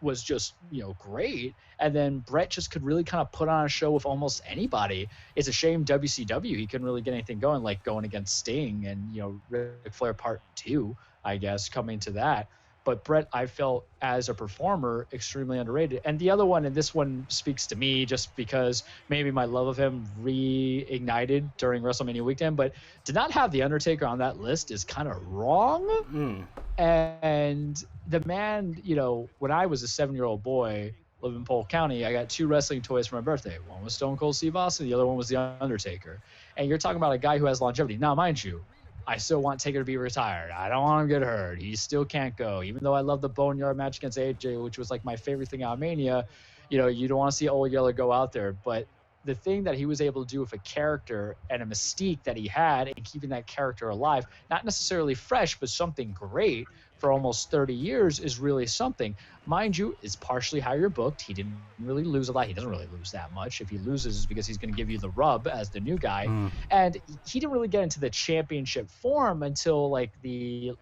was just, great. And then Bret just could really kind of put on a show with almost anybody. It's a shame WCW, he couldn't really get anything going, like going against Sting and, Ric Flair Part 2, I guess, coming to that. But Bret, I felt as a performer, extremely underrated. And the other one, and this one speaks to me just because maybe my love of him reignited during WrestleMania weekend, but to not have The Undertaker on that list is kind of wrong. And the man, when I was a 7-year-old boy living in Polk County, I got 2 wrestling toys for my birthday. One was Stone Cold Steve Austin, the other one was The Undertaker. And you're talking about a guy who has longevity. Now, mind you, I still want Taker to be retired. I don't want him to get hurt. He still can't go. Even though I love the Boneyard match against AJ, which was like my favorite thing out of Mania, you don't want to see Old Yeller go out there. But the thing that he was able to do with a character and a mystique that he had and keeping that character alive, not necessarily fresh, but something great for almost 30 years is really something. Mind you, it's partially how you're booked. He didn't really lose a lot. He doesn't really lose that much. If he loses, it's because he's going to give you the rub as the new guy. And he didn't really get into the championship form until like the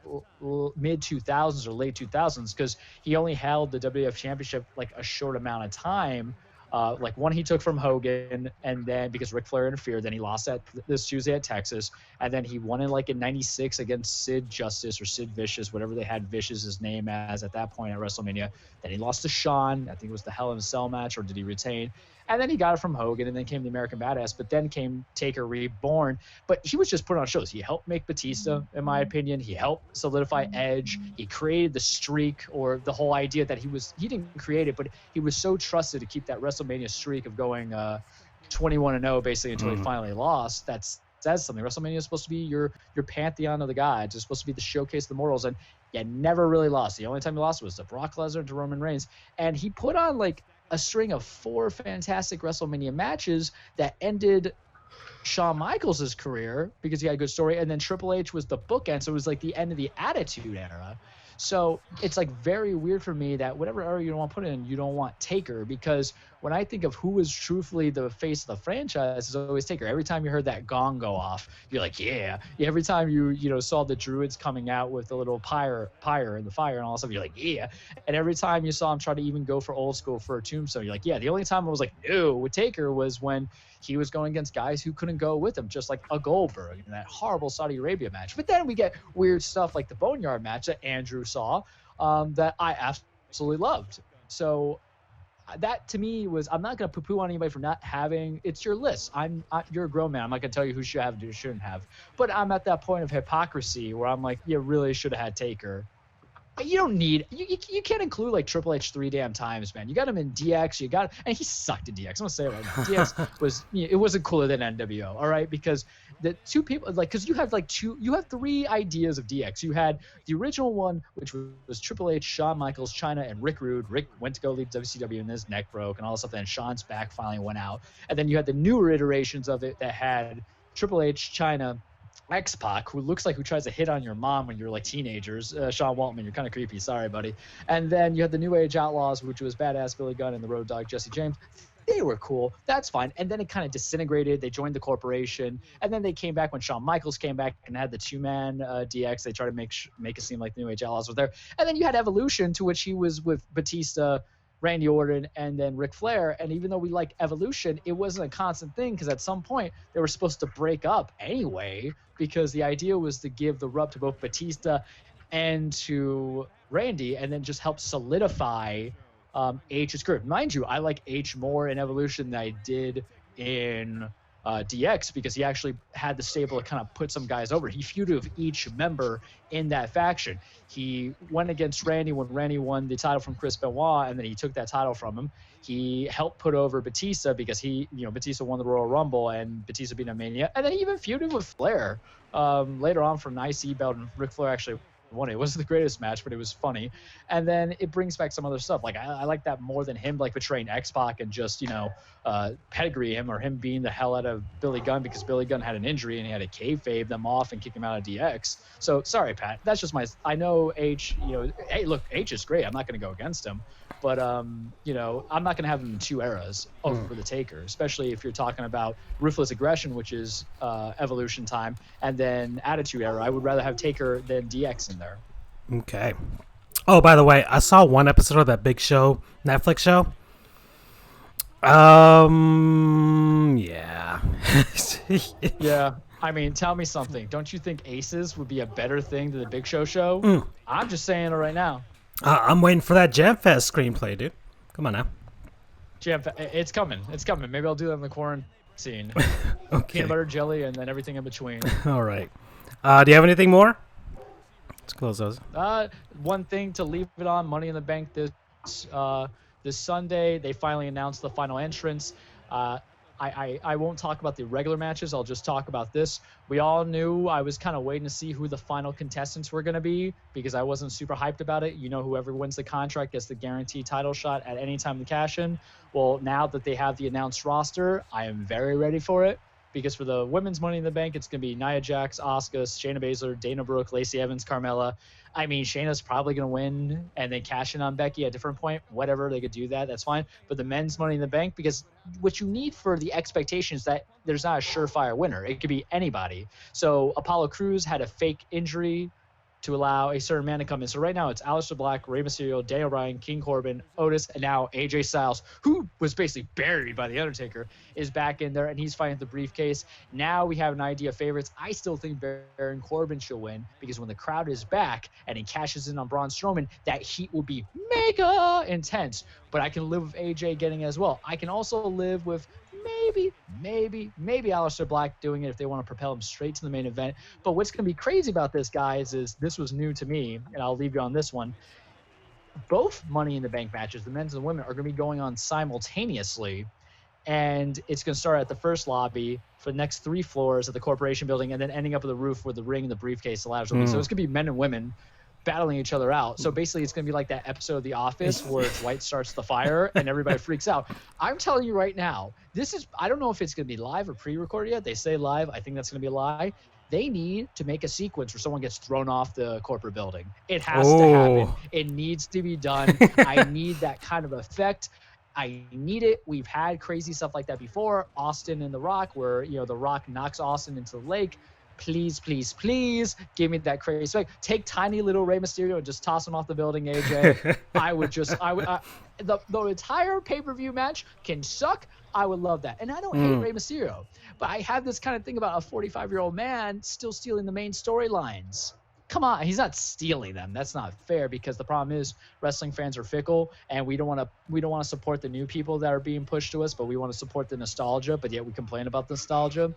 mid 2000s or late 2000s, because he only held the WWF championship like a short amount of time. Like one he took from Hogan, and then because Ric Flair interfered, then he lost at this Tuesday at Texas, and then he won it like in '96 against Sid Justice or Sid Vicious, whatever they had Vicious's name as at that point at WrestleMania. Then he lost to Shawn. I think it was the Hell in a Cell match, or did he retain? And then he got it from Hogan, and then came the American Badass. But then came Taker Reborn. But he was just put on shows. He helped make Batista, in my opinion. He helped solidify Edge. He created the streak, or the whole idea that he didn't create it, but he was so trusted to keep that WrestleMania streak of going 21-0 basically until he finally lost. That says something. WrestleMania is supposed to be your pantheon of the gods. It's supposed to be the showcase of the mortals, and you never really lost. The only time you lost was to Brock Lesnar and to Roman Reigns. And he put on like a string of 4 fantastic WrestleMania matches that ended Shawn Michaels' career because he had a good story, and then Triple H was the bookend, so it was like the end of the Attitude Era. So it's like very weird for me that whatever era you don't want to put in, you don't want Taker, because when I think of who is truthfully the face of the franchise, it's always Taker. Every time you heard that gong go off, you're like, yeah. Every time you saw the Druids coming out with the little pyre and the fire and all that stuff, you're like, yeah. And every time you saw him try to even go for old school for a tombstone, you're like, yeah. The only time I was like, no, with Taker was when he was going against guys who couldn't go with him, just like a Goldberg in that horrible Saudi Arabia match. But then we get weird stuff like the Boneyard match that Andrew saw that I absolutely loved. So that to me was, I'm not going to poo-poo on anybody for not having, it's your list. You're a grown man. I'm not going to tell you who should have and who shouldn't have. But I'm at that point of hypocrisy where I'm like, you really should have had Taker. You don't need, you can't include like Triple H 3 damn times, man. You got him in DX, and he sucked in DX. I'm gonna say it right now. DX was, it wasn't cooler than NWO, all right? Because the two people, like, because you have 3 ideas of DX. You had the original one, which was Triple H, Shawn Michaels, Chyna, and Rick Rude. Rick went to go leave WCW and his neck broke and all that stuff. Then Shawn's back finally went out. And then you had the newer iterations of it that had Triple H, Chyna, X-Pac, who looks like who tries to hit on your mom when you're like teenagers. Sean Waltman, you're kind of creepy. Sorry, buddy. And then you had the New Age Outlaws, which was Badass Billy Gunn and the Road Dogg Jesse James. They were cool. That's fine. And then it kind of disintegrated. They joined the corporation. And then they came back when Shawn Michaels came back and had the 2-man DX. They tried to make it seem like the New Age Outlaws was there. And then you had Evolution, to which he was with Batista, Randy Orton, and then Ric Flair. And even though we like Evolution, it wasn't a constant thing, because at some point they were supposed to break up anyway, because the idea was to give the rub to both Batista and to Randy, and then just help solidify H's career. Mind you, I like H more in Evolution than I did in DX, because he actually had the stable to kind of put some guys over. He feuded with each member in that faction. He went against Randy when Randy won the title from Chris Benoit, and then he took that title from him. He helped put over Batista because Batista won the Royal Rumble and Batista beat him Mania. And then he even feuded with Flair later on for an IC belt, and Ric Flair actually won it. It wasn't the greatest match, but it was funny. And then it brings back some other stuff. Like I like that more than him like betraying X-Pac and just pedigree him, or him being the hell out of Billy Gunn because Billy Gunn had an injury and he had to kayfabe them off and kick him out of DX. So sorry, Pat. That's just I know H. Hey, look, H is great. I'm not going to go against him, but I'm not going to have him in 2 eras over the Taker, especially if you're talking about Ruthless Aggression, which is Evolution time, and then Attitude Era. I would rather have Taker than DX in there. Okay. Oh, by the way, I saw one episode of that Big Show Netflix show. Yeah. Yeah. I mean, tell me something. Don't you think Aces would be a better thing than the Big Show show? I'm just saying it right now. I'm waiting for that Jam Fest screenplay, dude. Come on now. It's coming. It's coming. Maybe I'll do that in the quarantine. Okay. Peanut butter jelly and then everything in between. All right. Do you have anything more? Let's close those. One thing to leave it on, Money in the Bank this Sunday. They finally announced the final entrance. I won't talk about the regular matches. I'll just talk about this. We all knew, I was kind of waiting to see who the final contestants were going to be, because I wasn't super hyped about it. Whoever wins the contract gets the guaranteed title shot at any time to cash in. Well, now that they have the announced roster, I am very ready for it. Because for the women's Money in the Bank, it's going to be Nia Jax, Asuka, Shayna Baszler, Dana Brooke, Lacey Evans, Carmella. I mean, Shayna's probably going to win and then cash in on Becky at a different point. Whatever, they could do that. That's fine. But the men's Money in the Bank, because what you need for the expectation is that there's not a surefire winner. It could be anybody. So Apollo Crews had a fake injury to allow a certain man to come in. So right now it's Aleister Black, Rey Mysterio, Daniel Bryan, King Corbin, Otis, and now AJ Styles, who was basically buried by The Undertaker, is back in there, and he's fighting the briefcase. Now we have an idea of favorites. I still think Baron Corbin should win, because when the crowd is back and he cashes in on Braun Strowman, that heat will be mega intense. But I can live with AJ getting it as well. I can also live with maybe Aleister Black doing it if they want to propel him straight to the main event. But what's going to be crazy about this, guys, is this was new to me, and I'll leave you on this one. Both Money in the Bank matches, the men's and the women, are going to be going on simultaneously. And it's going to start at the first lobby for the next 3 floors of the Corporation building, and then ending up at the roof where the ring and the briefcase, the ladders will be. So it's going to be men and women battling each other out. So basically it's going to be like that episode of The Office where Dwight starts the fire and everybody freaks out. I'm telling you right now, I don't know if it's going to be live or pre-recorded yet. They say live. I think that's going to be a lie. They need to make a sequence where someone gets thrown off the corporate building. It has to happen. It needs to be done. I need that kind of effect. I need it. We've had crazy stuff like that before. Austin and The Rock, where, The Rock knocks Austin into the lake. Please, please, please give me that crazy effect. Take tiny little Rey Mysterio and just toss him off the building, AJ. The entire pay-per-view match can suck. I would love that. And I don't hate Rey Mysterio, but I have this kind of thing about a 45-year-old man still stealing the main storylines. Come on, he's not stealing them. That's not fair, because the problem is wrestling fans are fickle, and we don't want to support the new people that are being pushed to us, but we want to support the nostalgia, but yet we complain about the nostalgia.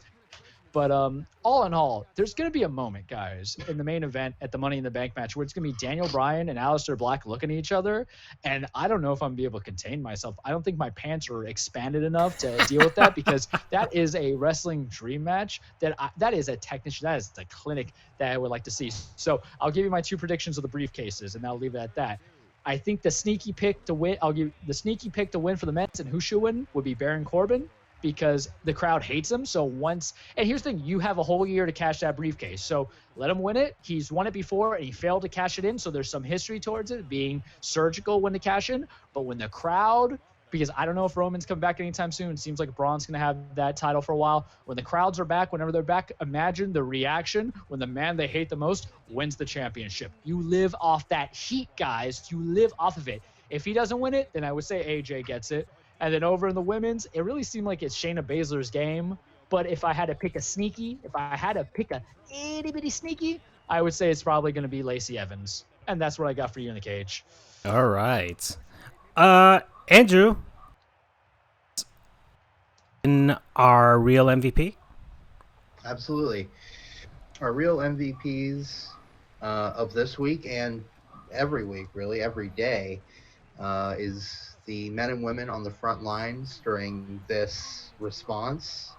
But all in all, there's going to be a moment, guys, in the main event at the Money in the Bank match where it's going to be Daniel Bryan and Aleister Black looking at each other. And I don't know if I'm going to be able to contain myself. I don't think my pants are expanded enough to deal with that, because that is a wrestling dream match. That is a technician. That is the clinic that I would like to see. So I'll give you my 2 predictions of the briefcases, and I'll leave it at that. I think the sneaky pick to win, for the men's and who should win would be Baron Corbin, because the crowd hates him. So and here's the thing, you have a whole year to cash that briefcase. So let him win it. He's won it before and he failed to cash it in. So there's some history towards it being surgical when to cash in. But when the crowd, because I don't know if Roman's coming back anytime soon. It seems like Braun's going to have that title for a while. When the crowds are back, whenever they're back, imagine the reaction when the man they hate the most wins the championship. You live off that heat, guys. You live off of it. If he doesn't win it, then I would say AJ gets it. And then over in the women's, it really seemed like it's Shayna Baszler's game. But if I had to pick a itty-bitty sneaky, I would say it's probably going to be Lacey Evans. And that's what I got for you in the cage. All right. Andrew, in our real MVP? Absolutely. Our real MVPs of this week and every week, really, every day, is the men and women on the front lines during this response,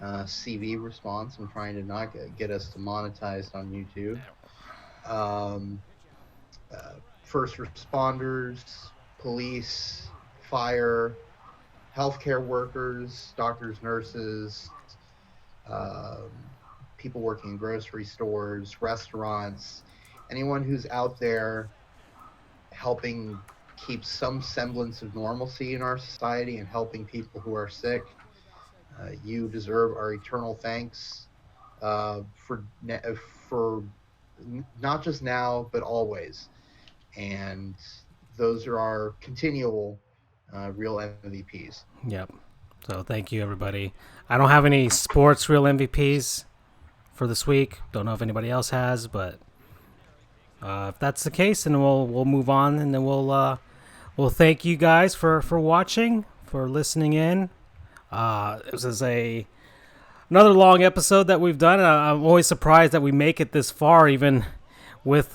CV response. I'm trying to not get us demonetized on YouTube. First responders, police, fire, healthcare workers, doctors, nurses, people working in grocery stores, restaurants, anyone who's out there helping keep some semblance of normalcy in our society and helping people who are sick. You deserve our eternal thanks for not just now, but always. And those are our continual real MVPs. Yep. So thank you, everybody. I don't have any sports real MVPs for this week. Don't know if anybody else has, but if that's the case, then we'll move on, and then we'll thank you guys for watching, for listening in. This is another long episode that we've done. I'm always surprised that we make it this far, even with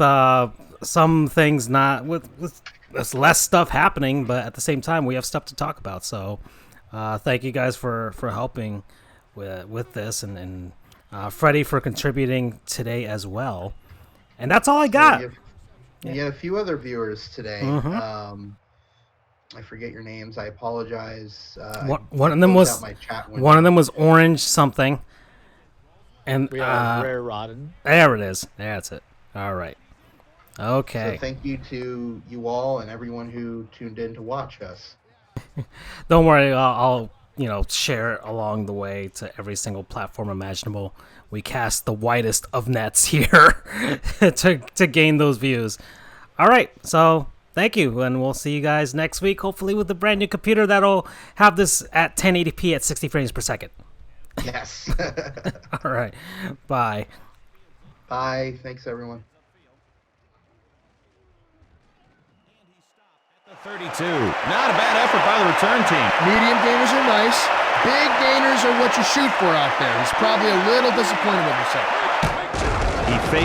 some things not with there's less stuff happening, but at the same time we have stuff to talk about. So thank you guys for helping with this, and Freddie for contributing today as well. And that's all I got. You had a few other viewers today. Mm-hmm. I forget your names. I apologize. One of them was Orange something, and we have Rare Rodden. There it is. That's it. All right. Okay. So thank you to you all and everyone who tuned in to watch us. Don't worry. I'll share it along the way to every single platform imaginable. We cast the widest of nets here to gain those views. All right, so thank you, and we'll see you guys next week, hopefully with a brand new computer that'll have this at 1080p at 60 frames per second. Yes. All right, bye. Bye. Thanks, everyone. 32. Not a bad effort by the return team. Medium gainers are nice. Big gainers are what you shoot for out there. He's probably a little disappointed with himself. He faced